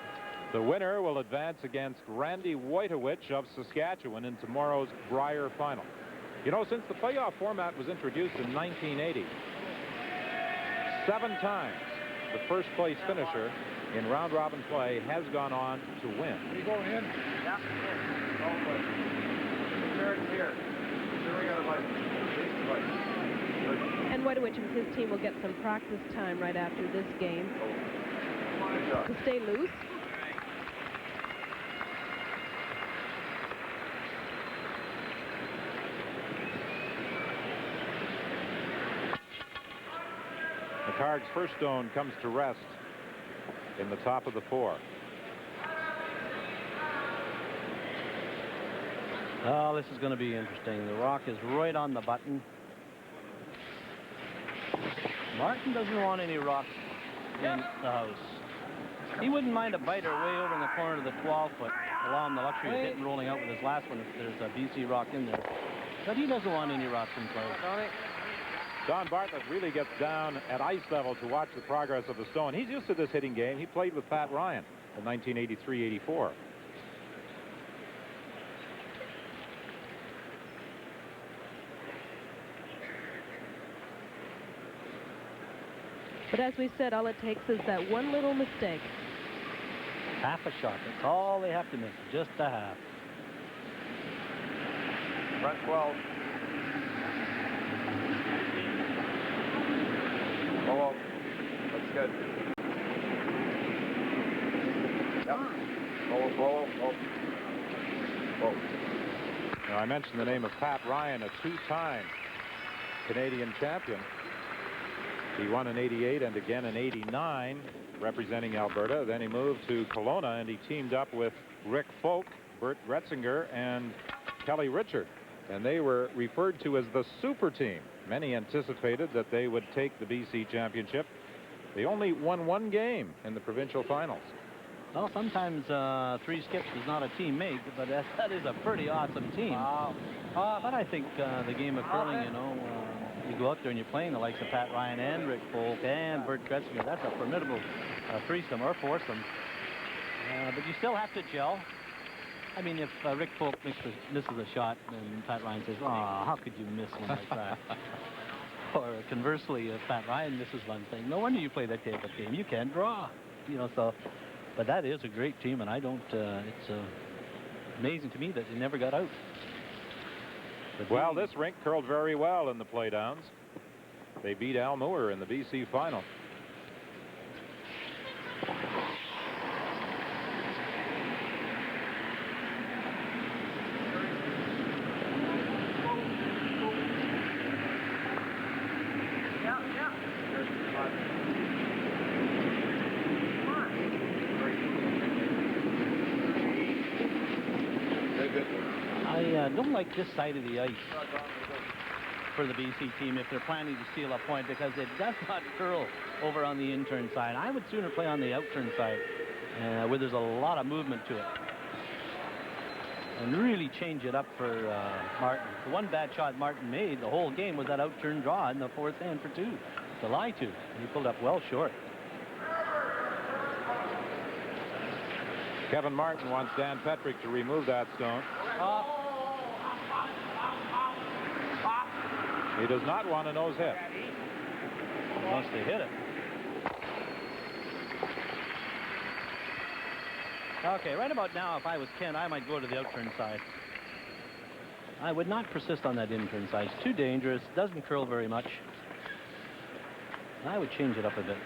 The winner will advance against Randy Wojtowicz of Saskatchewan in tomorrow's Brier final. You know, since the playoff format was introduced in 1980, 7 times the first place finisher in round-robin play has gone on to win. We go in? Yeah. Here. Here we got a light. And Wojtowicz and his team will get some practice time right after this game to stay loose. McHarg's first stone comes to rest in the top of the 4. Oh, this is going to be interesting. The rock is right on the button. Martin doesn't want any rocks in the house. He wouldn't mind a biter way over in the corner of the 12-foot, allow him the luxury of hitting rolling out with his last one if there's a BC rock in there. But he doesn't want any rocks in play. Don Bartlett really gets down at ice level to watch the progress of the stone. He's used to this hitting game. He played with Pat Ryan in 1983-84. But as we said, all it takes is that one little mistake. Half a shot. That's all they have to miss. Just a half. Front 12. Oh, that's good. Yep. Oh. Now, I mentioned the name of Pat Ryan, a two-time Canadian champion. He won in '88 and again in '89, representing Alberta. Then he moved to Kelowna, and he teamed up with Rick Folk, Bert Gretzinger, and Kelly Richard. And they were referred to as the super team. Many anticipated that they would take the BC championship. They only won one game in the provincial finals. Well, sometimes 3 skips is not a team made, but that is a pretty awesome team. Wow. But I think the game of curling, you know, you go out there and you're playing the likes of Pat Ryan and Rick Folk and Bert Gretzinger. That's a formidable threesome or foursome. But you still have to gel. I mean, if Rick Folk misses a shot and Pat Ryan says, "Oh, how could you miss one like that?" Or conversely, if Pat Ryan misses one thing, no wonder you play that type of game. You can't draw, you know. So, but that is a great team, and I don't. It's amazing to me that they never got out. But well, this rink curled very well in the playdowns. They beat Al Moore in the BC final. I don't like this side of the ice for the BC team if they're planning to steal a point, because it does not curl over on the in-turn side. I would sooner play on the out-turn side where there's a lot of movement to it. And really change it up for Martin. The one bad shot Martin made the whole game was that out-turn draw in the fourth hand for 2 to lie to. And he pulled up well short. Kevin Martin wants Dan Petrick to remove that stone. He does not want a nose hit. He wants to hit it. Okay, right about now, if I was Ken, I might go to the out-turn side. I would not persist on that in-turn side. It's too dangerous. Doesn't curl very much. I would change it up a bit.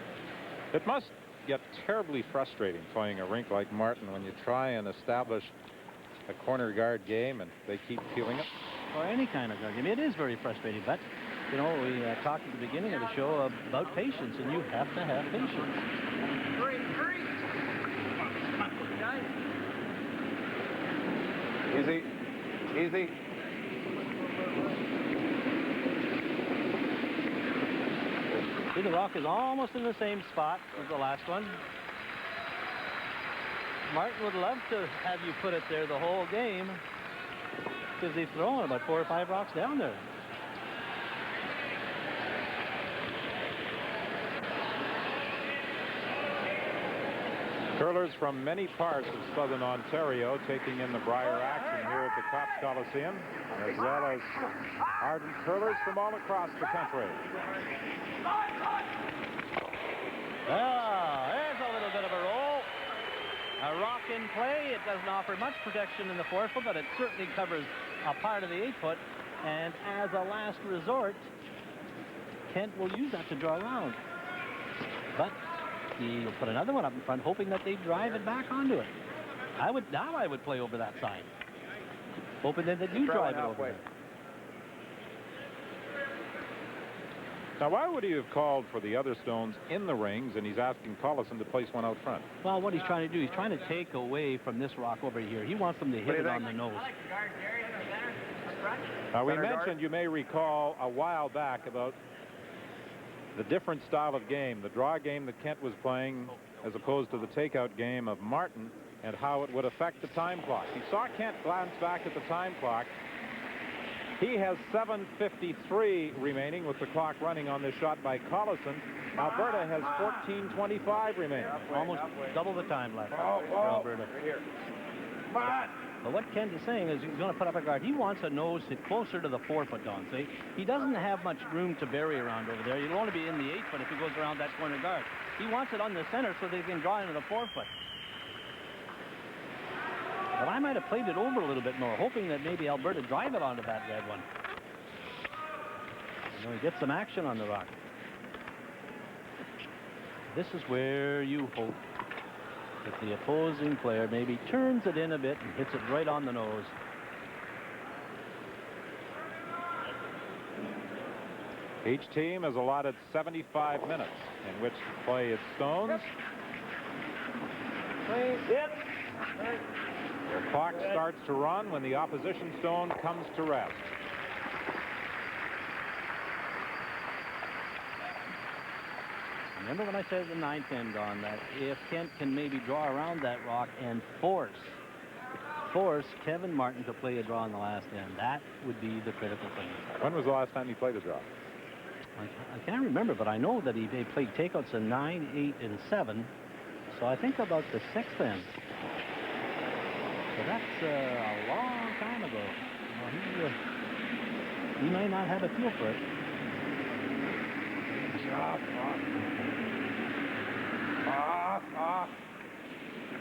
It must get terribly frustrating playing a rink like Martin when you try and establish a corner guard game and they keep peeling it. Or any kind of guard game. It is very frustrating, but, you know, we talked at the beginning of the show about patience, and you have to have patience. Easy. Easy. See, the rock is almost in the same spot as the last one. Martin would love to have you put it there the whole game, because they've thrown about 4 or 5 rocks down there. Curlers from many parts of southern Ontario taking in the Brier action here at the Cops Coliseum, as well as ardent curlers from all across the country. Ah, there's a little bit of a roll. A rock in play. It doesn't offer much protection in the 4-foot, but it certainly covers a part of the 8-foot. And as a last resort, Kent will use that to draw around. But he'll put another one up in front, hoping that they drive it back onto it. I would play over that side, hoping that they do drive it over there. Now, why would he have called for the other stones in the rings, and he's asking Collison to place one out front? Well, what he's trying to do, he's trying to take away from this rock over here. He wants them to hit it on the nose. Now, we Center guard. mentioned, you may recall, a while back about the different style of game, the draw game that Kent was playing as opposed to the takeout game of Martin, and how it would affect the time clock. He saw Kent glance back at the time clock. He has 7:53 remaining with the clock running on this shot by Coliseum. Alberta has 14:25 remaining. Almost double the time left for Alberta. But what Kent is saying is he's going to put up a guard. He wants a nose hit closer to the 4-foot, Don. See, he doesn't have much room to bury around over there. He'll only be in the 8-foot if he goes around that corner guard. He wants it on the center so they can draw into the 4-foot. But I might have played it over a little bit more, hoping that maybe Alberta drive it onto that red one. You know, he gets some action on the rock. This is where you hope that the opposing player maybe turns it in a bit and hits it right on the nose. Each team is allotted 75 minutes in which to play its stones. Their clock starts to run when the opposition stone comes to rest. Remember when I said at the 9th end on that if Kent can maybe draw around that rock and force Kevin Martin to play a draw in the last end, that would be the critical thing. When was the last time he played a draw? I can't remember, but I know that he played takeouts in 9, 8, and 7. So I think about the 6th end. So that's a long time ago. Well, he may not have a feel for it.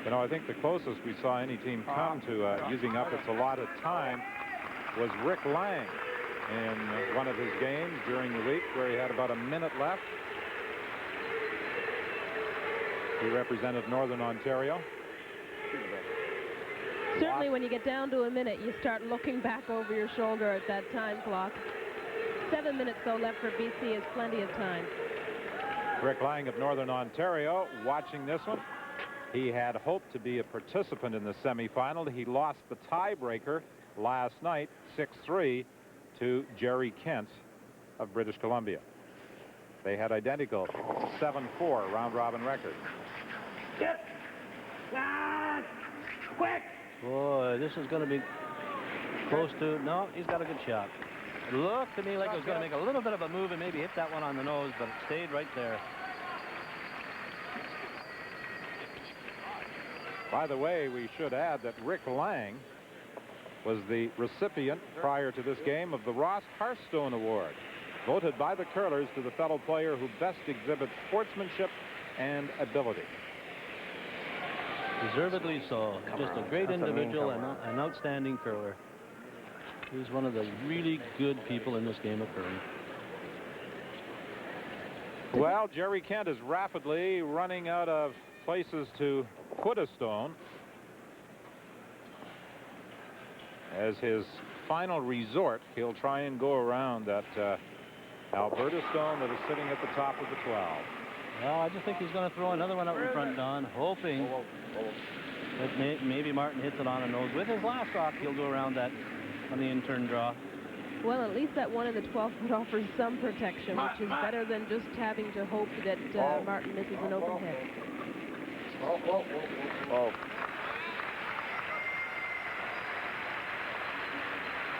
You know, I think the closest we saw any team come to using up its allotted time was Rick Lang in one of his games during the week where he had about a minute left. He represented Northern Ontario. Certainly when you get down to a minute, you start looking back over your shoulder at that time clock. 7 minutes, though, left for BC is plenty of time. Rick Lang of Northern Ontario watching this one. He had hoped to be a participant in the semifinal. He lost the tiebreaker last night, 6-3, to Gerry Kent of British Columbia. They had identical 7-4 round-robin record. Yep. Quick! Boy, this is going to be close to... No, he's got a good shot. It looked to me like it was going to make a little bit of a move and maybe hit that one on the nose, but it stayed right there. By the way, we should add that Rick Lang was the recipient prior to this game of the Ross Hearthstone Award, voted by the curlers to the fellow player who best exhibits sportsmanship and ability. Deservedly so. Just a great individual and an outstanding curler. He's one of the really good people in this game of curling. Well, Gerry Kent is rapidly running out of places to put a stone. As his final resort, he'll try and go around that Alberta stone that is sitting at the top of the 12. Well, I just think he's going to throw another one out in front, Don, hoping that maybe Martin hits it on the nose. With his last rock, he'll go around that on the in-turn draw. Well, at least that one in the 12-foot offers some protection, which is better than just having to hope that Martin misses an open hit.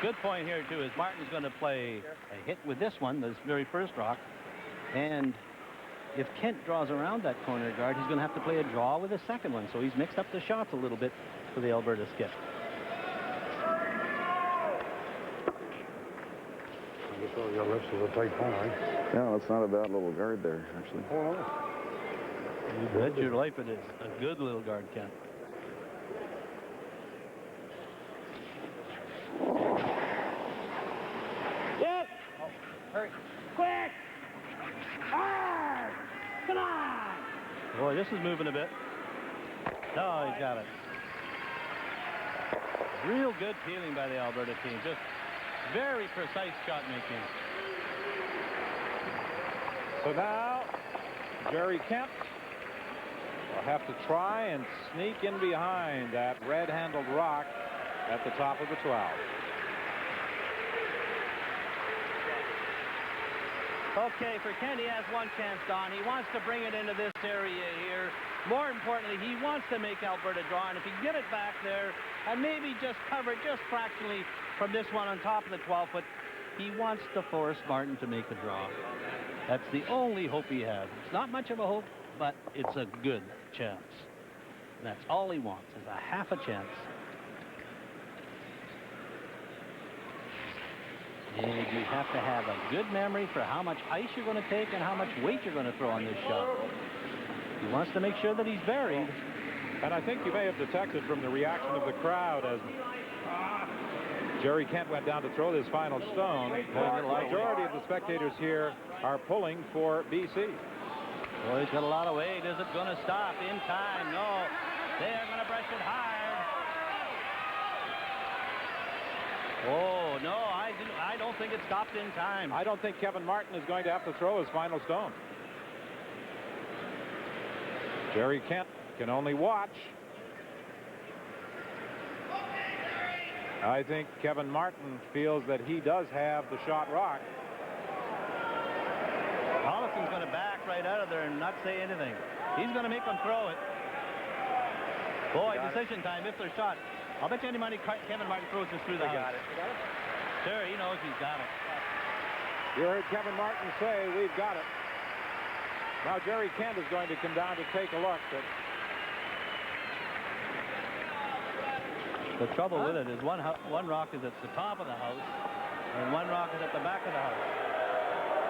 Good point here, too, is Martin's going to play a hit with this one, this very first rock. And if Kent draws around that corner guard, he's going to have to play a draw with his second one. So he's mixed up the shots a little bit for the Alberta skip. Your lips is a tight phone, right? Yeah, that's not a bad little guard there, actually. You bet your life it is. A good little guard, Kent. Yep. Hurry. Quick! Hard! Come on! Boy, this is moving a bit. No, he's got it. Real good feeling by the Alberta team. Just very precise shot making. So now, Gerry Kent will have to try and sneak in behind that red-handled rock at the top of the 12. Okay, for Kent, he has one chance, Don. He wants to bring it into this area here. More importantly, he wants to make Alberta draw, and if he can get it back there and maybe just cover it just fractionally from this one on top of the 12-foot, he wants to force Martin to make a draw. That's the only hope he has. It's not much of a hope, but it's a good chance. And that's all he wants, is a half a chance. And you have to have a good memory for how much ice you're going to take and how much weight you're going to throw on this shot. He wants to make sure that he's buried. And I think you may have detected from the reaction of the crowd as Gerry Kent went down to throw this final stone. The majority of the spectators here are pulling for BC. Well, he's got a lot of weight. Is it going to stop in time? No. They are going to brush it hard. Oh, no, I don't think it stopped in time. I don't think Kevin Martin is going to have to throw his final stone. Gerry Kent can only watch. I think Kevin Martin feels that he does have the shot rocked. Hollison's going to back right out of there and not say anything. He's going to make them throw it. Boy, decision time if they're shot. I'll bet you any money Kevin Martin throws this through the house. Got it. Sure, he knows he's got it. You heard Kevin Martin say, we've got it. Now Gerry Kent is going to come down to take a look. The trouble with it is one rock is at the top of the house and one rock is at the back of the house.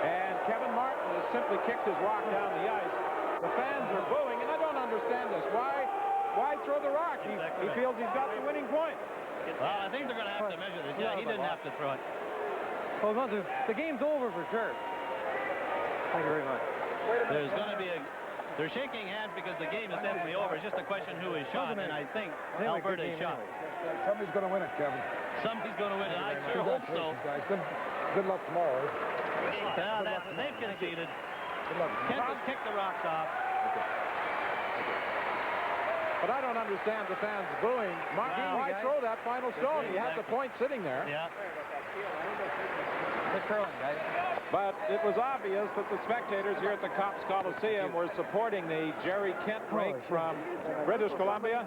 And Kevin Martin has simply kicked his rock down the ice. The fans are booing, and I don't understand this. Why throw the rock? He feels he's got the winning point. Well, I think they're going to have to measure this. Yeah, he didn't have to throw it. Well, the game's over for sure. Thank you very much. There's going to be they're shaking hands because the game is definitely over. It's just a question who is shot, and I think Alberta is shot. Somebody's going to win it, Kevin. Somebody's going to win it. I sure hope so. Good luck tomorrow. Well, they've conceded. Kent has kicked the rocks off. But I don't understand the fans booing. Martin, why throw that final stone? He had the point sitting there. Yeah. Good curling, guys. But it was obvious that the spectators here at the Cops Coliseum were supporting the Gerry Kent rake from British Columbia.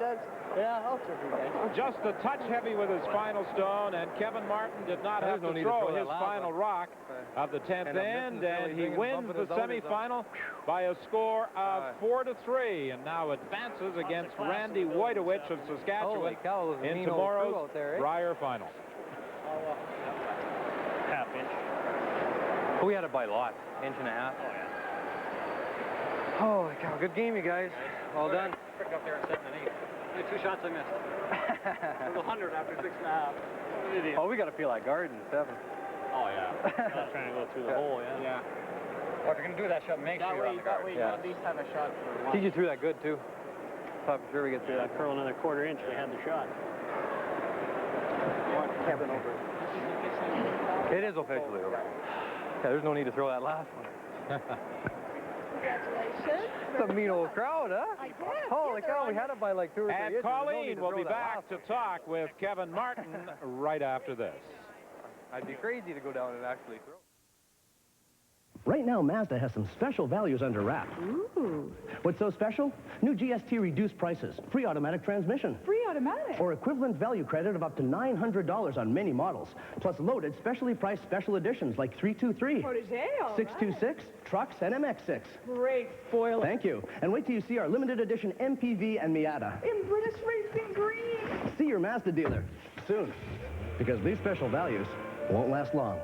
Yeah, I'll take it. Just a touch heavy with his final stone, and Kevin Martin did not have to throw his final rock of the 10th end, and he wins the semifinal by a score of 4-3, and now advances against Randy Wojtowicz of Saskatchewan in tomorrow's Brier final. Half inch. We had it by lots, inch and a half. Oh, yeah. Holy cow, good game, you guys. Well done. Picked up there at 7 and 8. Only 2 shots I missed. It was 100 after 6.5. Oh, we got to feel like Garden, 7. Oh, yeah. I was trying to go through the hole, yeah. Yeah. Well, if you're going to do that shot, make sure you're on the guard. That way you at least have a shot for one. TJ threw that good, too. Thought for sure we get through that. Curl another quarter inch, we had the shot. Kevin over. It is officially over. Yeah, there's no need to throw that last one. Congratulations. It's a mean old crowd, huh? I guess. Holy cow, we had it by like 2 or 3 And inches. Colleen will be back to talk with Kevin Martin right after this. I'd be crazy to go down and actually throw. Right now, Mazda has some special values under wrap. Ooh. What's so special? New GST reduced prices, free automatic transmission, Free automatic. or equivalent value credit of up to $900 on many models, plus loaded specially priced special editions like 323, Protege, all 626, trucks, and MX6. Great spoiler. Thank you. And wait till you see our limited edition MPV and Miata. In British Racing Green. See your Mazda dealer soon, because these special values won't last long.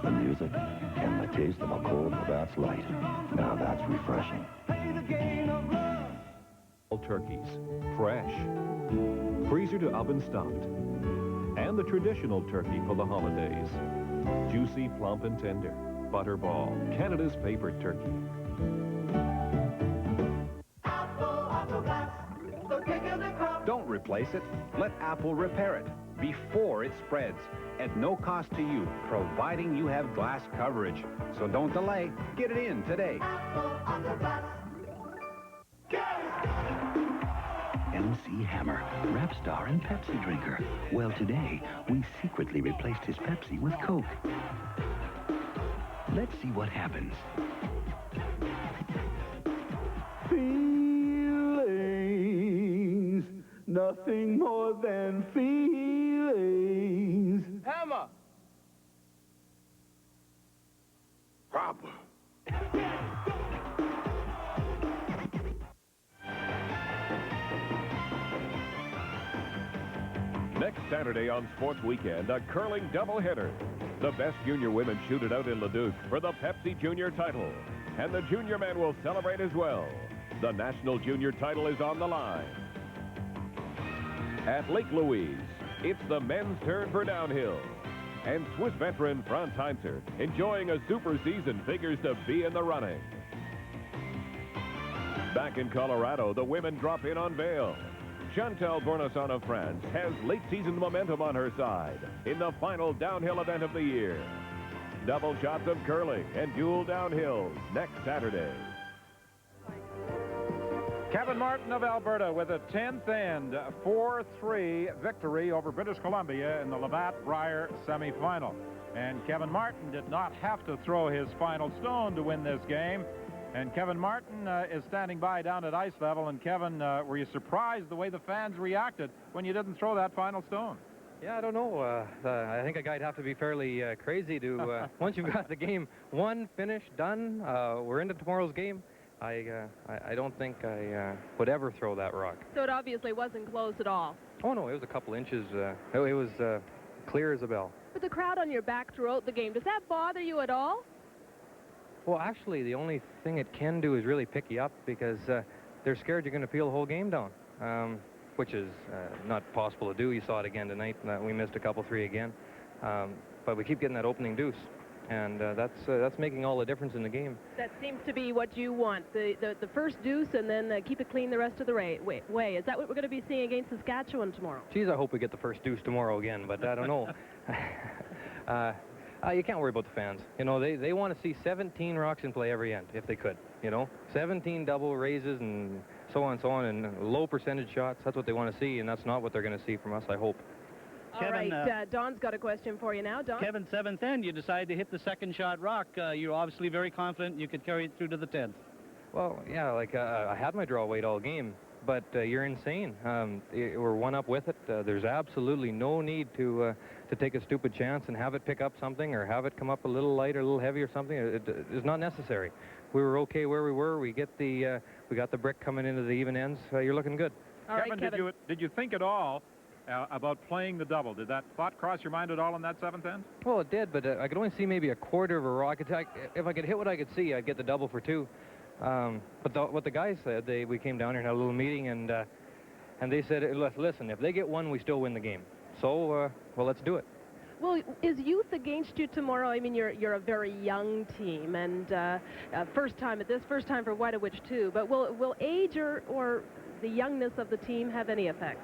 The music, and the taste of a cold Labatt's Light. Now that's refreshing. Turkeys, fresh, freezer to oven stuffed, and the traditional turkey for the holidays. Juicy, plump, and tender. Butterball, Canada's favorite turkey. replace it. Let Apple repair it before it spreads at no cost to you, providing you have glass coverage. So don't delay. Get it in today. MC Hammer, rap star and Pepsi drinker. Well, today, we secretly replaced his Pepsi with Coke. Let's see what happens. Feelings, nothing more than feelings. Hammer! Proper. Next Saturday on Sports Weekend, a curling doubleheader. The best junior women shoot it out in Leduc for the Pepsi Junior title. And the junior men will celebrate as well. The national junior title is on the line. At Lake Louise, it's the men's turn for downhill. And Swiss veteran Franz Heinzer, enjoying a super season, figures to be in the running. Back in Colorado, the women drop in on Vail. Chantal Bournesson of France has late-season momentum on her side in the final downhill event of the year. Double shots of curling and dual downhills next Saturday. Kevin Martin of Alberta with a 10th and 4-3 victory over British Columbia in the Labatt Brier semifinal. And Kevin Martin did not have to throw his final stone to win this game. And Kevin Martin is standing by down at ice level. And Kevin, were you surprised the way the fans reacted when you didn't throw that final stone? Yeah, I don't know. I think a guy'd have to be fairly crazy to, once you've got the game won, finished, done, we're into tomorrow's game. I don't think I would ever throw that rock. So it obviously wasn't close at all. Oh, no, it was a couple inches. It was clear as a bell. But the crowd on your back throughout the game, does that bother you at all? Well, actually, the only thing it can do is really pick you up because they're scared you're going to peel the whole game down, which is not possible to do. You saw it again tonight. We missed a couple, 3 again. But we keep getting that opening deuce. And that's making all the difference in the game. That seems to be what you want, the first deuce and then keep it clean the rest of the way. Is that what we're going to be seeing against Saskatchewan tomorrow? Geez, I hope we get the first deuce tomorrow again, but I don't know. You can't worry about the fans. You know, they want to see 17 rocks in play every end, if they could. You know, 17 double raises and so on, and low percentage shots. That's what they want to see, and that's not what they're going to see from us, I hope. Kevin, all right, Don's got a question for you now. Don? Kevin, 7th end, you decided to hit the second shot rock. You're obviously very confident you could carry it through to the 10th. Well, yeah, like I had my draw weight all game, but you're insane. We're one up with it. There's absolutely no need to take a stupid chance and have it pick up something or have it come up a little light or a little heavy or something. It is not necessary. We were okay where we were. We got the brick coming into the even ends. You're looking good. All right, Kevin, did you think at all about playing the double? Did that thought cross your mind at all in that 7th end? Well, it did, but I could only see maybe a quarter of a rock. If I could hit what I could see, I'd get the double for 2. But what the guys said, we came down here and had a little meeting, and they said, listen, if they get 1, we still win the game. So, well, let's do it. Well, is youth against you tomorrow? I mean, you're a very young team, and first time for Whitewich too. But will age or the youngness of the team have any effect?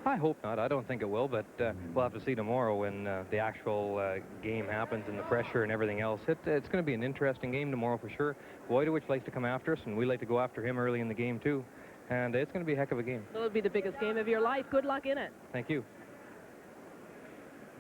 I hope not. I don't think it will, but we'll have to see tomorrow when the actual game happens and the pressure and everything else. It's going to be an interesting game tomorrow for sure. Wojtowicz likes to come after us, and we like to go after him early in the game too. And it's going to be a heck of a game. It'll be the biggest game of your life. Good luck in it. Thank you.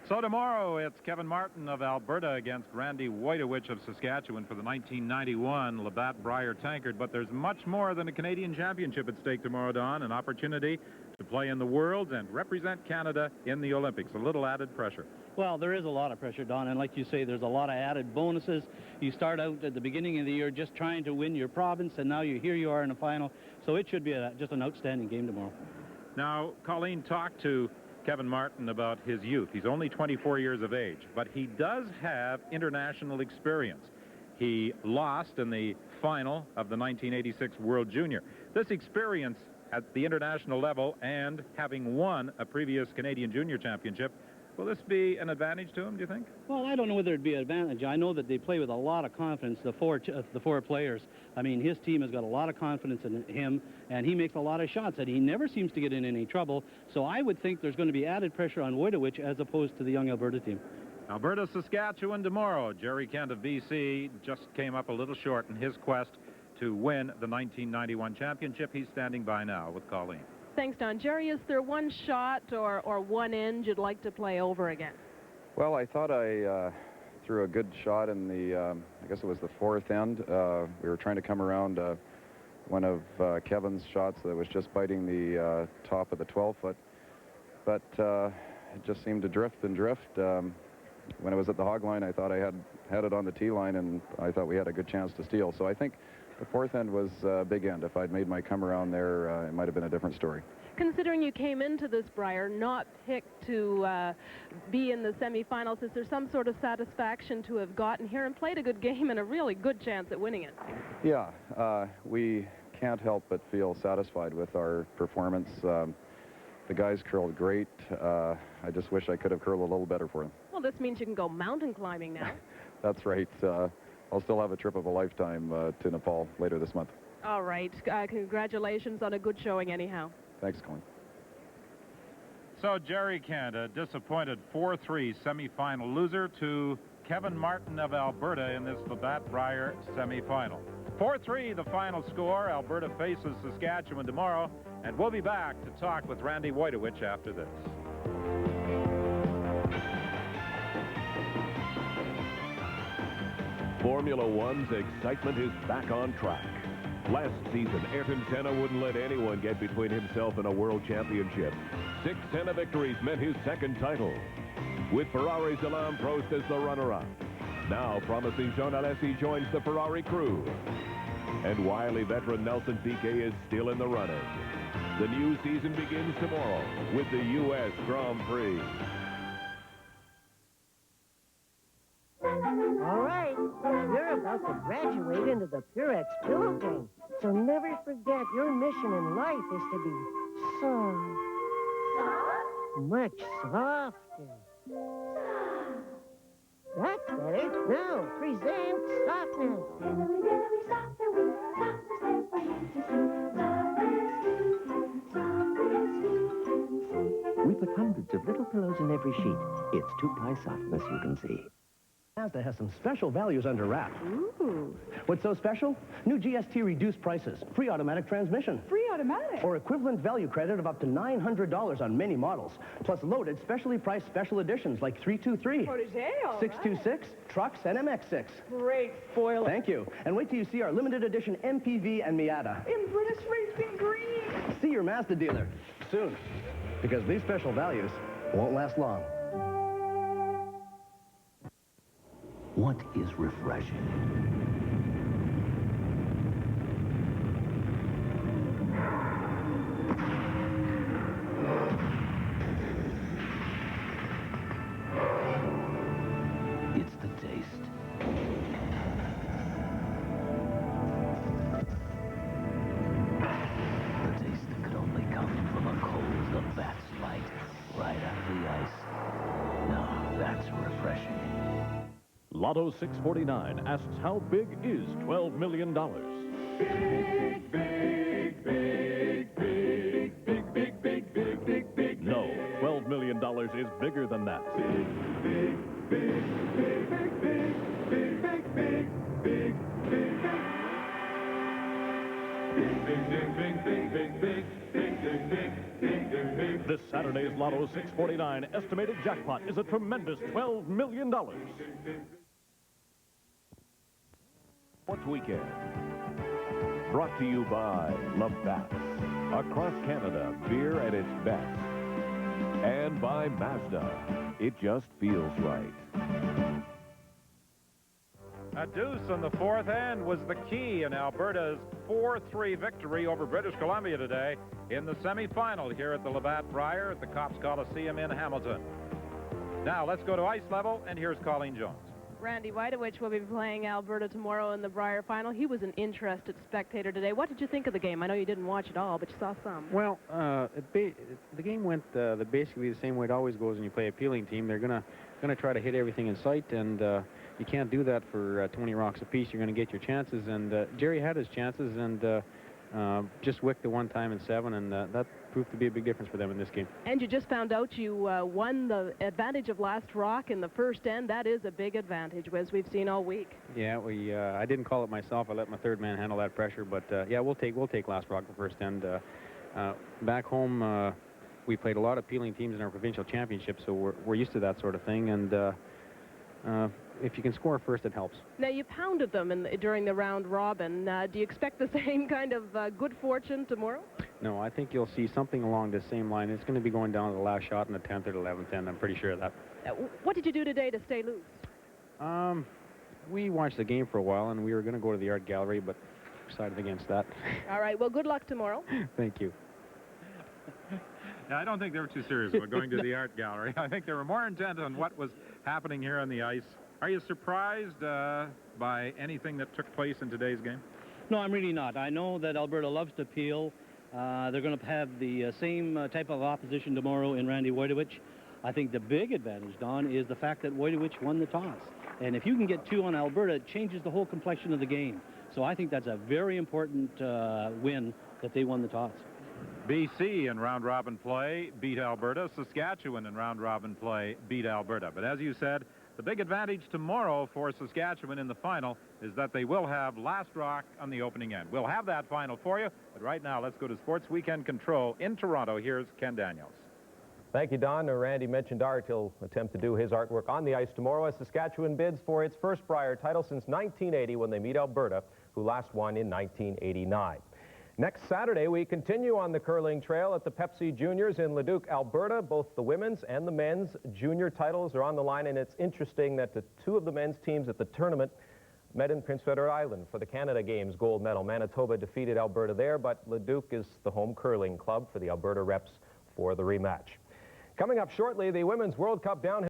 So tomorrow it's Kevin Martin of Alberta against Randy Wojtowicz of Saskatchewan for the 1991 Labatt Brier Tankard. But there's much more than a Canadian championship at stake tomorrow, Don. An opportunity to play in the Worlds and represent Canada in the Olympics. A little added pressure. Well, there is a lot of pressure, Don, and like you say, there's a lot of added bonuses. You start out at the beginning of the year just trying to win your province, and now here you are in a final. So it should be just an outstanding game tomorrow. Now, Colleen talked to Kevin Martin about his youth. He's only 24 years of age, but he does have international experience. He lost in the final of the 1986 World Junior. This experience at the international level and having won a previous Canadian Junior Championship Will this be an advantage to him, do you think? Well, I don't know whether it'd be an advantage. I know that they play with a lot of confidence, the four players. I mean, his team has got a lot of confidence in him, and he makes a lot of shots, and he never seems to get in any trouble. So I would think there's going to be added pressure on Wojtowicz as opposed to the young Alberta team. Alberta, Saskatchewan tomorrow. Gerry Kent of BC just came up a little short in his quest to win the 1991 championship. He's standing by now with Colleen. Thanks, Don. Gerry, is there one shot or one end you'd like to play over again? Well, I thought I threw a good shot in the, I guess it was the fourth end. We were trying to come around one of Kevin's shots that was just biting the top of the 12-foot. But it just seemed to drift and drift. When it was at the hog line, I thought I had it on the tee line, and I thought we had a good chance to steal. So I think the fourth end was a big end. If I'd made my come around there, it might have been a different story. Considering you came into this, Brier, not picked to be in the semifinals, is there some sort of satisfaction to have gotten here and played a good game and a really good chance at winning it? Yeah, we can't help but feel satisfied with our performance. The guys curled great. I just wish I could have curled a little better for them. Well, this means you can go mountain climbing now. That's right. I'll still have a trip of a lifetime to Nepal later this month. All right. Congratulations on a good showing anyhow. Thanks, Colin. So Gerry Kent, a disappointed 4-3 semifinal loser to Kevin Martin of Alberta in this Labatt Brier semifinal. 4-3 the final score. Alberta faces Saskatchewan tomorrow, and we'll be back to talk with Randy Wojtowicz after this. Formula One's excitement is back on track. Last season, Ayrton Senna wouldn't let anyone get between himself and a world championship. 6 Senna victories meant his second title. With Ferrari's Alain Prost as the runner-up. Now promising Jean Alesi joins the Ferrari crew. And wily veteran Nelson Piquet is still in the running. The new season begins tomorrow with the U.S. Grand Prix. All right, you're about to graduate into the Purex Pillow Gang. So never forget your mission in life is to be soft. Much softer. That's better. Now, present softness. We put hundreds of little pillows in every sheet. It's 2-ply softness, you can see. Mazda has some special values under wrap. Ooh. What's so special? New GST reduced prices, free automatic transmission. Free automatic. Or equivalent value credit of up to $900 on many models. Plus loaded, specially priced special editions like 323, Protégé, all 626, trucks, and MX6. Great spoiler. Thank you. And wait till you see our limited edition MPV and Miata. In British Racing Green. See your Mazda dealer soon. Because these special values won't last long. What is refreshing? It's the taste. The taste that could only come from a cold Labatt Light right out of the ice. Now that's refreshing. Lotto 649 asks, how big is $12 million? Big, big, big, big, big, big, big, big, big, big. No, $12 million is bigger than that. Big, big, big, big, big, big, big, big, big, big, big, big. Big, big, big, big, big, big, big, big, big, big, big, big, big. This Saturday's Lotto 649 estimated jackpot is a tremendous $12 million. Sports Weekend. Brought to you by Labatt. Across Canada, beer at its best. And by Mazda. It just feels right. A deuce on the fourth end was the key in Alberta's 4-3 victory over British Columbia today in the semifinal here at the Labatt Brier at the Coliseum in Hamilton. Now let's go to ice level, and here's Colleen Jones. Randy Weidowich will be playing Alberta tomorrow in the Brier final. He was an interested spectator today. What did you think of the game? I know you didn't watch it all, but you saw some. Well, the game went basically the same way it always goes when you play a peeling team. They're gonna try to hit everything in sight, and you can't do that for 20 rocks apiece. You're gonna get your chances, and Gerry had his chances, and just wicked the one time in 7, and that proved to be a big difference for them in this game. And you just found out you won the advantage of last rock in the first end. That is a big advantage, as we've seen all week. Yeah, I didn't call it myself. I let my third man handle that pressure, but yeah, we'll take last rock the first end. Back home, we played a lot of peeling teams in our provincial championship, so we're used to that sort of thing, and if you can score first, it helps. Now, you pounded them during the round robin. Do you expect the same kind of good fortune tomorrow? No, I think you'll see something along the same line. It's going to be going down to the last shot in the 10th or the 11th end. I'm pretty sure of that. What did you do today to stay loose? We watched the game for a while, and we were going to go to the art gallery, but decided against that. All right. Well, good luck tomorrow. Thank you. Yeah, I don't think they were too serious about going to the art gallery. I think they were more intent on what was happening here on the ice. Are you surprised by anything that took place in today's game? No, I'm really not. I know that Alberta loves to peel. They're going to have the same type of opposition tomorrow in Randy Weidowich. I think the big advantage, Don, is the fact that Weidowich won the toss. And if you can get 2 on Alberta, it changes the whole complexion of the game. So I think that's a very important win that they won the toss. BC in round-robin play beat Alberta. Saskatchewan in round-robin play beat Alberta. But as you said, the big advantage tomorrow for Saskatchewan in the final is that they will have last rock on the opening end. We'll have that final for you, but right now let's go to Sports Weekend Control in Toronto. Here's Ken Daniels. Thank you, Don. Randy mentioned art. He'll attempt to do his artwork on the ice tomorrow as Saskatchewan bids for its first Brier title since 1980 when they meet Alberta, who last won in 1989. Next Saturday, we continue on the curling trail at the Pepsi Juniors in Leduc, Alberta. Both the women's and the men's junior titles are on the line, and it's interesting that the 2 of the men's teams at the tournament met in Prince Edward Island for the Canada Games gold medal. Manitoba defeated Alberta there, but Leduc is the home curling club for the Alberta reps for the rematch. Coming up shortly, the Women's World Cup downhill